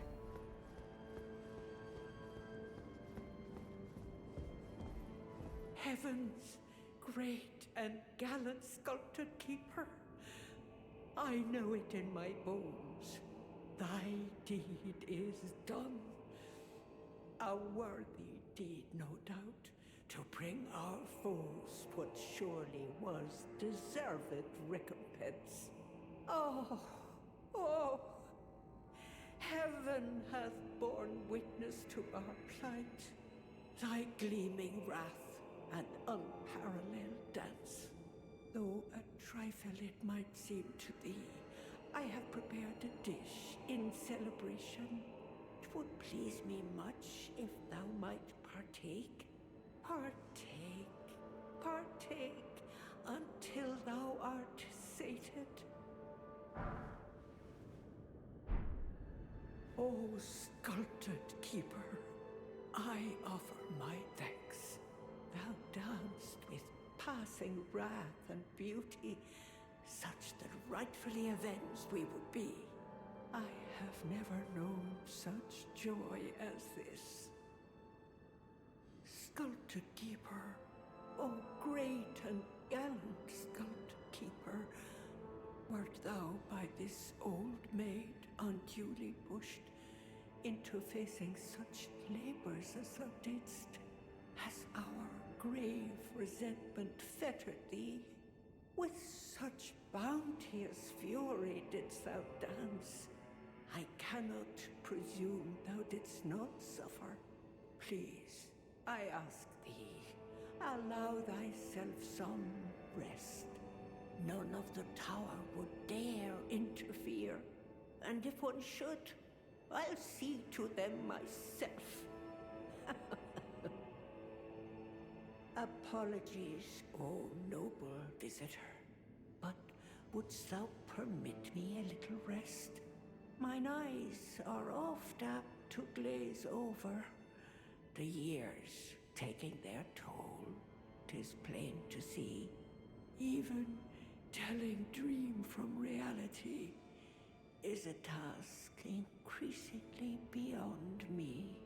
Heaven's great and gallant sculptor keeper, I know it in my bones. Thy deed is done. A worthy deed, no doubt, to bring our foes what surely was deserved recompense. Oh, oh, heaven hath borne witness to our plight. Thy gleaming wrath and unparalleled dance. Though a trifle it might seem to thee, I have prepared a dish in celebration. It would please me much if thou might partake. Partake, partake, until thou art sated. O sculpted keeper, I offer my thanks. Thou danced with passing wrath and beauty, such that rightfully avenged we would be. I have never known such joy as this. Sculpted keeper, O great and gallant sculpted keeper, wert thou by this old maid unduly pushed into facing such labors as thou didst? Has our grave resentment fettered thee? With such bounteous fury didst thou dance? I cannot presume thou didst not suffer. Please, I ask thee, allow thyself some rest. None of the tower would dare interfere, and if one should, I'll see to them myself. Apologies, O noble visitor, but wouldst thou permit me a little rest? Mine eyes are oft apt to glaze over. The years taking their toll, 'tis plain to see. Even telling dream from reality is a task increasingly beyond me.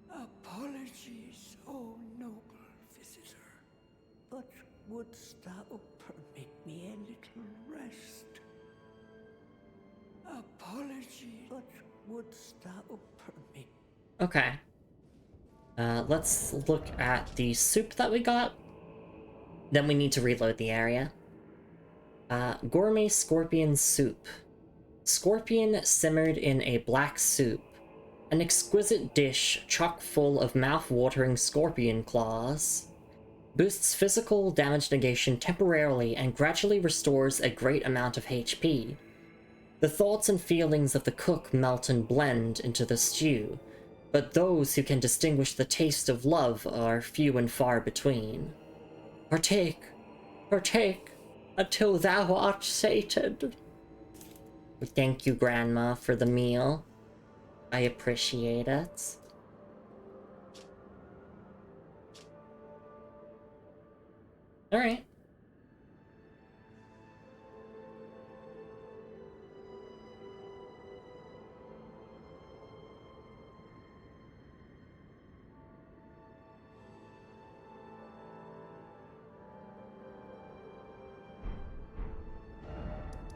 Apologies, O noble visitor, but wouldst thou permit me a little rest? Apologies, but wouldst thou permit? Okay. Let's look at the soup that we got. Then we need to reload the area. Gourmet scorpion soup. Scorpion simmered in a black soup. An exquisite dish chock full of mouth-watering scorpion claws. Boosts physical damage negation temporarily and gradually restores a great amount of HP. The thoughts and feelings of the cook melt and blend into the stew, but those who can distinguish the taste of love are few and far between. Partake, partake, until thou art sated. Thank you, Grandma, for the meal. I appreciate it. Alright.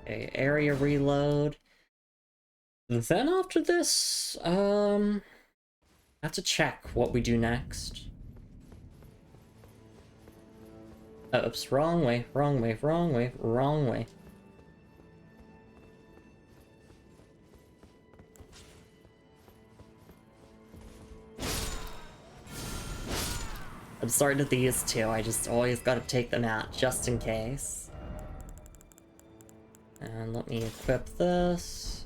Okay, area reload. And then after this, I have to check what we do next. Oops, wrong way, wrong way, wrong way, wrong way. I'm starting at these two, I just always gotta take them out, just in case. And let me equip this.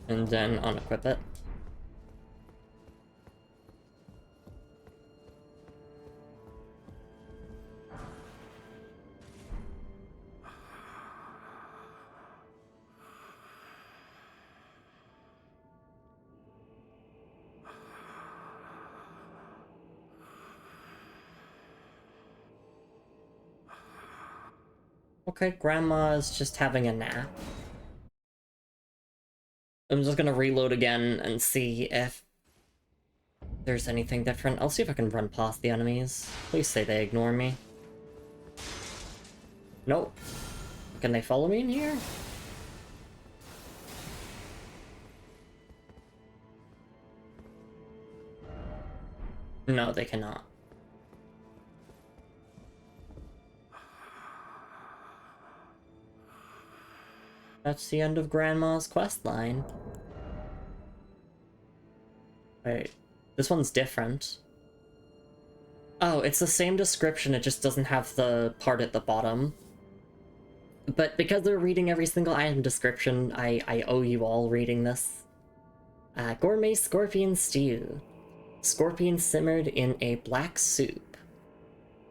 And then unequip it. Okay, Grandma's just having a nap. I'm just gonna reload again and see if there's anything different. I'll see if I can run past the enemies. Please say they ignore me. Nope. Can they follow me in here? No, they cannot. That's the end of Grandma's questline. Wait, this one's different. Oh, it's the same description, it just doesn't have the part at the bottom. But because they're reading every single item description, I owe you all reading this. Gourmet scorpion stew. Scorpion simmered in a black soup.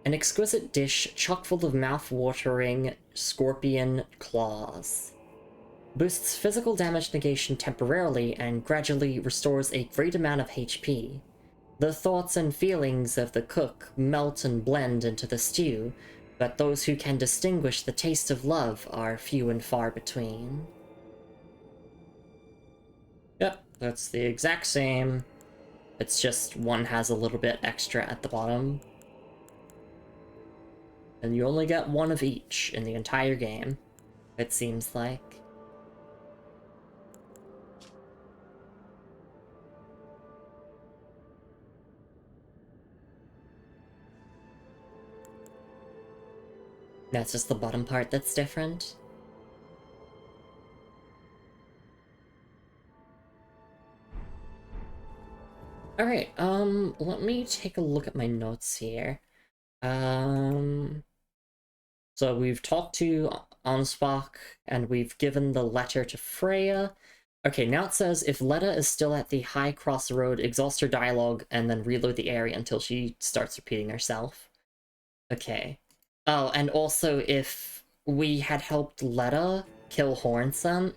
An exquisite dish chock full of mouth-watering scorpion claws. Boosts physical damage negation temporarily and gradually restores a great amount of HP. The thoughts and feelings of the cook melt and blend into the stew, but those who can distinguish the taste of love are few and far between. Yep, that's the exact same. It's just one has a little bit extra at the bottom. And you only get one of each in the entire game, it seems like. That's just the bottom part that's different. Alright, let me take a look at my notes here. So we've talked to Ansbach, and we've given the letter to Freya. Okay, now it says, if Letta is still at the High Cross Road, exhaust her dialogue, and then reload the area until she starts repeating herself. Okay. Oh, and also, if we had helped Letta kill Hornsent,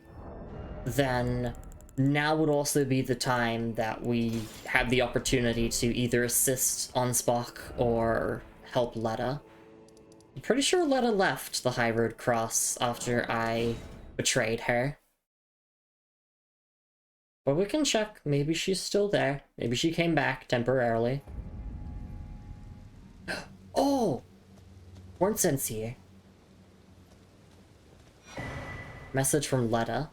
then now would also be the time that we have the opportunity to either assist Ansbach or help Letta. I'm pretty sure Letta left the High Road Cross after I betrayed her. But we can check. Maybe she's still there. Maybe she came back temporarily. Oh! Hornsent's here. Message from Letta.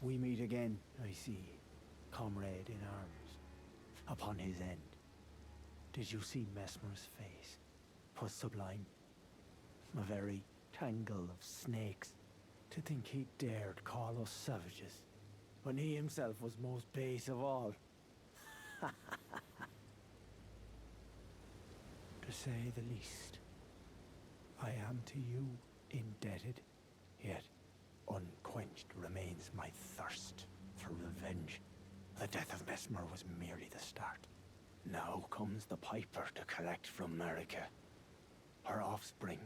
We meet again, I see, comrade in arms, upon his end. Did you see Mesmer's face? 'Twas sublime. A very tangle of snakes. To think he dared call us savages, when he himself was most base of all. To say the least, I am to you indebted, yet unquenched remains my thirst for revenge. The death of Mesmer was merely the start. Now comes the piper to collect from America her offspring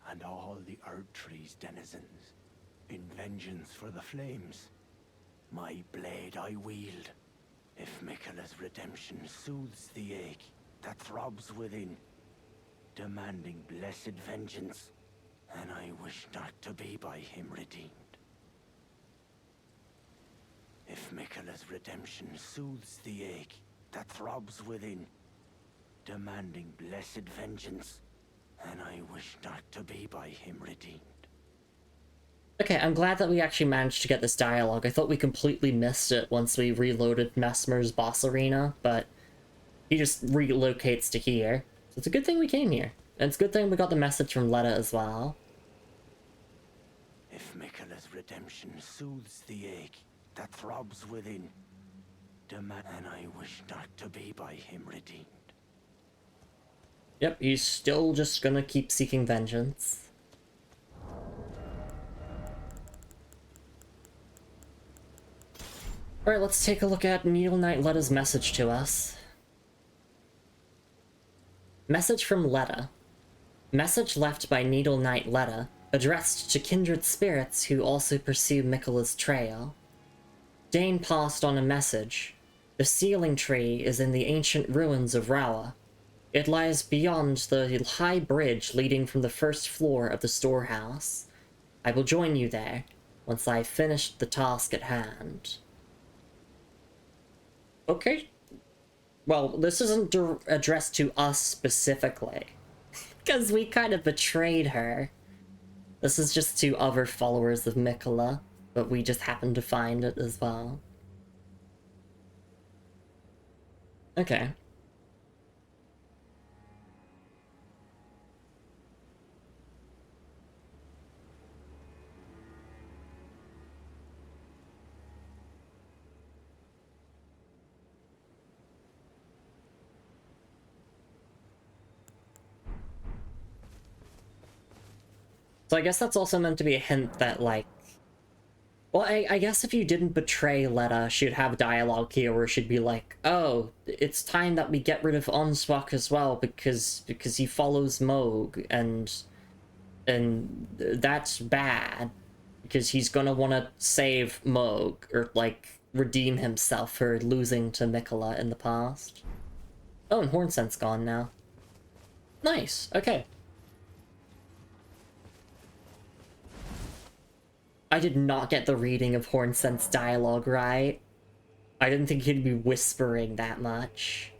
and all the Erd Tree's denizens, in vengeance for the flames. My blade I wield, if Miquella's redemption soothes the ache that throbs within, demanding blessed vengeance, and I wish not to be by him redeemed. If Miquella's redemption soothes the ache that throbs within, demanding blessed vengeance, and I wish not to be by him redeemed. Okay, I'm glad that we actually managed to get this dialogue. I thought we completely missed it once we reloaded Mesmer's boss arena, but he just relocates to here. So it's a good thing we came here. And it's a good thing we got the message from Letta as well. If Miquella's redemption soothes the ache that throbs within, and I wish not to be by him redeemed. Yep, he's still just gonna keep seeking vengeance. Alright, let's take a look at Needle Knight Letta's message to us. Message from Letta. Message left by Needle Knight Letta, addressed to kindred spirits who also pursue Miquella's trail. Dane passed on a message. The sealing tree is in the ancient ruins of Rawa. It lies beyond the high bridge leading from the first floor of the storehouse. I will join you there, once I've finished the task at hand. Okay. Well, this isn't addressed to us specifically, because we kind of betrayed her. This is just to other followers of Miquella, but we just happened to find it as well. Okay. So I guess that's also meant to be a hint that, like... Well, I guess if you didn't betray Letta, she'd have dialogue here where she'd be like, oh, it's time that we get rid of Onswak as well, because he follows Moog, and that's bad, because he's gonna want to save Moog, or, like, redeem himself for losing to Miquella in the past. Oh, and Hornsent's gone now. Nice, okay. I did not get the reading of Hornsent's dialogue right. I didn't think he'd be whispering that much.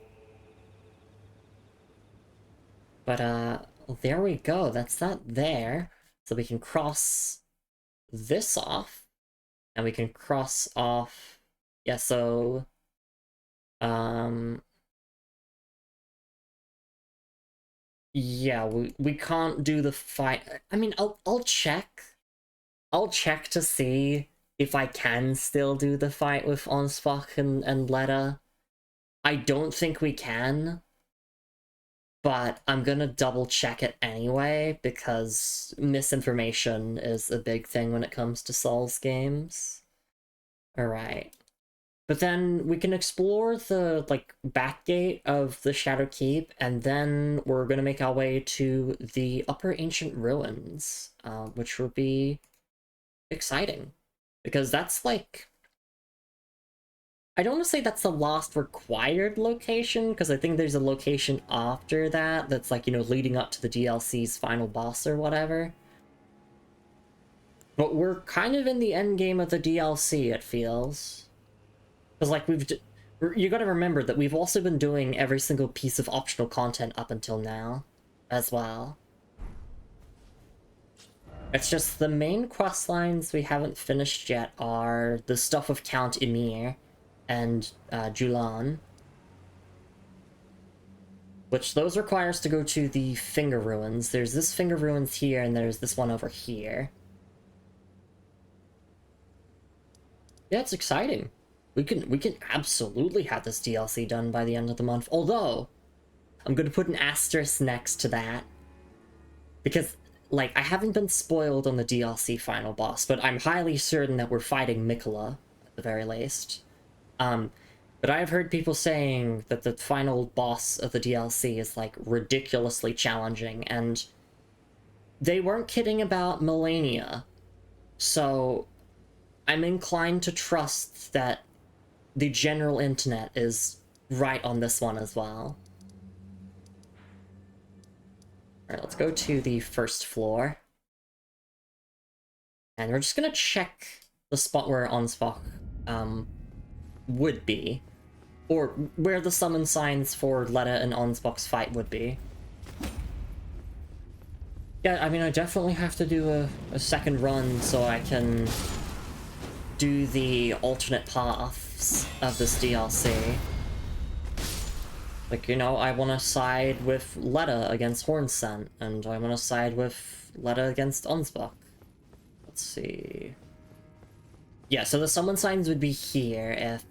But, there we go. That's that there. So we can cross this off. And we can cross off... Yeah, so... Yeah, we can't do the fight... I mean, I'll check. I'll check to see if I can still do the fight with Onsfok and Letta. I don't think we can, but I'm gonna double check it anyway, because misinformation is a big thing when it comes to Souls games. Alright. But then we can explore the, like, back gate of the Shadow Keep, and then we're gonna make our way to the Upper Ancient Ruins, which will be exciting, because that's like, I don't want to say that's the last required location, because I think there's a location after that that's like, you know, leading up to the DLC's final boss or whatever. But we're kind of in the end game of the DLC, it feels. Because like you gotta remember that we've also been doing every single piece of optional content up until now as well. It's just the main quest lines we haven't finished yet are the stuff of Count Emir and Julan. which those require us to go to the Finger Ruins. There's this Finger Ruins here, and there's this one over here. Yeah, it's exciting. We can absolutely have this DLC done by the end of the month. Although, I'm going to put an asterisk next to that. Because, like, I haven't been spoiled on the DLC final boss, but I'm highly certain that we're fighting Mikola, at the very least. But I've heard people saying that the final boss of the DLC is, like, ridiculously challenging, and they weren't kidding about Melania. So, I'm inclined to trust that the general internet is right on this one as well. Alright, let's go to the first floor. And we're just gonna check the spot where Onspock would be. Or where the summon signs for Letta and Onspock's fight would be. Yeah, I mean, I definitely have to do a second run so I can do the alternate paths of this DLC. Like, you know, I want to side with Letta against Hornscent, and I want to side with Letta against Onspock. Let's see. Yeah, so the summon signs would be here if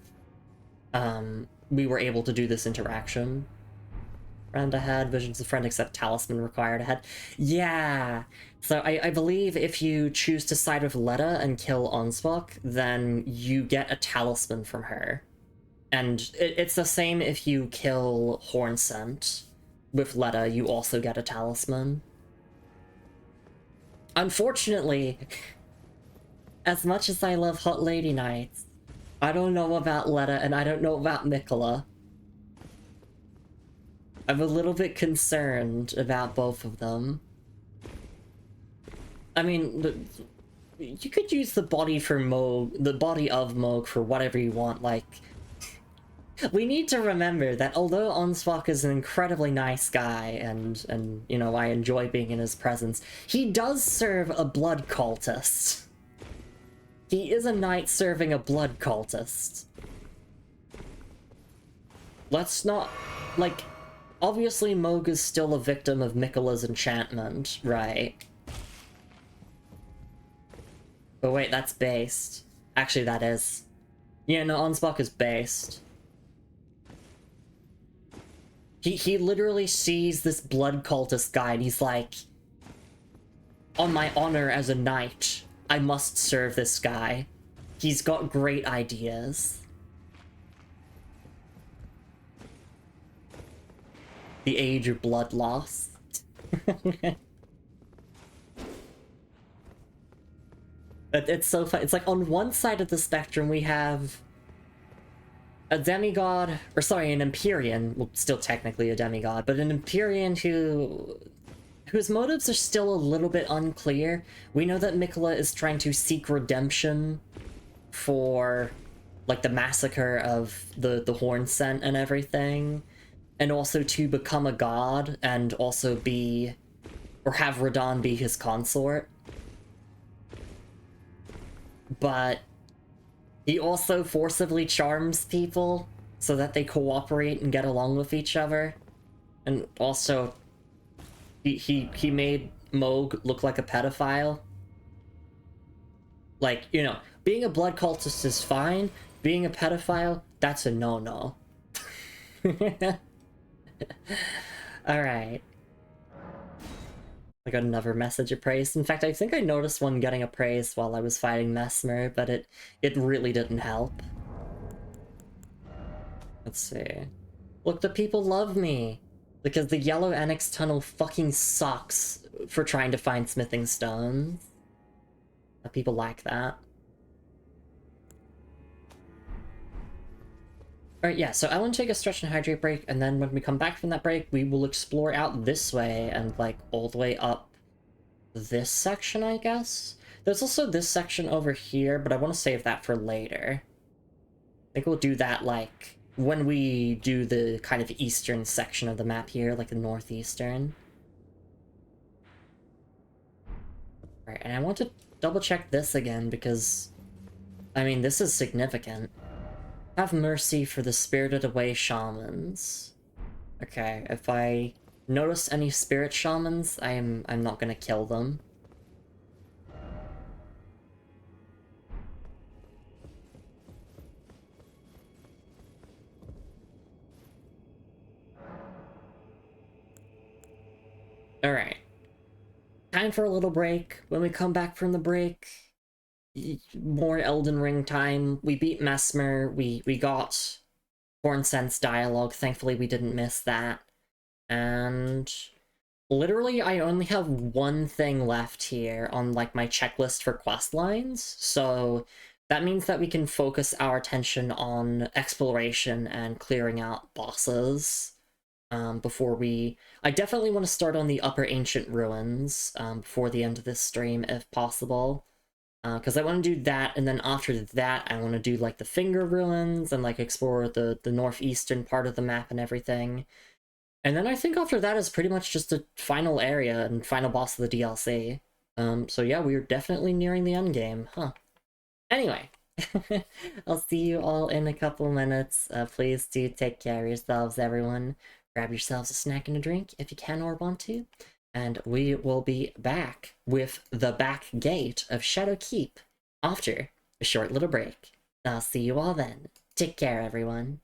we were able to do this interaction. Friend ahead, Visions of Friend except Talisman required ahead. Yeah! So I believe if you choose to side with Letta and kill Onspock, then you get a Talisman from her. And it's the same if you kill Hornscent. With Letta, you also get a Talisman. Unfortunately, as much as I love Hot Lady Knights, I don't know about Letta and I don't know about Mikola. I'm a little bit concerned about both of them. I mean, you could use the body for Moog, the body of Moog for whatever you want, like... We need to remember that although Onspock is an incredibly nice guy, and you know, I enjoy being in his presence, he does serve a blood cultist. He is a knight serving a blood cultist. Let's not... like... Obviously, Moog is still a victim of Mikola's enchantment, right? But wait, that's based. Actually, that is. Yeah, no, Onspock is based. He literally sees this blood cultist guy, and he's like, on my honor as a knight, I must serve this guy. He's got great ideas. The age of blood loss. But it's so fun. It's like on one side of the spectrum we have a demigod, or sorry, an Empyrean, well, still technically a demigod, but an Empyrean whose motives are still a little bit unclear. We know that Mikola is trying to seek redemption for, like, the massacre of the Hornscent and everything. And also to become a god, and also be... or have Radahn be his consort. But... he also forcibly charms people, so that they cooperate and get along with each other. And also... He made Moog look like a pedophile. Like, you know, being a blood cultist is fine. Being a pedophile, that's a no-no. Alright. I got another message of praise. In fact, I think I noticed one getting a praise while I was fighting Mesmer, but it really didn't help. Let's see. Look, the people love me! Because the yellow annex tunnel fucking sucks for trying to find smithing stones. People like that. Alright, yeah, so I want to take a stretch and hydrate break, and then when we come back from that break, we will explore out this way and, like, all the way up this section, I guess? There's also this section over here, but I want to save that for later. I think we'll do that, like, when we do the kind of eastern section of the map here, like the northeastern. Alright, and I want to double check this again, because, I mean, this is significant. Have mercy for the spirited away shamans. Okay, if I notice any spirit shamans, I'm not gonna kill them. Alright. Time for a little break. When we come back from the break, more Elden Ring time. We beat Mesmer, we got Horn Sense dialogue, thankfully we didn't miss that. And literally I only have one thing left here on like my checklist for quest lines, so that means that we can focus our attention on exploration and clearing out bosses before we... I definitely want to start on the Upper Ancient Ruins before the end of this stream if possible. Because I want to do that, and then after that, I want to do, like, the Finger Ruins, and, like, explore the northeastern part of the map and everything. And then I think after that is pretty much just a final area and final boss of the DLC. So yeah, we're definitely nearing the end game, huh? Anyway, I'll see you all in a couple minutes. Please do take care of yourselves, everyone. Grab yourselves a snack and a drink if you can or want to. And we will be back with the back gate of Shadow Keep after a short little break. I'll see you all then. Take care, everyone.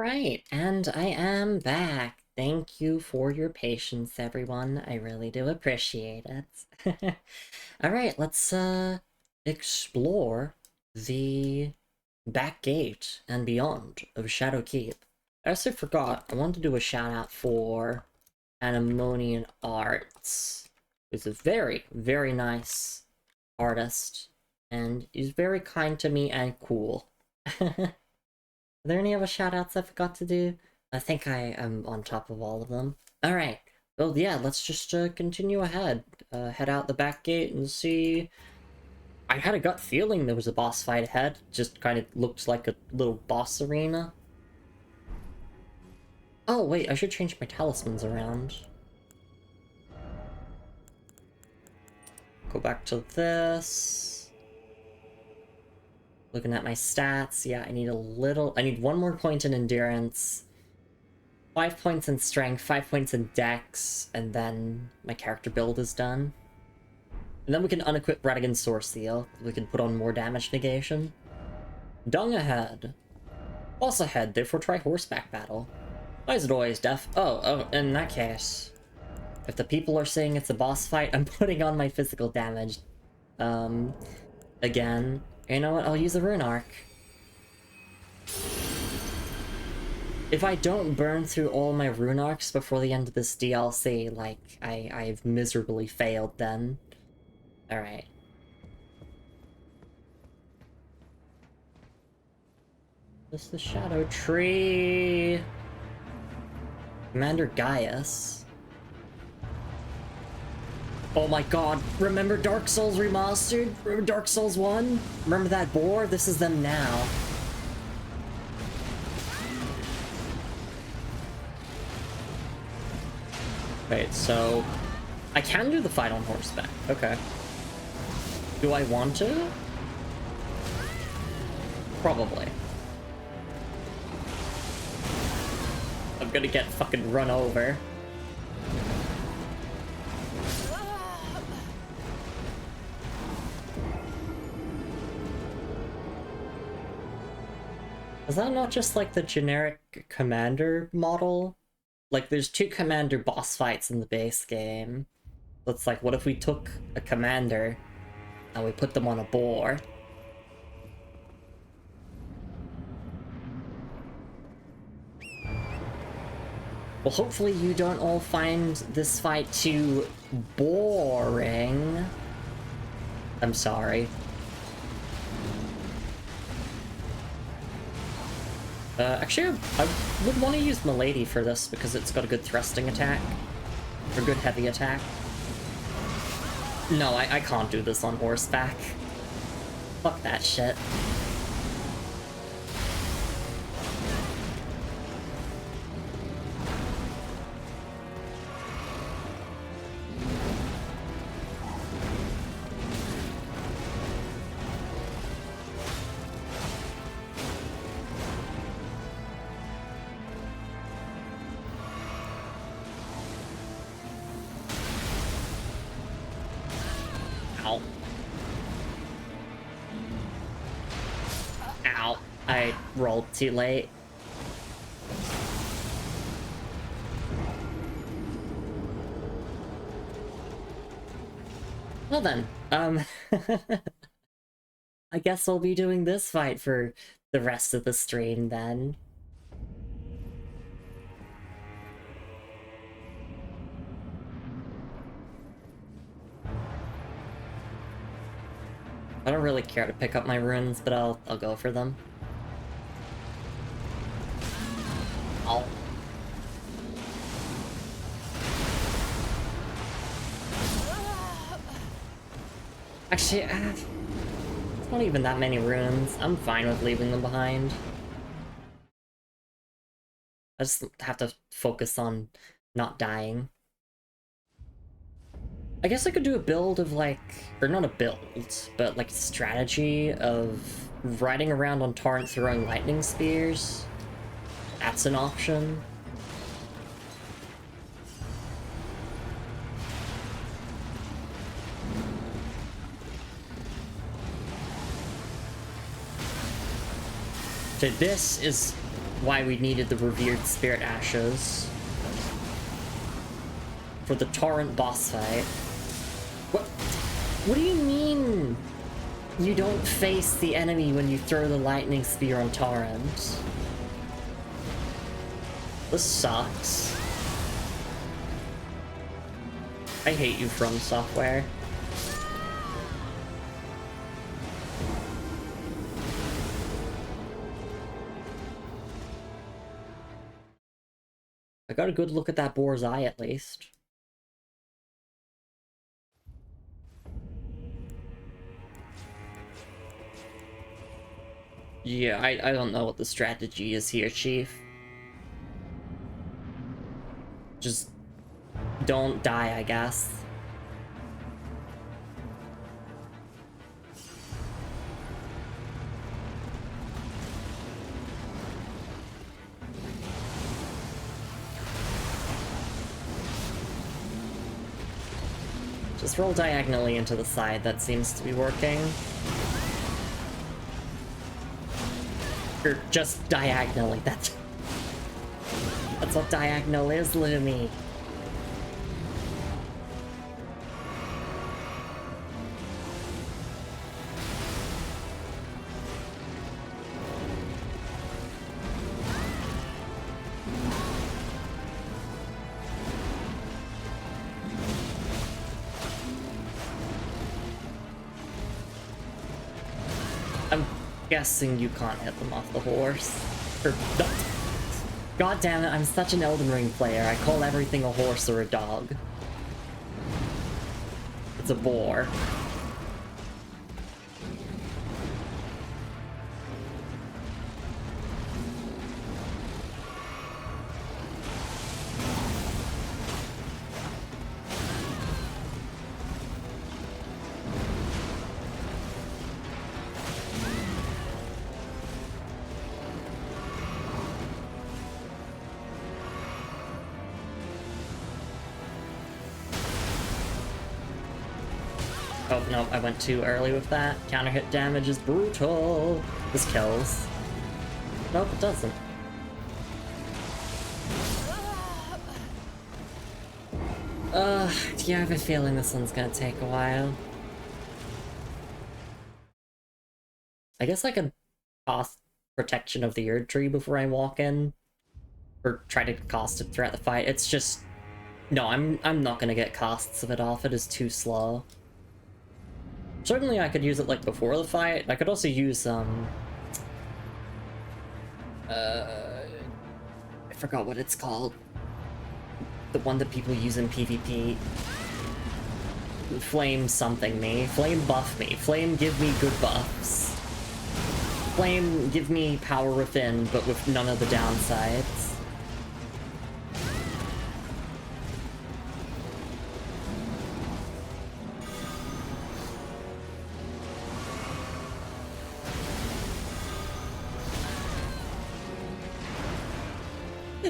Alright, and I am back. Thank you for your patience, everyone. I really do appreciate it. Alright, let's explore the back gate and beyond of Shadowkeep. I also forgot, I wanted to do a shout out for Anemonian Arts, who's a very, very nice artist, and he's very kind to me and cool. Are there any other shoutouts I forgot to do? I think I am on top of all of them. Alright, well yeah, let's just continue ahead. Head out the back gate and see... I had a gut feeling there was a boss fight ahead, just kind of looked like a little boss arena. Oh wait, I should change my talismans around. Go back to this. Looking at my stats, yeah, I need 1 more point in endurance, 5 points in strength, 5 points in dex, and then my character build is done. And then we can unequip Radigan's Source Seal. We can put on more damage negation. Dung ahead. Boss ahead, therefore try horseback battle. Why is it always death? Oh, in that case, if the people are saying it's a boss fight, I'm putting on my physical damage. Again. You know what? I'll use a rune arc. If I don't burn through all my rune arcs before the end of this DLC, like, I've miserably failed then. Alright. This is the Shadow Tree. Commander Gaius. Oh my god, remember Dark Souls Remastered? Remember Dark Souls 1? Remember that boar? This is them now. Wait, so... I can do the fight on horseback. Okay. Do I want to? Probably. I'm gonna get fucking run over. Is that not just like the generic commander model? Like there's 2 commander boss fights in the base game. So it's like, what if we took a commander and we put them on a boar? Well, hopefully you don't all find this fight too boring. I'm sorry. Actually, I would want to use Milady for this because it's got a good thrusting attack. Or good heavy attack. No, I can't do this on horseback. Fuck that shit. Ow. Ow. I rolled too late. Well then, I guess we'll be doing this fight for the rest of the stream then. I don't really care to pick up my runes, but I'll go for them. Ow. Actually, it's not even that many runes. I'm fine with leaving them behind. I just have to focus on not dying. I guess I could do a build of like, or not a build, but like a strategy of riding around on Torrent throwing lightning spears. That's an option. So this is why we needed the revered spirit ashes for the torrent boss fight. What do you mean you don't face the enemy when you throw the lightning spear on torrent? This sucks. I hate you, From Software. I got a good look at that boar's eye, at least. Yeah, I don't know what the strategy is here, Chief. Just don't die, I guess. Just roll diagonally into the side, that seems to be working. Or just diagonally, that's what diagonal is, Lumi. I'm guessing you can't hit them off the horse. Or, God damn it, I'm such an Elden Ring player. I call everything a horse or a dog. It's a boar. Oh, no, I went too early with that. Counter hit damage is brutal. This kills. Nope, it doesn't. Yeah, I have a feeling this one's gonna take a while. I guess I could cast Protection of the Erd Tree before I walk in. Or try to cast it throughout the fight. It's just... No, I'm not gonna get casts of it off. It is too slow. Certainly I could use it, like, before the fight. I could also use, I forgot what it's called. The one that people use in PvP. Flame something me. Flame buff me. Flame give me good buffs. Flame give me power within, but with none of the downsides.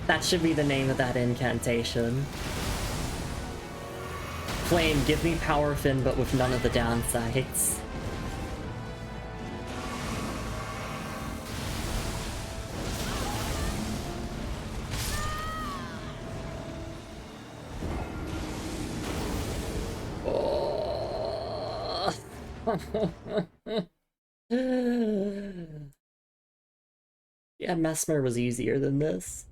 That should be the name of that incantation. Flame, give me power within, but with none of the downsides. Yeah, Mesmer was easier than this.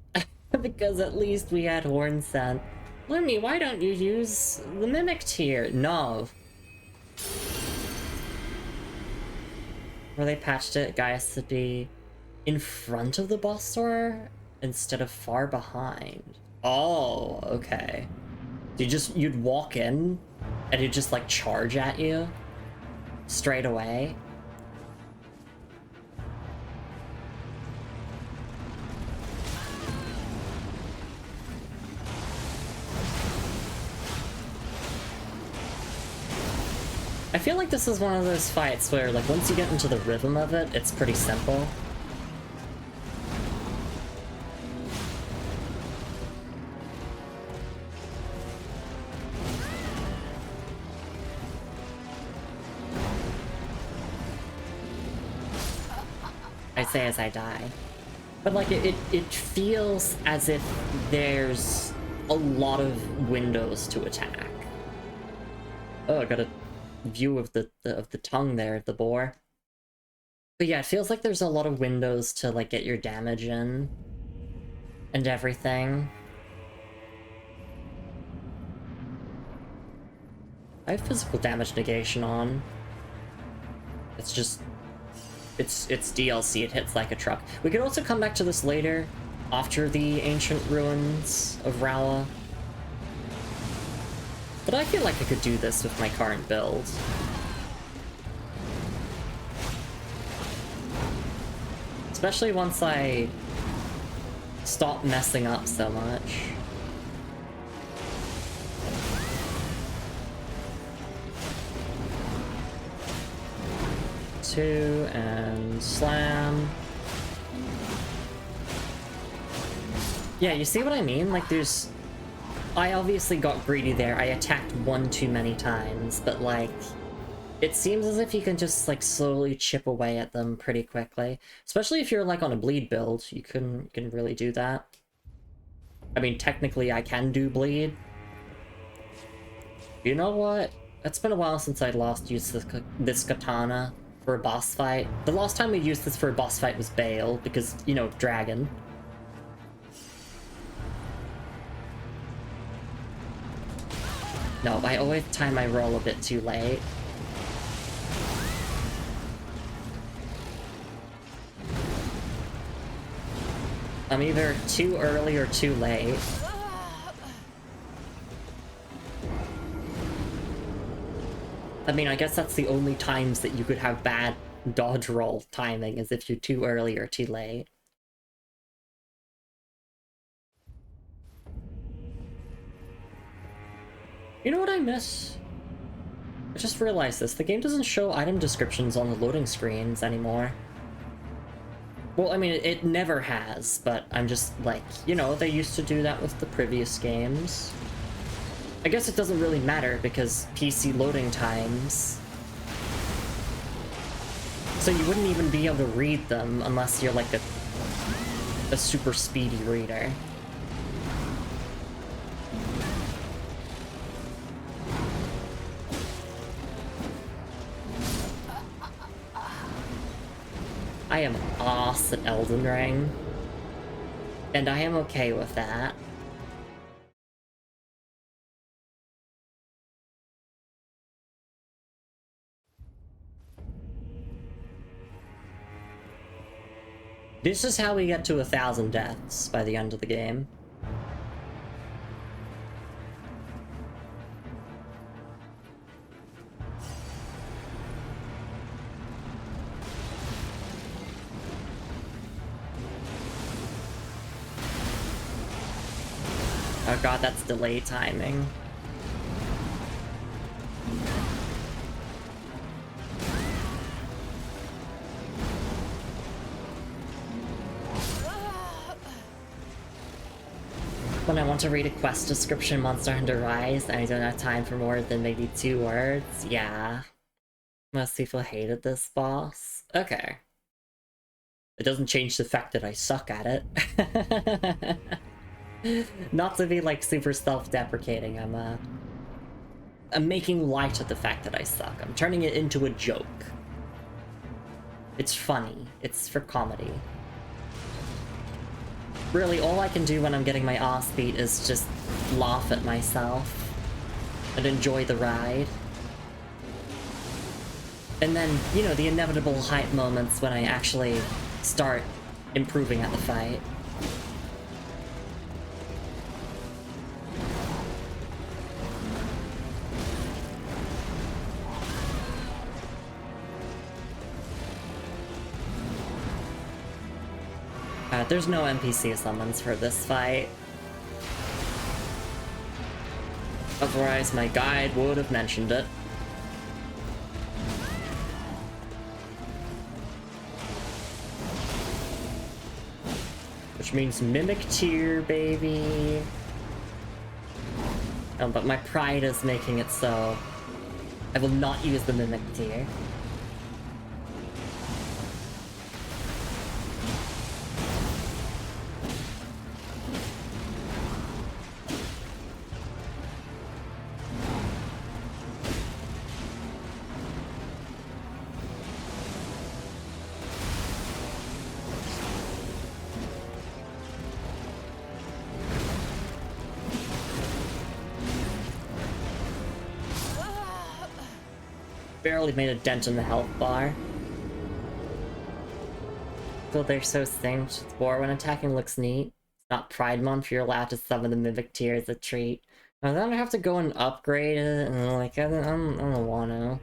Because at least we had Horn Scent. Lumi, why don't you use the Mimic tier? No. Where they patched it, guys, to be in front of the boss door instead of far behind. Oh, okay. You'd walk in and it'd just like charge at you straight away. I feel like this is one of those fights where, like, once you get into the rhythm of it, it's pretty simple. I say as I die. But like it feels as if there's a lot of windows to attack. Oh, I got a view of the tongue there, the boar. But yeah, it feels like there's a lot of windows to like get your damage in and everything. I have physical damage negation on. It's just it's DLC, it hits like a truck. We could also come back to this later, after the ancient ruins of Rala. But I feel like I could do this with my current build. Especially once I stop messing up so much. Two, and slam. Yeah, you see what I mean? Like, there's... I obviously got greedy there. I attacked one too many times, but, like... It seems as if you can just, like, slowly chip away at them pretty quickly. Especially if you're, like, on a bleed build. You can really do that. I mean, technically, I can do bleed. You know what? It's been a while since I last used this katana for a boss fight. The last time we used this for a boss fight was Bale, because, you know, dragon. No, I always time my roll a bit too late. I'm either too early or too late. I mean, I guess that's the only times that you could have bad dodge roll timing, is if you're too early or too late. You know what I miss? I just realized this. The game doesn't show item descriptions on the loading screens anymore. Well, I mean, it never has, but I'm just like, you know, they used to do that with the previous games. I guess it doesn't really matter because PC loading times. So you wouldn't even be able to read them unless you're like a super speedy reader. I am ass at Elden Ring, and I am okay with that. This is how we get to 1,000 deaths by the end of the game. Oh god, that's delay timing. When I want to read a quest description, Monster Hunter Rise, and I don't have time for more than maybe 2 words, yeah. Most people hated this boss. Okay. It doesn't change the fact that I suck at it. Not to be, like, super self-deprecating, I'm making light of the fact that I suck. I'm turning it into a joke. It's funny. It's for comedy. Really, all I can do when I'm getting my ass beat is just laugh at myself and enjoy the ride. And then, you know, the inevitable hype moments when I actually start improving at the fight. There's no NPC summons for this fight. Otherwise, my guide would have mentioned it. Which means Mimic Tier, baby. Oh, but my pride is making it so I will not use the Mimic Tier. barely made a dent in the health bar. So they're so synced. War when attacking looks neat. It's not Pride Month, you're allowed to summon the Mimic Tier as a treat. And then I have to go and upgrade it, and like, I don't want to.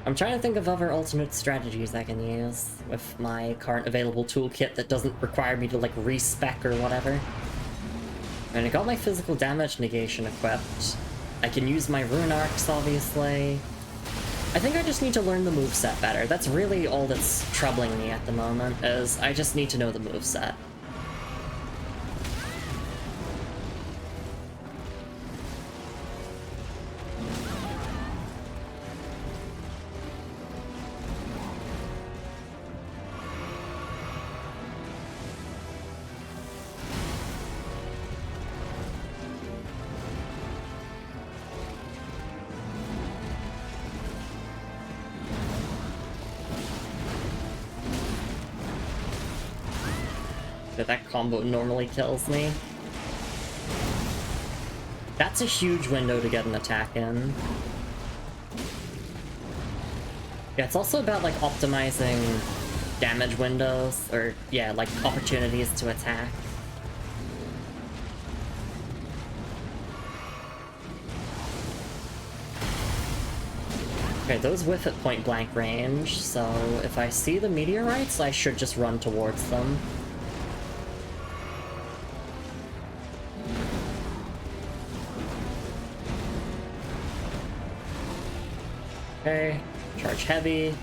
I'm trying to think of other alternate strategies I can use with my current available toolkit that doesn't require me to, like, respec or whatever. And I got my physical damage negation equipped. I can use my rune arcs, obviously. I think I just need to learn the moveset better. That's really all that's troubling me at the moment, is I just need to know the moveset. That combo normally kills me. That's a huge window to get an attack in. Yeah, it's also about, like, optimizing damage windows, or, yeah, like, opportunities to attack. Okay, those whiff at point-blank range, so if I see the meteorites, I should just run towards them. Okay, charge heavy.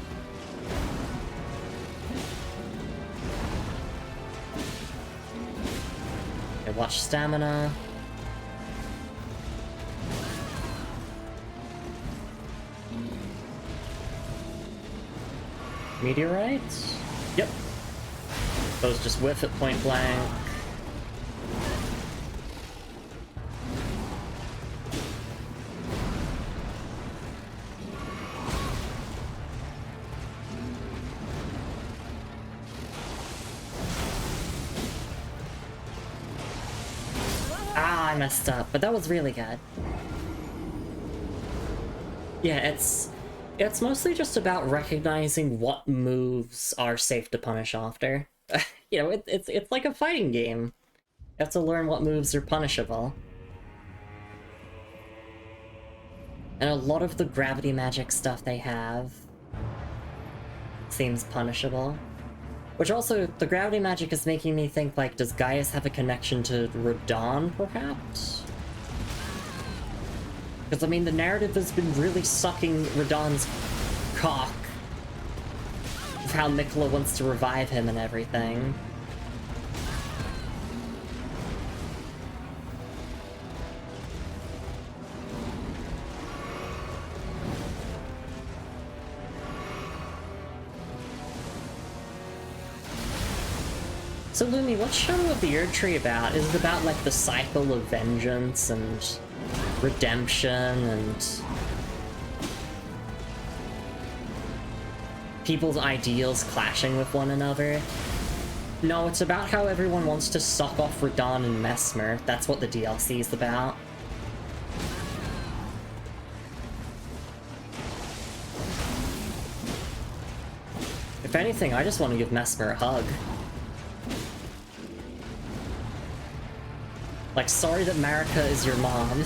Okay, watch stamina. Meteorites? Yep. Those just whiff at point blank. I messed up, but that was really good. Yeah, it's mostly just about recognizing what moves are safe to punish after. You know, it's like a fighting game. You have to learn what moves are punishable. And a lot of the gravity magic stuff they have seems punishable. Which also, the gravity magic is making me think, like, does Gaius have a connection to Radon, perhaps? Because, I mean, the narrative has been really sucking Radon's cock of how Mikola wants to revive him and everything. So Lumi, what's Shadow of the Erdtree about? Is it about, like, the cycle of vengeance and redemption and people's ideals clashing with one another? No, it's about how everyone wants to suck off Radon and Mesmer. That's what the DLC is about. If anything, I just want to give Mesmer a hug. Like, sorry that Marika is your mom.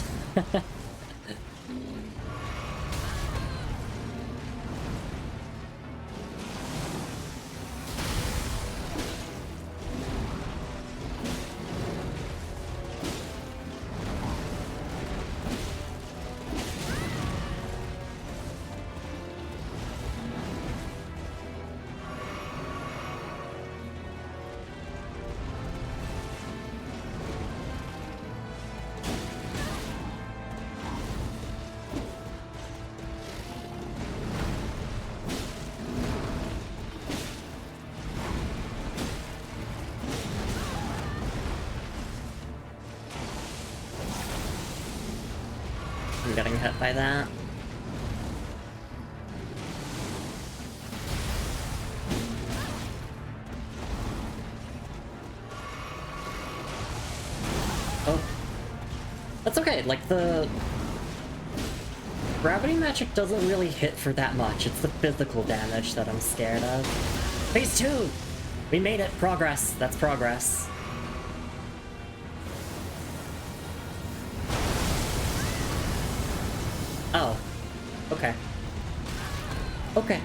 I'm getting hit by that. Oh. That's okay, like, the gravity magic doesn't really hit for that much. It's the physical damage that I'm scared of. Phase 2! We made it! Progress! That's progress. Oh. Okay. Okay.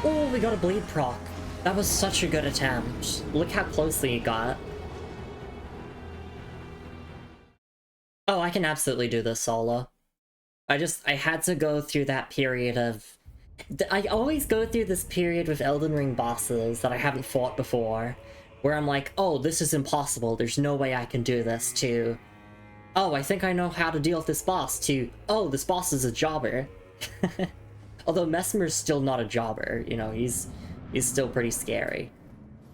Oh, we got a bleed proc. That was such a good attempt. Look how closely it got. Oh, I can absolutely do this solo. I had to go through that period of... I always go through this period with Elden Ring bosses that I haven't fought before, where I'm like, oh, this is impossible, there's no way I can do this, to, oh, I think I know how to deal with this boss, to, oh, this boss is a jobber. Although Messmer's still not a jobber, you know, he's still pretty scary.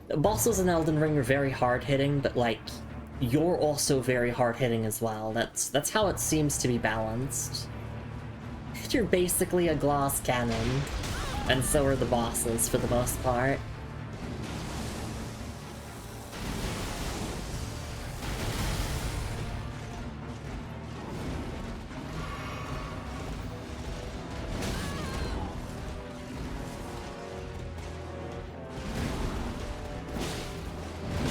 The bosses in Elden Ring are very hard-hitting, but, like, you're also very hard-hitting as well. That's how it seems to be balanced. You're basically a glass cannon, and so are the bosses for the most part.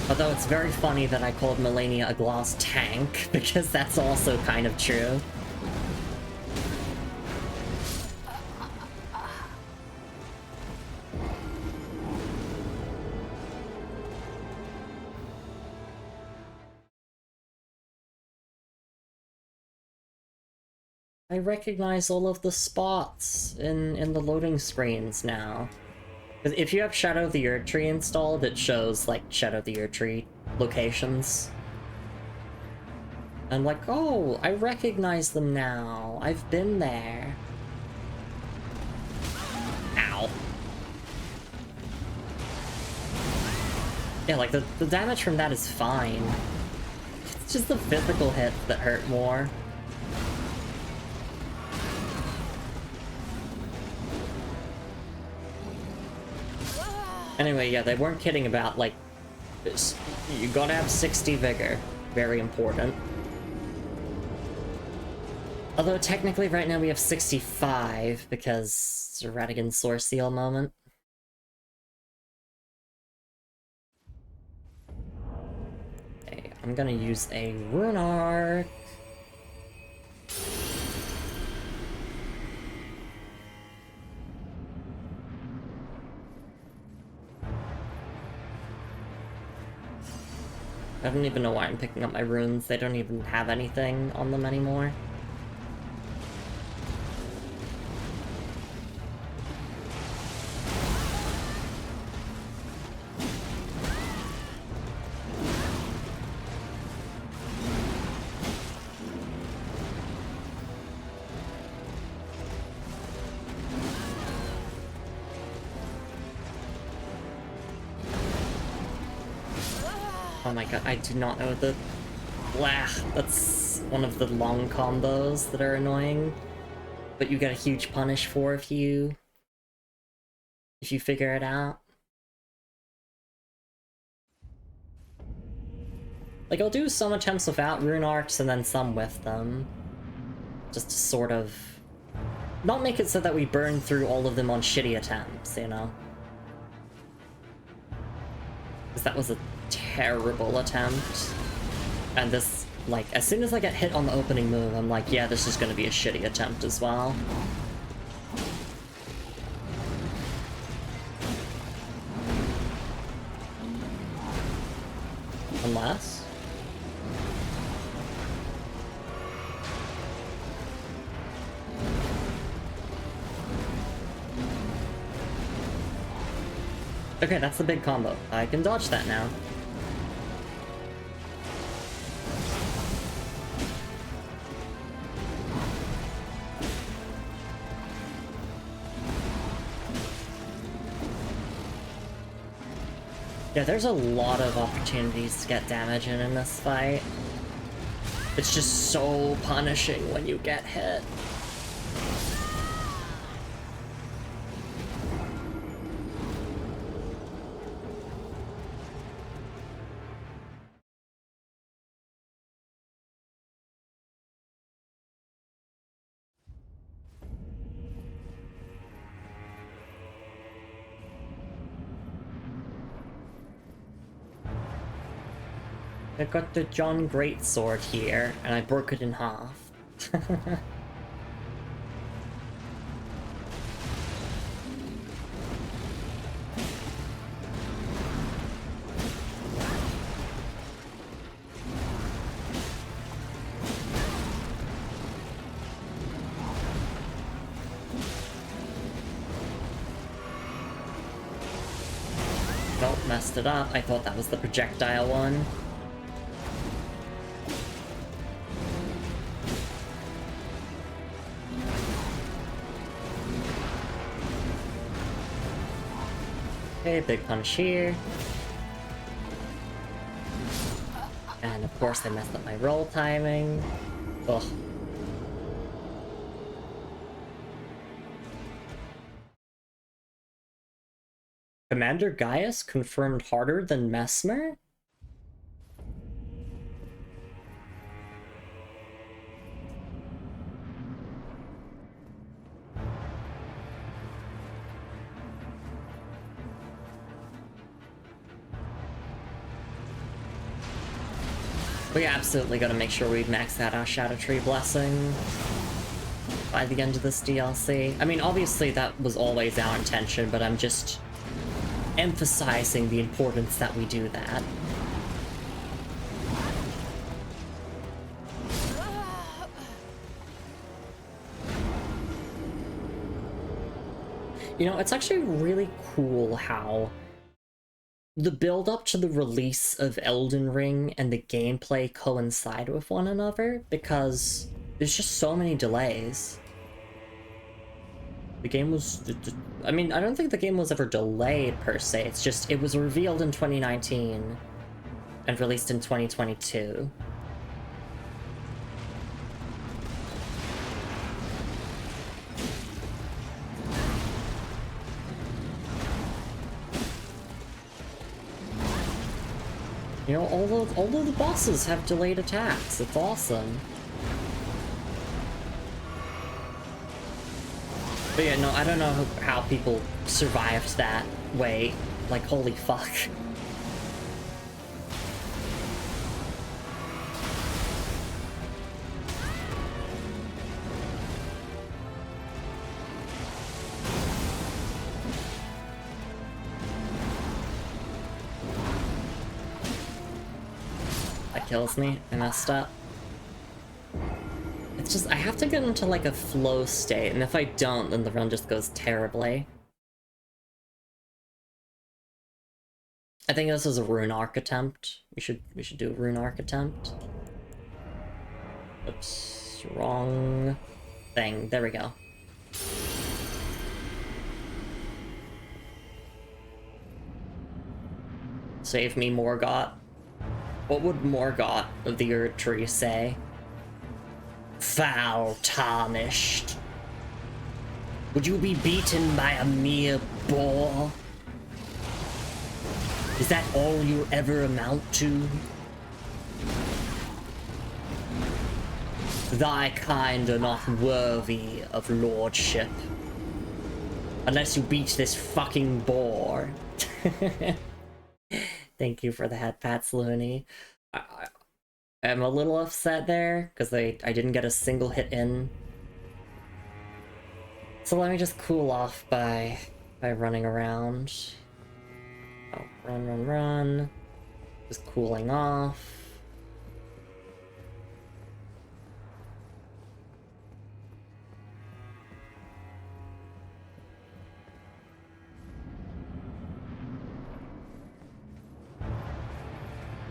Although it's very funny that I called Melania a glass tank, because that's also kind of true. I recognize all of the spots in the loading screens now. If you have Shadow of the Erdtree installed, it shows, like, Shadow of the Erdtree locations. I'm like, oh, I recognize them now. I've been there. Ow. Yeah, like, the damage from that is fine. It's just the physical hits that hurt more. Anyway, yeah, they weren't kidding about, like, this. You gotta have 60 vigor. Very important. Although, technically, right now we have 65, because it's a Radigan Source Seal moment. Okay, I'm gonna use a Rune Arc. I don't even know why I'm picking up my runes. They don't even have anything on them anymore. Oh my god, I do not know the... Blah, that's one of the long combos that are annoying. But you get a huge punish for if you figure it out. Like, I'll do some attempts without rune arcs and then some with them. Just to sort of... not make it so that we burn through all of them on shitty attempts, you know? Because that was a terrible attempt. And this, like, as soon as I get hit on the opening move, I'm like, yeah, this is gonna be a shitty attempt as well. Unless... Okay, that's the big combo. I can dodge that now. Yeah, there's a lot of opportunities to get damage in this fight. It's just so punishing when you get hit. I got the John Greatsword here, and I broke it in half. Nope, messed it up. I thought that was the projectile one. Okay, big punch here. And of course I messed up my roll timing. Ugh. Commander Gaius confirmed harder than Messmer? We absolutely gotta make sure we max out our Shadow Tree Blessing by the end of this DLC. I mean, obviously that was always our intention, but I'm just emphasizing the importance that we do that. You know, it's actually really cool how the build-up to the release of Elden Ring and the gameplay coincide with one another, because there's just so many delays. The game was... I mean, I don't think the game was ever delayed, per se. It's just, it was revealed in 2019 and released in 2022. You know, all of the bosses have delayed attacks. It's awesome. But yeah, no, I don't know how people survived that way. Like, holy fuck. Kills me. I messed up. It's just, I have to get into like a flow state, and if I don't, then the run just goes terribly. I think this is a rune arc attempt. We should do a rune arc attempt. Oops, wrong thing. There we go. Save me, Morgott. What would Morgott of the Erd Tree say? Foul tarnished. Would you be beaten by a mere boar? Is that all you'll ever amount to? Thy kind are not worthy of lordship. Unless you beat this fucking boar. Thank you for the head pats, Looney. I'm a little upset there, because I didn't get a single hit in. So let me just cool off by running around. Oh, run. Just cooling off.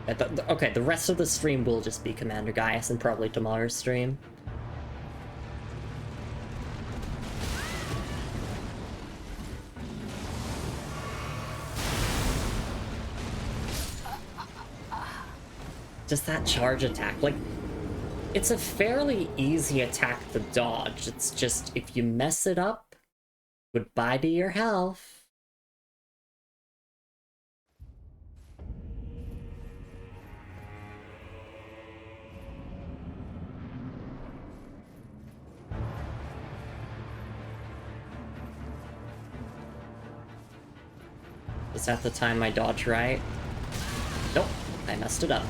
Okay, the rest of the stream will just be Commander Gaius and probably tomorrow's stream. Just that charge attack, like, it's a fairly easy attack to dodge. It's just, if you mess it up, goodbye to your health. Is that the time I dodge right? Nope, I messed it up.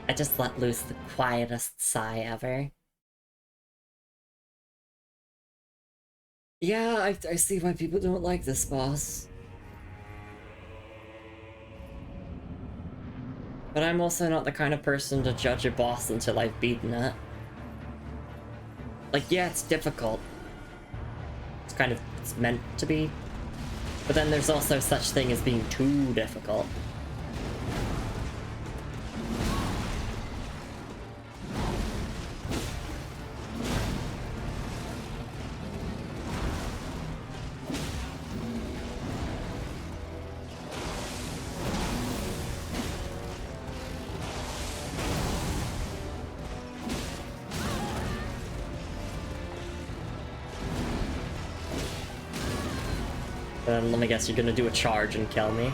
I just let loose the quietest sigh ever. Yeah, I see why people don't like this boss. But I'm also not the kind of person to judge a boss until I've beaten it. Like, yeah, it's difficult. It's meant to be. But then there's also such thing as being too difficult. Let me guess, you're gonna do a charge and kill me.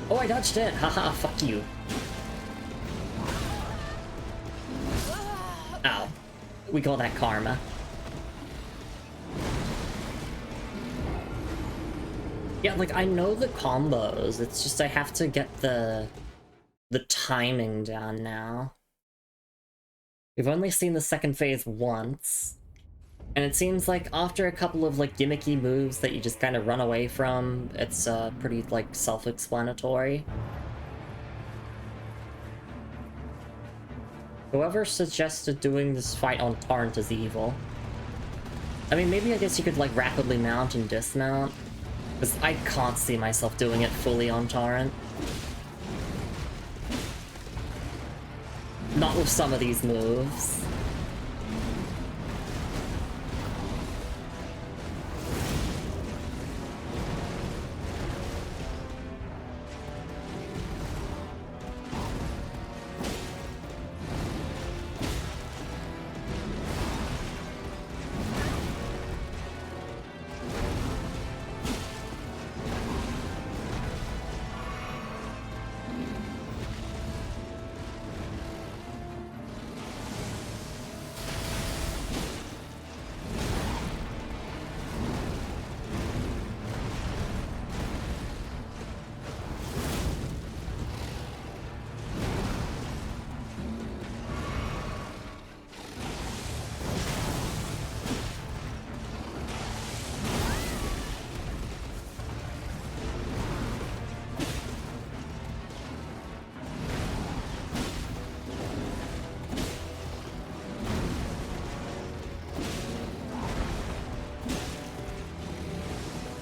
Oh, I dodged it! Haha, fuck you. Ow. We call that karma. Yeah, like, I know the combos, it's just I have to get the timing down now. We've only seen the second phase once. And it seems like after a couple of, like, gimmicky moves that you just kind of run away from, it's, pretty, like, self-explanatory. Whoever suggested doing this fight on Torrent is evil. I mean, maybe I guess you could, like, rapidly mount and dismount. Because I can't see myself doing it fully on Torrent. Not with some of these moves.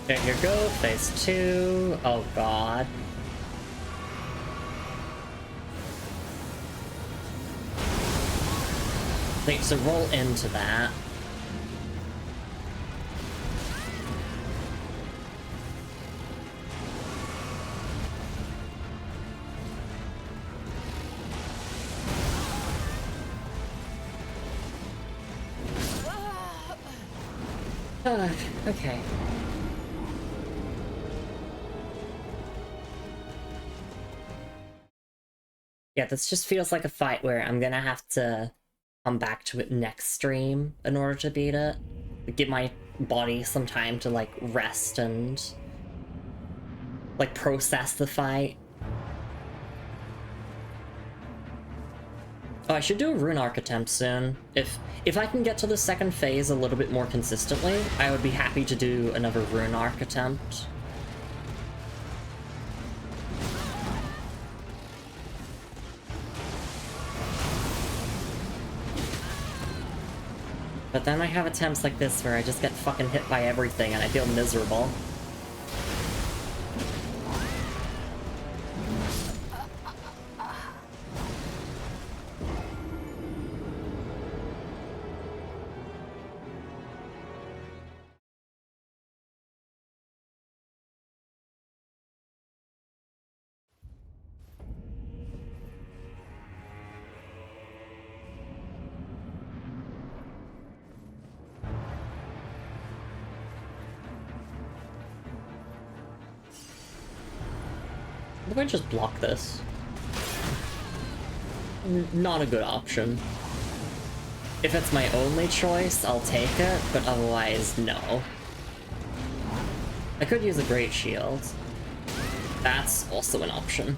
There you go, phase 2. Oh god. Wait, so roll into that. Okay. Yeah, this just feels like a fight where I'm gonna have to come back to it next stream in order to beat it. Give my body some time to, like, rest and... like, process the fight. Oh, I should do a rune arc attempt soon. If I can get to the second phase a little bit more consistently, I would be happy to do another rune arc attempt. But then I have attempts like this where I just get fucking hit by everything and I feel miserable. I'm going to just block this. Not a good option. If it's my only choice, I'll take it, but otherwise, no. I could use a Great Shield. That's also an option.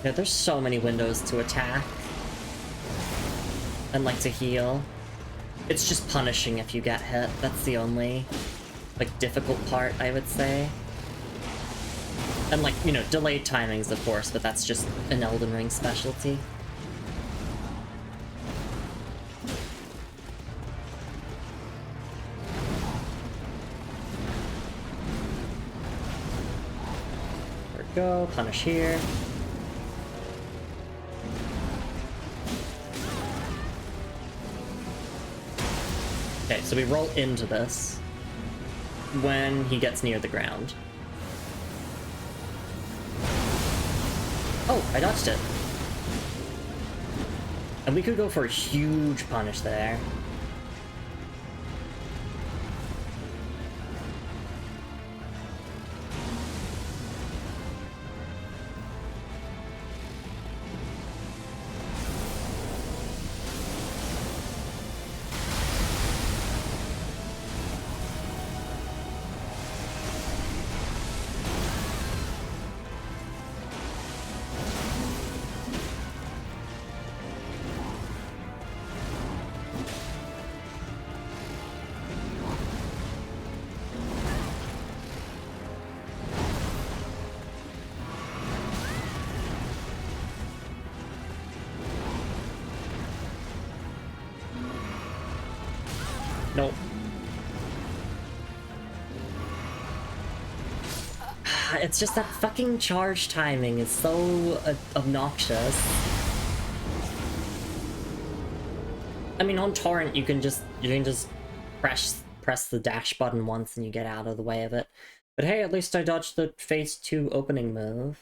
Yeah, there's so many windows to attack. And, like, to heal. It's just punishing if you get hit. That's the only, like, difficult part, I would say. And, like, you know, delayed timings, of course, but that's just an Elden Ring specialty. There we go, punish here. Okay, so we roll into this when he gets near the ground. Oh, I dodged it. And we could go for a huge punish there. Nope. It's just that fucking charge timing is so obnoxious. I mean, on Torrent you can just press the dash button once and you get out of the way of it. But hey, at least I dodged the phase 2 opening move.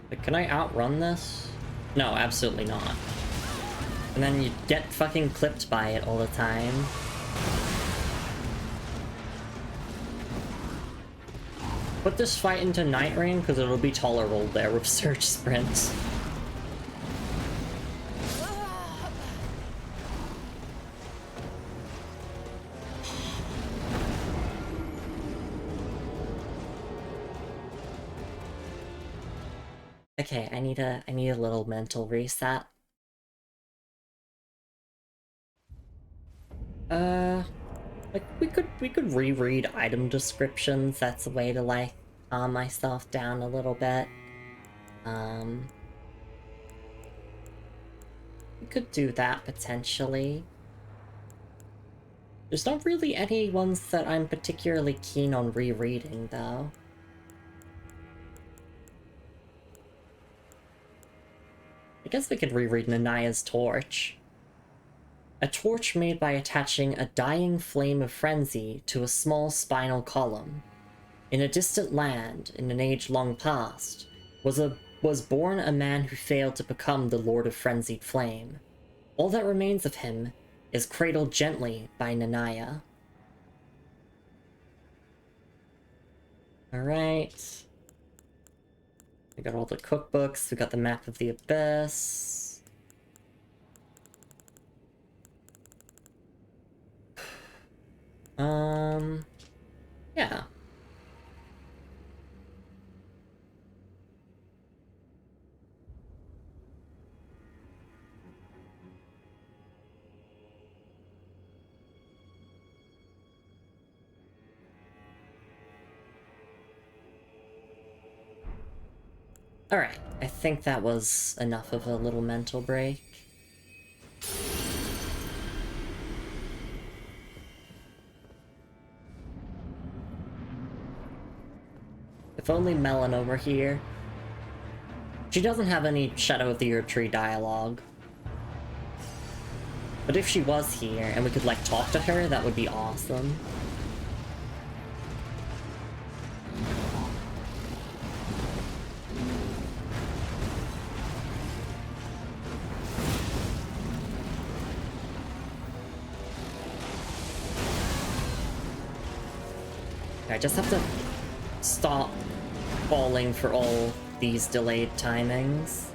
But can I outrun this? No, absolutely not. And then you get fucking clipped by it all the time. Put this fight into Night Rain, because it'll be tolerable there with Surge Sprint. Okay, I need a little mental reset. Like we could reread item descriptions. That's a way to like calm myself down a little bit. We could do that potentially. There's not really any ones that I'm particularly keen on rereading though. I guess we could reread Nanaya's torch. A torch made by attaching a dying flame of frenzy to a small spinal column. In a distant land, in an age long past, was born a man who failed to become the Lord of Frenzied Flame. All that remains of him is cradled gently by Nanaya. Alright. We got all the cookbooks, we got the map of the abyss. Yeah. Alright, I think that was enough of a little mental break. If only Melina were here. She doesn't have any Shadow of the Earth Tree dialogue. But if she was here and we could, like, talk to her, that would be awesome. I just have to stop falling for all these delayed timings.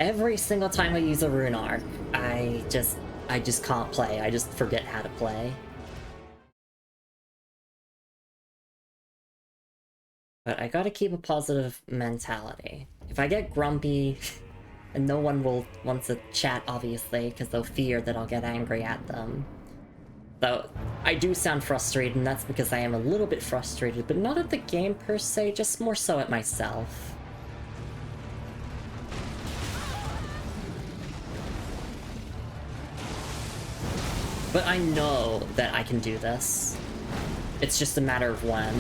Every single time I use a rune arc, I just can't play. I just forget how to play. But I gotta keep a positive mentality. If I get grumpy, and no one will want to chat, obviously, because they'll fear that I'll get angry at them. Though, I do sound frustrated, and that's because I am a little bit frustrated, but not at the game per se, just more so at myself. But I know that I can do this. It's just a matter of when.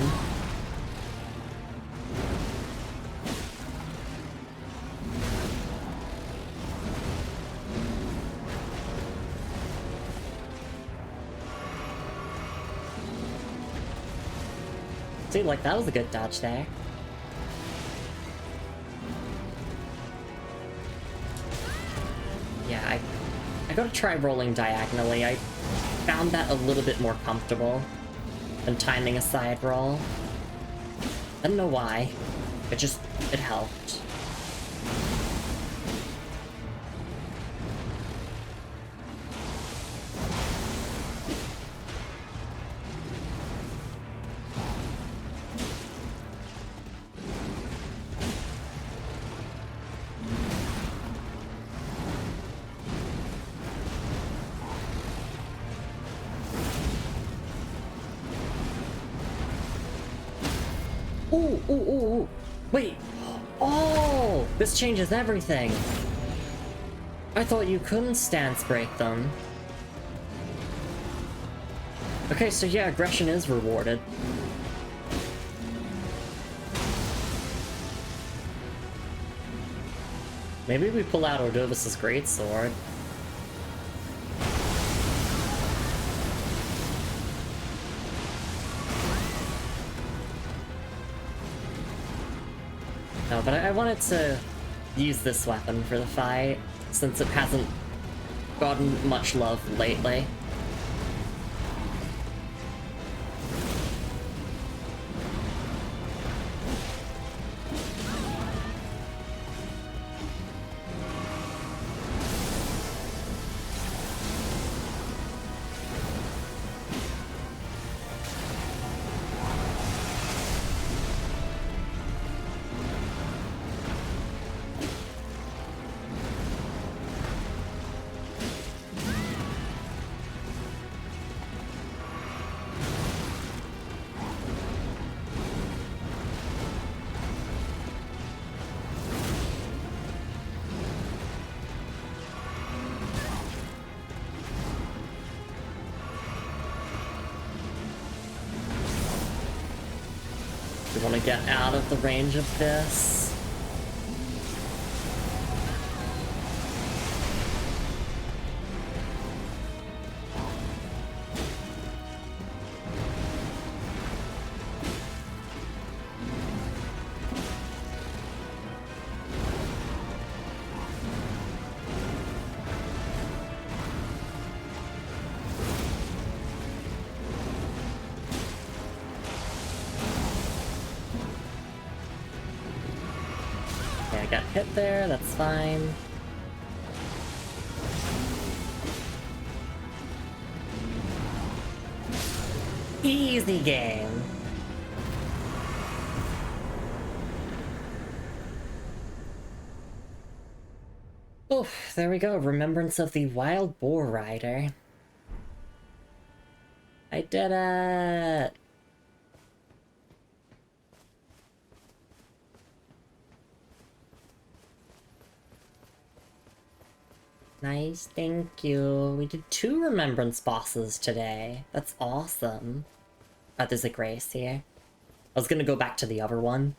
See, like, that was a good dodge there. Yeah, I gotta try rolling diagonally. I found that a little bit more comfortable than timing a side roll. I don't know why. It helped. Ooh. Wait. Oh! This changes everything. I thought you couldn't stance break them. Okay, so yeah, aggression is rewarded. Maybe we pull out Ordovis's greatsword. No, but I wanted to use this weapon for the fight, since it hasn't gotten much love lately. We want to get out of the range of this. get hit there, that's fine. Easy game. Oof, there we go. Remembrance of the Wild Boar Rider. I did it! Nice, thank you. We did 2 remembrance bosses today. That's awesome. Oh, there's a Grace here. I was gonna go back to the other one.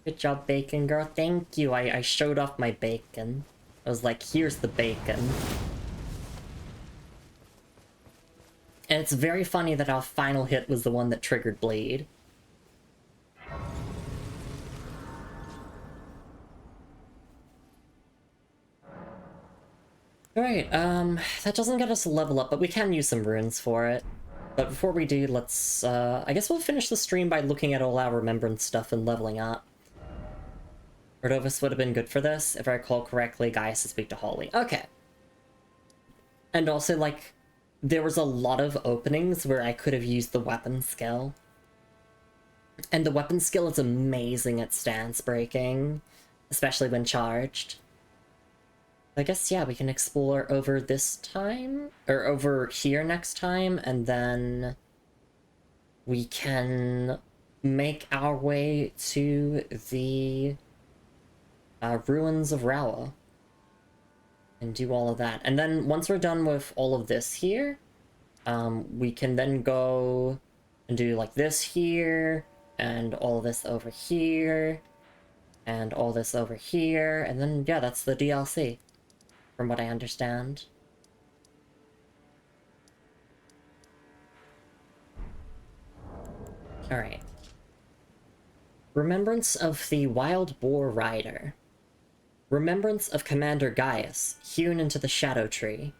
Good job, Bacon Girl. Thank you. I showed off my bacon. I was like, here's the bacon. And it's very funny that our final hit was the one that triggered Bleed. Alright, that doesn't get us a level up, but we can use some runes for it. But before we do, let's, I guess we'll finish the stream by looking at all our remembrance stuff and leveling up. Rodovus would have been good for this. If I recall correctly, Gaius to speak to Holly. Okay. And also, like, there was a lot of openings where I could have used the weapon skill. And the weapon skill is amazing at stance breaking, especially when charged. I guess, yeah, we can explore over this time, or over here next time, and then we can make our way to the ruins of Rawa and do all of that. And then once we're done with all of this here, we can then go and do like this here, and all this over here, and all this over here, and then, yeah, that's the DLC. From what I understand. Alright. Remembrance of the Wild Boar Rider. Remembrance of Commander Gaius, hewn into the Shadow Tree.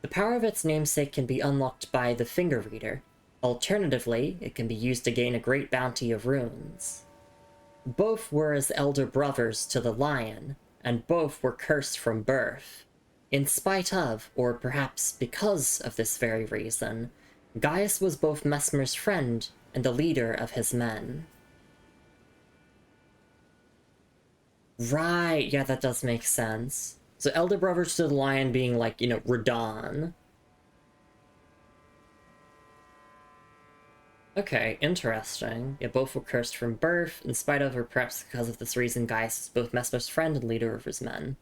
The power of its namesake can be unlocked by the Finger Reader. Alternatively, it can be used to gain a great bounty of runes. Both were as elder brothers to the Lion, and both were cursed from birth. In spite of, or perhaps because of this very reason, Gaius was both Messmer's friend and the leader of his men. Right, yeah, that does make sense. So elder brothers to the Lion being like, you know, Radahn. Okay, interesting. Yeah, both were cursed from birth, in spite of, or perhaps because of this reason, Gaius is both Messmer's friend and leader of his men.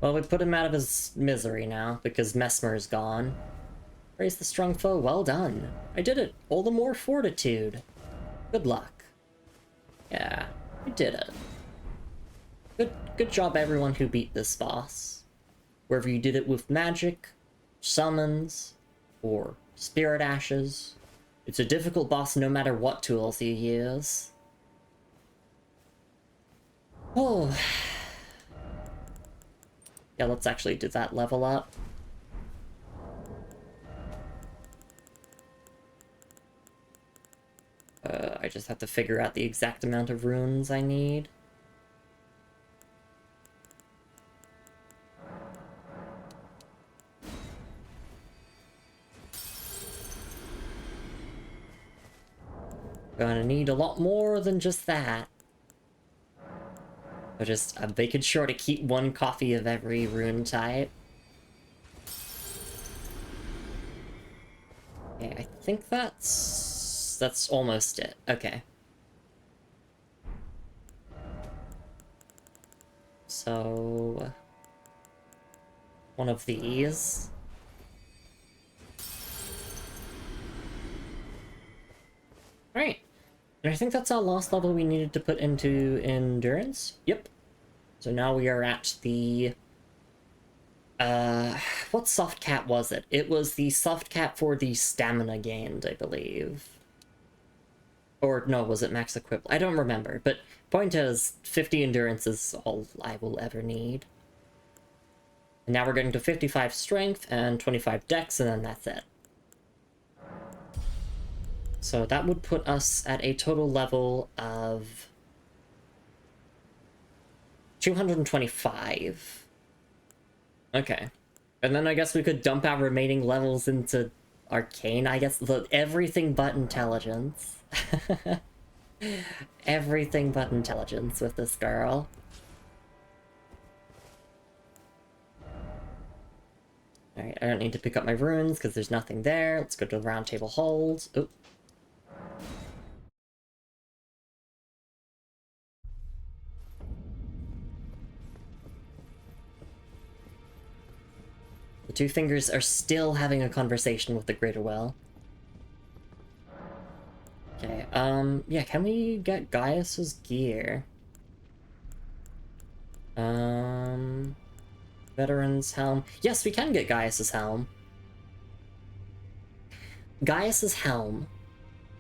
Well, we put him out of his misery now, because Messmer is gone. Praise the strong foe, well done. I did it, all the more fortitude. Good luck. Yeah, we did it. Good job everyone who beat this boss. Whether you did it with magic, summons, or spirit ashes. It's a difficult boss no matter what tools you use. Oh. Yeah, let's actually do that level up. I just have to figure out the exact amount of runes I need. Gonna need a lot more than just that. But just making sure to keep one copy of every rune type. Okay, I think that's almost it. Okay. So one of these. Alright. And I think that's our last level we needed to put into endurance. Yep. So now we are at the... what soft cap was it? It was the soft cap for the stamina gained, I believe. Or, no, was it max equip? I don't remember, but point is, 50 endurance is all I will ever need. And now we're getting to 55 strength and 25 dex, and then that's it. So that would put us at a total level of 225. Okay. And then I guess we could dump our remaining levels into Arcane, I guess. Everything but intelligence. Everything but intelligence with this girl. Alright, I don't need to pick up my runes because there's nothing there. Let's go to the round table hold. Oh. The two fingers are still having a conversation with the Greater Well. Okay, yeah, can we get Gaius's gear? Veteran's helm. Yes, we can get Gaius's helm. Gaius's helm.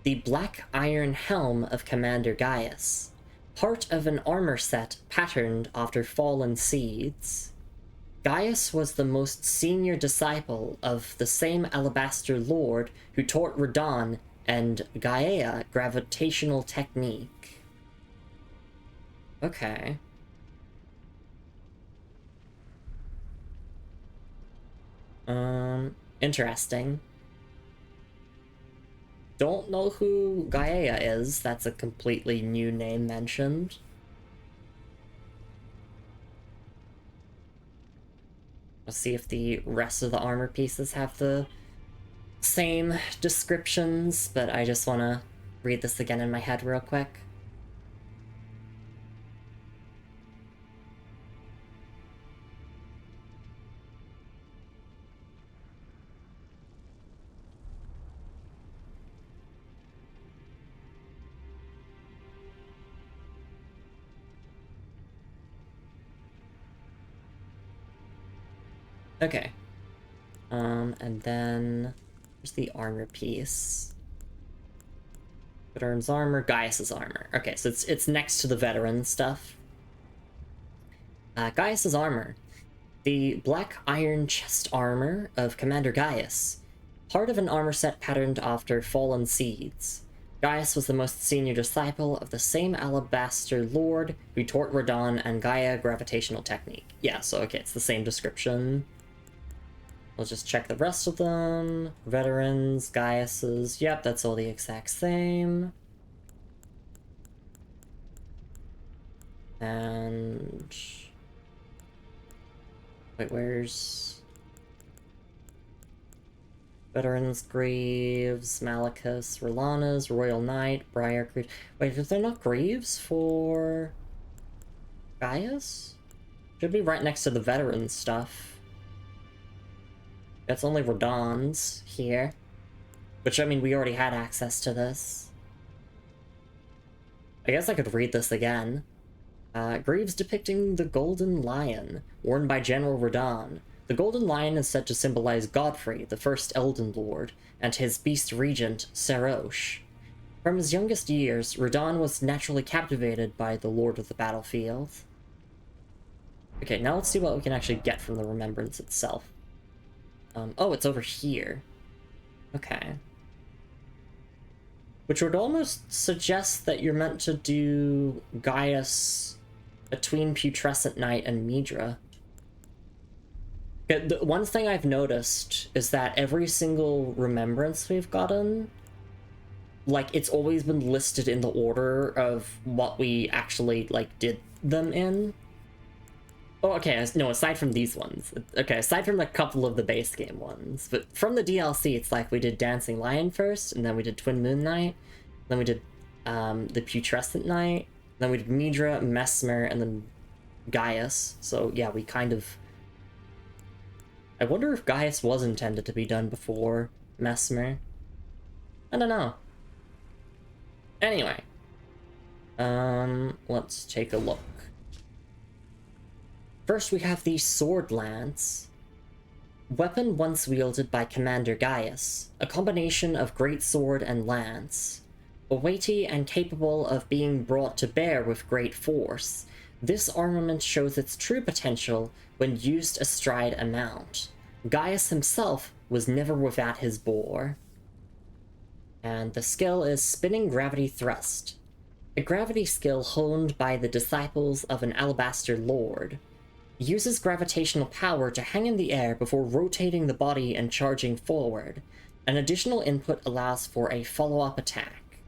The black iron helm of Commander Gaius. Part of an armor set patterned after fallen seeds. Gaius was the most senior disciple of the same Alabaster Lord who taught Radahn and Gaia gravitational technique. Okay. Interesting. Don't know who Gaia is. That's a completely new name mentioned. Let's see if the rest of the armor pieces have the same descriptions, but I just want to read this again in my head real quick. Okay. And then there's the armor piece. Veteran's armor, Gaius's armor. Okay, so it's next to the veteran stuff. Gaius's armor. The black iron chest armor of Commander Gaius. Part of an armor set patterned after fallen seeds. Gaius was the most senior disciple of the same Alabaster Lord who taught Radahn and Gaia gravitational technique. Yeah, so okay, it's the same description. We'll just check the rest of them. Veterans, Gaius's. Yep, that's all the exact same. And... wait, where's... Veterans, Greaves, Malachus, Rolana's, Royal Knight, Briar Greaves. Wait, is there not Greaves for... Gaius? Should be right next to the veteran stuff. That's only Radahn's here. Which, I mean, we already had access to this. I guess I could read this again. Greaves depicting the Golden Lion, worn by General Radahn. The Golden Lion is said to symbolize Godfrey, the first Elden Lord, and his beast regent, Sarosh. From his youngest years, Radahn was naturally captivated by the Lord of the Battlefield. Okay, now let's see what we can actually get from the remembrance itself. Oh, it's over here. Okay. Which would almost suggest that you're meant to do Gaius between Putrescent Night and Midra. The one thing I've noticed is that every single remembrance we've gotten, like, it's always been listed in the order of what we actually, like, did them in. Oh, okay, no, aside from these ones. Okay, aside from a couple of the base game ones. But from the DLC, it's like we did Dancing Lion first, and then we did Twin Moon Night, then we did the Putrescent Night, then we did Midra, Mesmer, and then Gaius. So, yeah, we kind of... I wonder if Gaius was intended to be done before Mesmer. I don't know. Anyway. Let's take a look. First we have the Sword Lance. Weapon once wielded by Commander Gaius, a combination of great sword and lance. Weighty and capable of being brought to bear with great force, this armament shows its true potential when used astride a mount. Gaius himself was never without his boar. And the skill is Spinning Gravity Thrust. A gravity skill honed by the disciples of an Alabaster Lord. Uses gravitational power to hang in the air before rotating the body and charging forward. An additional input allows for a follow-up attack.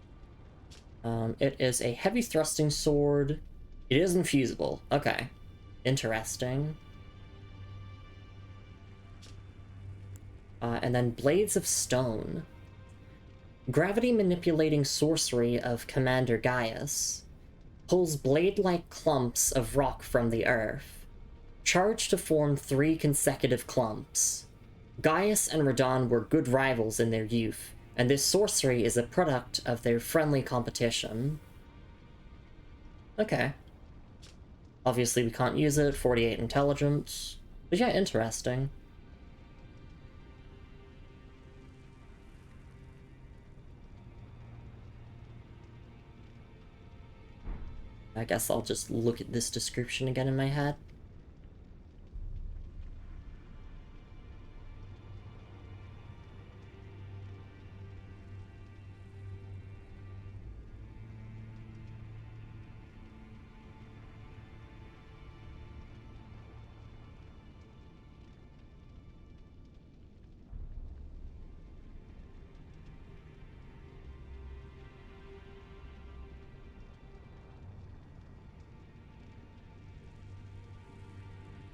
It is a heavy thrusting sword. It is infusible. Okay. Interesting. And then Blades of Stone. Gravity manipulating sorcery of Commander Gaius. Pulls blade-like clumps of rock from the earth. Charge to form 3 consecutive clumps. Gaius and Radon were good rivals in their youth, and this sorcery is a product of their friendly competition. Okay. Obviously we can't use it, 48 intelligence. But yeah, interesting. I guess I'll just look at this description again in my head.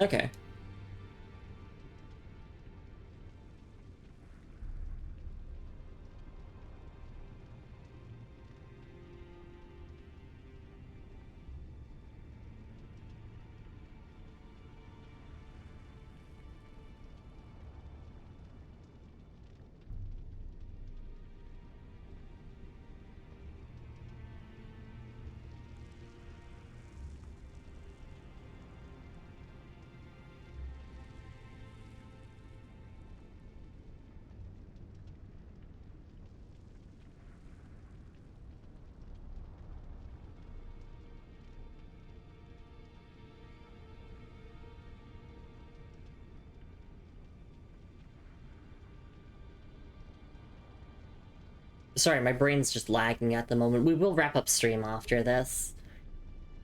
Okay. Sorry, my brain's just lagging at the moment. We will wrap up stream after this.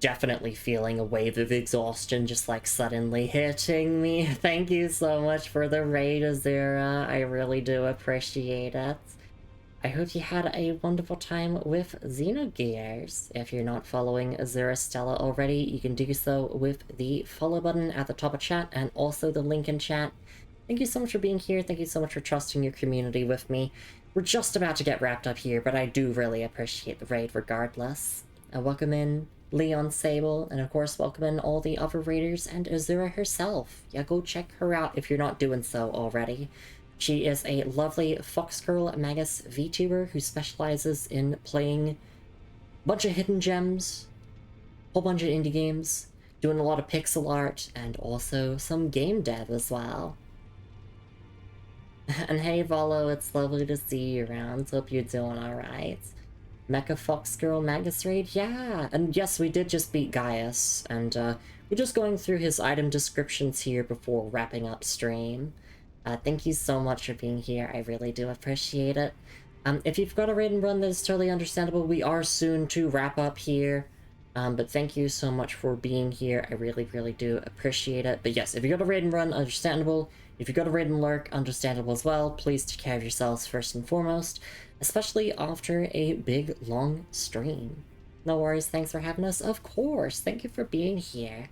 Definitely feeling a wave of exhaustion just like suddenly hitting me. Thank you so much for the raid, Azura. I really do appreciate it. I hope you had a wonderful time with Xenogears. If you're not following Azura Stella already, you can do so with the follow button at the top of chat and also the link in chat. Thank you so much for being here. Thank you so much for trusting your community with me. We're just about to get wrapped up here, but I do really appreciate the raid regardless. Welcome in Leon Sable, and of course welcome in all the other raiders and Azura herself. Yeah, go check her out if you're not doing so already. She is a lovely Foxgirl Magus VTuber who specializes in playing a bunch of hidden gems, a whole bunch of indie games, doing a lot of pixel art, and also some game dev as well. And hey Volo, it's lovely to see you around. Hope you're doing alright. Mecha Foxgirl Magus Raid? Yeah! And yes, we did just beat Gaius, and we're just going through his item descriptions here before wrapping up stream. Thank you so much for being here, I really do appreciate it. If you've got a raid and run, that is totally understandable. We are soon to wrap up here. But thank you so much for being here, I really, really do appreciate it. But yes, if you got a raid and run, understandable. If you got a raid and lurk, understandable as well. Please take care of yourselves first and foremost, especially after a big, long stream. No worries, thanks for having us. Of course, thank you for being here.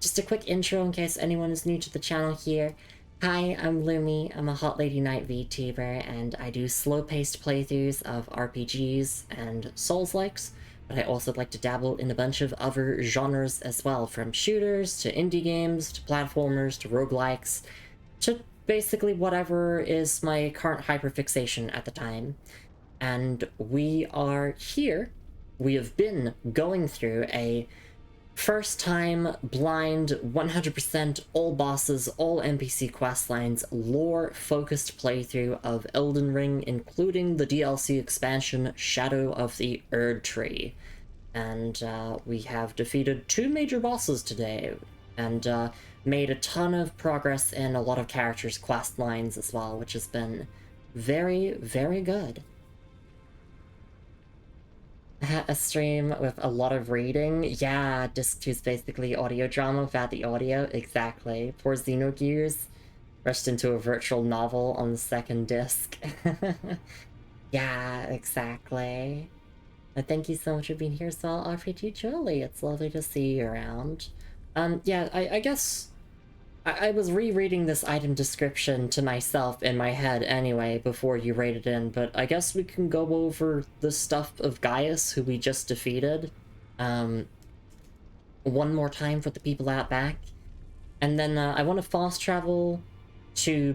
Just a quick intro in case anyone is new to the channel here. Hi, I'm Lumi, I'm a Hot Lady Knight VTuber, and I do slow-paced playthroughs of RPGs and Souls-likes, but I also like to dabble in a bunch of other genres as well, from shooters, to indie games, to platformers, to roguelikes, to basically whatever is my current hyperfixation at the time. And we are here, we have been going through a first-time, blind, 100% all bosses, all NPC questlines, lore-focused playthrough of Elden Ring, including the DLC expansion Shadow of the Erd Tree. And we have defeated 2 major bosses today, and made a ton of progress in a lot of characters' quest lines as well, which has been very, very good. A stream with a lot of reading. Yeah, disc 2 is basically audio drama without the audio. Exactly. Poor Xenogears rushed into a virtual novel on the second disc. Yeah, exactly. And thank you so much for being here, so I'll offer to you, Julie. It's lovely to see you around. Yeah, I guess I was rereading this item description to myself in my head anyway before you rated in, but I guess we can go over the stuff of Gaius, who we just defeated, one more time for the people out back. And then I want to fast travel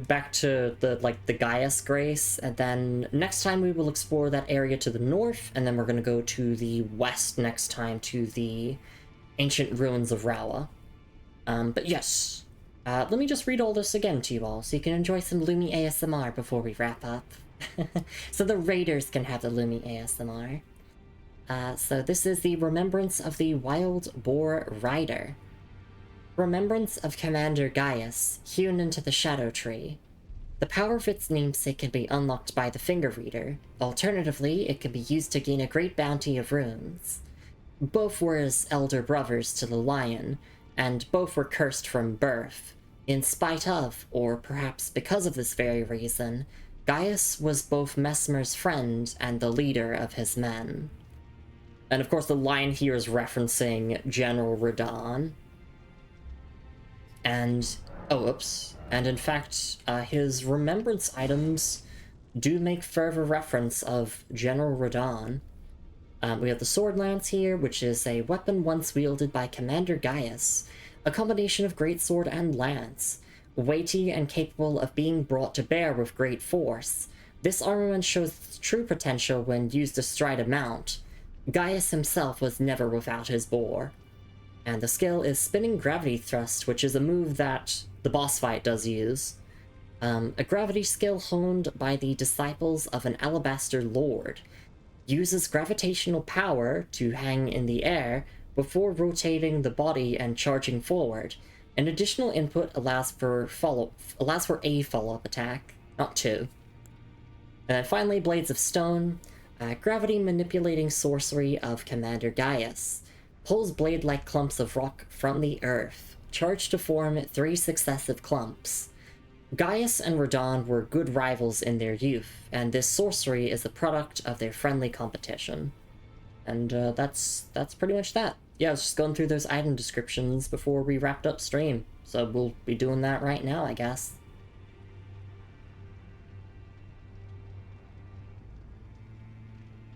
back to the Gaius Grace, and then next time we will explore that area to the north, and then we're gonna go to the west next time to the ancient ruins of Rawa. But yes, let me just read all this again to you all, so you can enjoy some Lumi ASMR before we wrap up. So the raiders can have the Lumi ASMR. So this is the Remembrance of the Wild Boar Rider. Remembrance of Commander Gaius, hewn into the Shadow Tree. The power of its namesake can be unlocked by the Finger Reader. Alternatively, it can be used to gain a great bounty of runes. Both were as elder brothers to the lion, and both were cursed from birth. In spite of, or perhaps because of this very reason, Gaius was both Messmer's friend and the leader of his men. And of course the line here is referencing General Radahn. And, oh, oops. And in fact, his remembrance items do make further reference of General Radahn. We have the Sword Lance here, which is a weapon once wielded by Commander Gaius, a combination of greatsword and lance, weighty and capable of being brought to bear with great force. This armament shows true potential when used astride a mount. Gaius himself was never without his boar. And the skill is Spinning Gravity Thrust, which is a move that the boss fight does use. A gravity skill honed by the disciples of an Alabaster Lord. Uses gravitational power to hang in the air before rotating the body and charging forward. An additional input allows for a follow-up attack, not two. And then finally, Blades of Stone, gravity manipulating sorcery of Commander Gaius. Pulls blade-like clumps of rock from the earth, charged to form 3 successive clumps. Gaius and Radahn were good rivals in their youth, and this sorcery is a product of their friendly competition. And that's pretty much that. Yeah, I was just going through those item descriptions before we wrapped up stream, so we'll be doing that right now, I guess.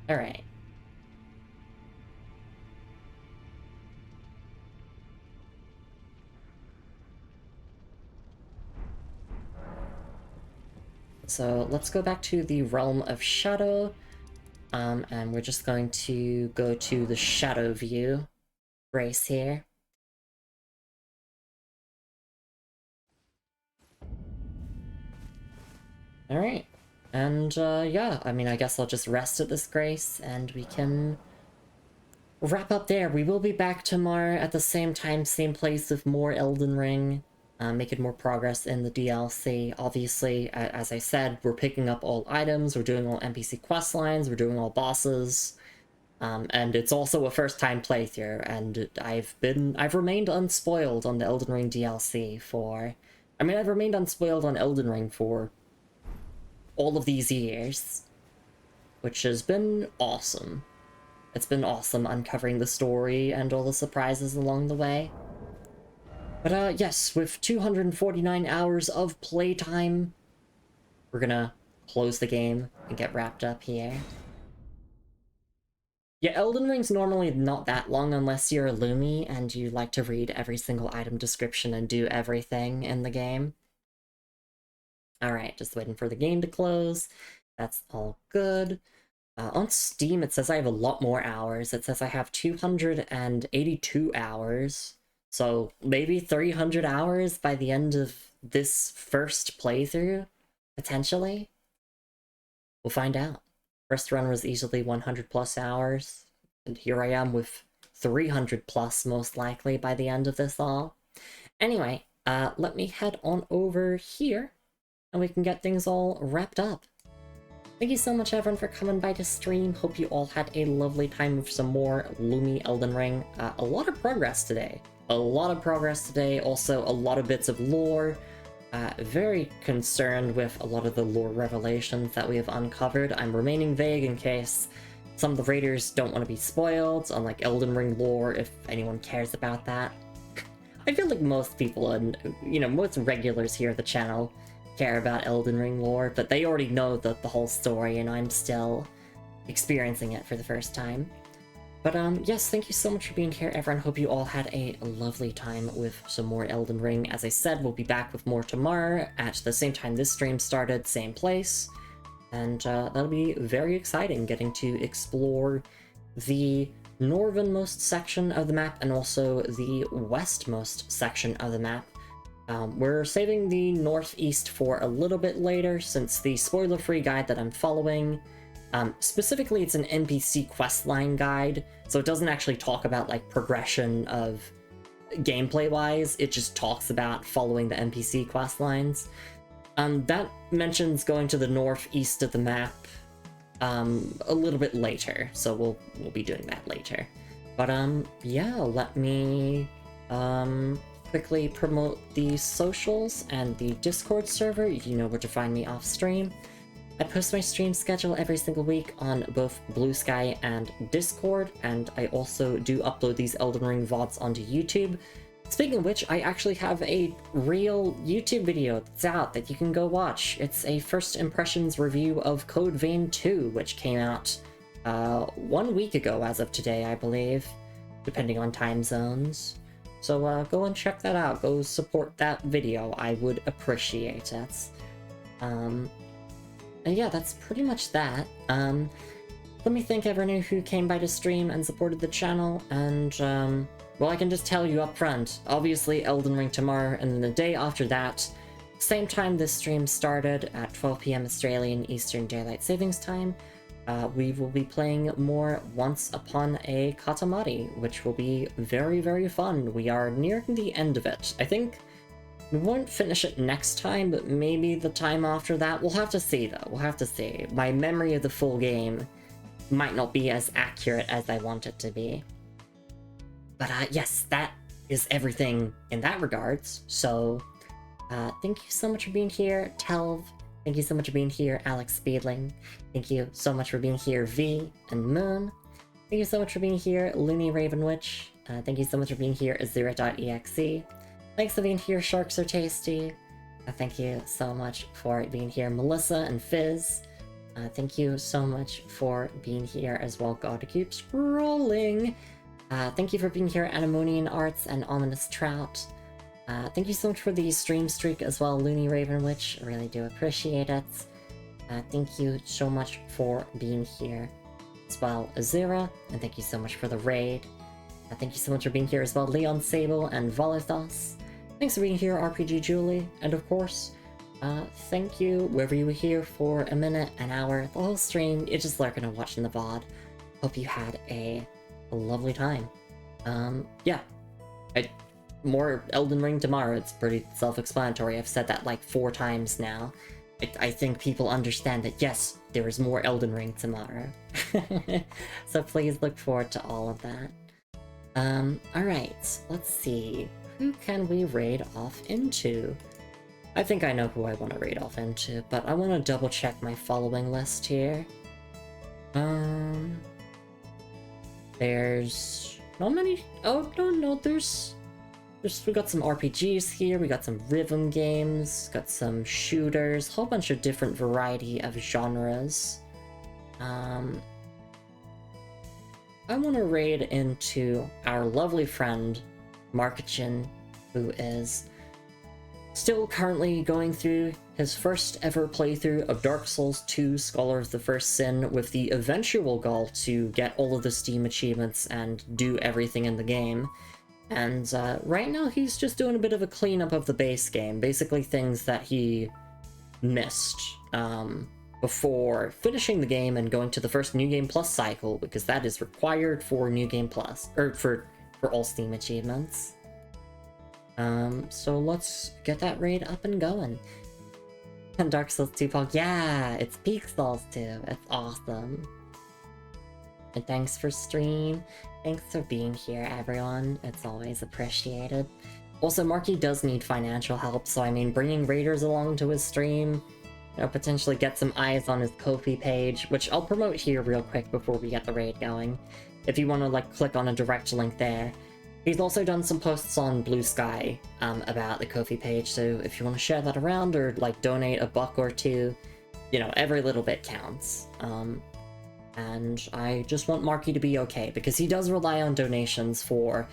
Alright. So let's go back to the Realm of Shadow, and we're just going to go to the Shadow View race here. Alright, and yeah, I mean, I guess I'll just rest at this grace, and we can wrap up there. We will be back tomorrow at the same time, same place with more Elden Ring. Making more progress in the DLC. Obviously, as I said, we're picking up all items, we're doing all NPC quest lines, we're doing all bosses, and it's also a first-time playthrough, and I've remained unspoiled on the Elden Ring DLC I've remained unspoiled on Elden Ring for all of these years, which has been awesome. It's been awesome uncovering the story and all the surprises along the way. But yes, with 249 hours of playtime, we're gonna close the game and get wrapped up here. Yeah, Elden Ring's normally not that long unless you're a Lumi and you like to read every single item description and do everything in the game. Alright, just waiting for the game to close. That's all good. On Steam, it says I have a lot more hours. It says I have 282 hours. So maybe 300 hours by the end of this first playthrough, potentially? We'll find out. First run was easily 100 plus hours, and here I am with 300 plus most likely by the end of this all. Anyway, let me head on over here, and we can get things all wrapped up. Thank you so much, everyone, for coming by to stream. Hope you all had a lovely time with some more Lumi Elden Ring. A lot of progress today. Also, a lot of bits of lore. Very concerned with a lot of the lore revelations that we have uncovered. I'm remaining vague in case some of the raiders don't want to be spoiled, unlike Elden Ring lore, if anyone cares about that. I feel like most people, and most regulars here at the channel care about Elden Ring lore, but they already know the whole story, and I'm still experiencing it for the first time. But yes, thank you so much for being here, everyone. Hope you all had a lovely time with some more Elden Ring. As I said, we'll be back with more tomorrow at the same time this stream started, same place. And that'll be very exciting, getting to explore the northernmost section of the map and also the westmost section of the map. We're saving the northeast for a little bit later, since the spoiler-free guide that I'm following, specifically it's an NPC questline guide, so it doesn't actually talk about like progression of gameplay-wise, it just talks about following the NPC questlines. That mentions going to the northeast of the map a little bit later, so we'll be doing that later. But yeah, let me quickly promote the socials and the Discord server. You know where to find me off stream. I post my stream schedule every single week on both Blue Sky and Discord, and I also do upload these Elden Ring VODs onto YouTube. Speaking of which, I actually have a real YouTube video that's out that you can go watch. It's a first impressions review of Code Vein 2, which came out 1 week ago as of today, I believe, depending on time zones. So go and check that out. Go support that video. I would appreciate it. And yeah, that's pretty much that. Let me thank everyone who came by to stream and supported the channel, and well, I can just tell you up front, obviously Elden Ring tomorrow, and then the day after that, same time this stream started, at 12 PM Australian Eastern Daylight Savings Time, we will be playing more Once Upon a Katamari, which will be very, very fun. We are nearing the end of it. I think we won't finish it next time, but maybe the time after that. We'll have to see, though. We'll have to see. My memory of the full game might not be as accurate as I want it to be. But yes, that is everything in that regards. So, thank you so much for being here, Telv. Thank you so much for being here, Alex Speedling. Thank you so much for being here, V and Moon. Thank you so much for being here, Lumi Ravenwitch. Thank you so much for being here, Azura.exe. Thanks for being here, Sharks Are Tasty. Thank you so much for being here, Melissa and Fizz. Thank you so much for being here as well, God Keeps Rolling. Thank you for being here, Anemonian Arts and Ominous Trout. Thank you so much for the stream streak as well, Looney Ravenwitch. I really do appreciate it. Thank you so much for being here as well, Azura. And thank you so much for the raid. Thank you so much for being here as well, Leon Sable and Volithos. Thanks for being here, RPG Julie. And of course, thank you, whether you were here for a minute, an hour, the whole stream, you're just lurking and watching the VOD. Hope you had a lovely time. Yeah. More Elden Ring tomorrow, it's pretty self-explanatory. I've said that like 4 times now. I think people understand that yes, there is more Elden Ring tomorrow. So please look forward to all of that. Alright, let's see. Who can we raid off into? I think I know who I want to raid off into, but I want to double check my following list here. There's not many. Oh no, we got some RPGs here. We got some rhythm games. Got some shooters. Whole bunch of different variety of genres. I want to raid into our lovely friend Markachin, who is still currently going through his first ever playthrough of Dark Souls 2 Scholar of the First Sin, with the eventual goal to get all of the Steam achievements and do everything in the game. And right now he's just doing a bit of a cleanup of the base game, basically things that he missed before finishing the game and going to the first New Game Plus cycle, because that is required for New Game Plus, or for all Steam achievements. So let's get that raid up and going. And Dark Souls 2 Pog, yeah, it's Peak Souls 2. It's awesome. And thanks for stream. Thanks for being here, everyone. It's always appreciated. Also, Marky does need financial help, so I mean, bringing raiders along to his stream, you know, potentially get some eyes on his Ko-fi page, which I'll promote here real quick before we get the raid going. If you want to, like, click on a direct link there. He's also done some posts on Blue Sky about the Ko-fi page, so if you want to share that around or, like, donate $1 or $2, you know, every little bit counts. And I just want Marky to be okay, because he does rely on donations for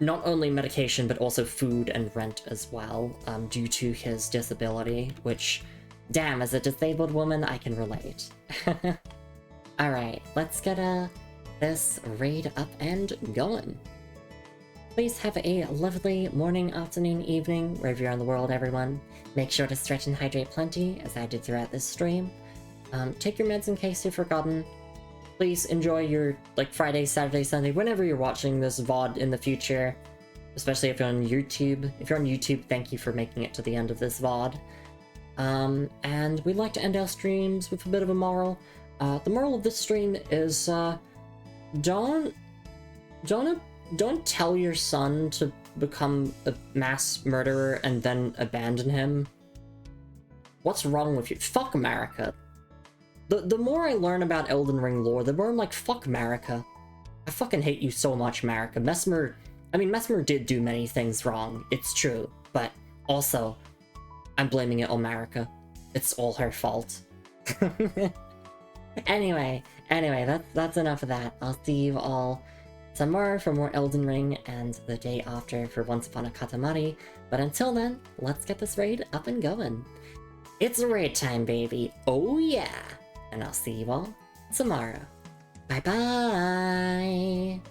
not only medication, but also food and rent as well, due to his disability, which, damn, as a disabled woman, I can relate. Alright, let's get this raid up and going. Please have a lovely morning, afternoon, evening, wherever you're in the world, everyone. Make sure to stretch and hydrate plenty, as I did throughout this stream. Take your meds in case you've forgotten. Please enjoy your, like, Friday, Saturday, Sunday, whenever you're watching this VOD in the future. Especially if you're on YouTube. If you're on YouTube, thank you for making it to the end of this VOD. And we'd like to end our streams with a bit of a moral. The moral of this stream is, don't tell your son to become a mass murderer and then abandon him. What's wrong with you? Fuck America. The more I learn about Elden Ring lore, the more I'm like, fuck America. I fucking hate you so much, America. Messmer did do many things wrong, it's true, but also, I'm blaming it on America. It's all her fault. Anyway, that's enough of that. I'll see you all tomorrow for more Elden Ring, and the day after for Once Upon a Katamari. But until then, let's get this raid up and going. It's raid time, baby. Oh yeah! And I'll see you all tomorrow. Bye-bye!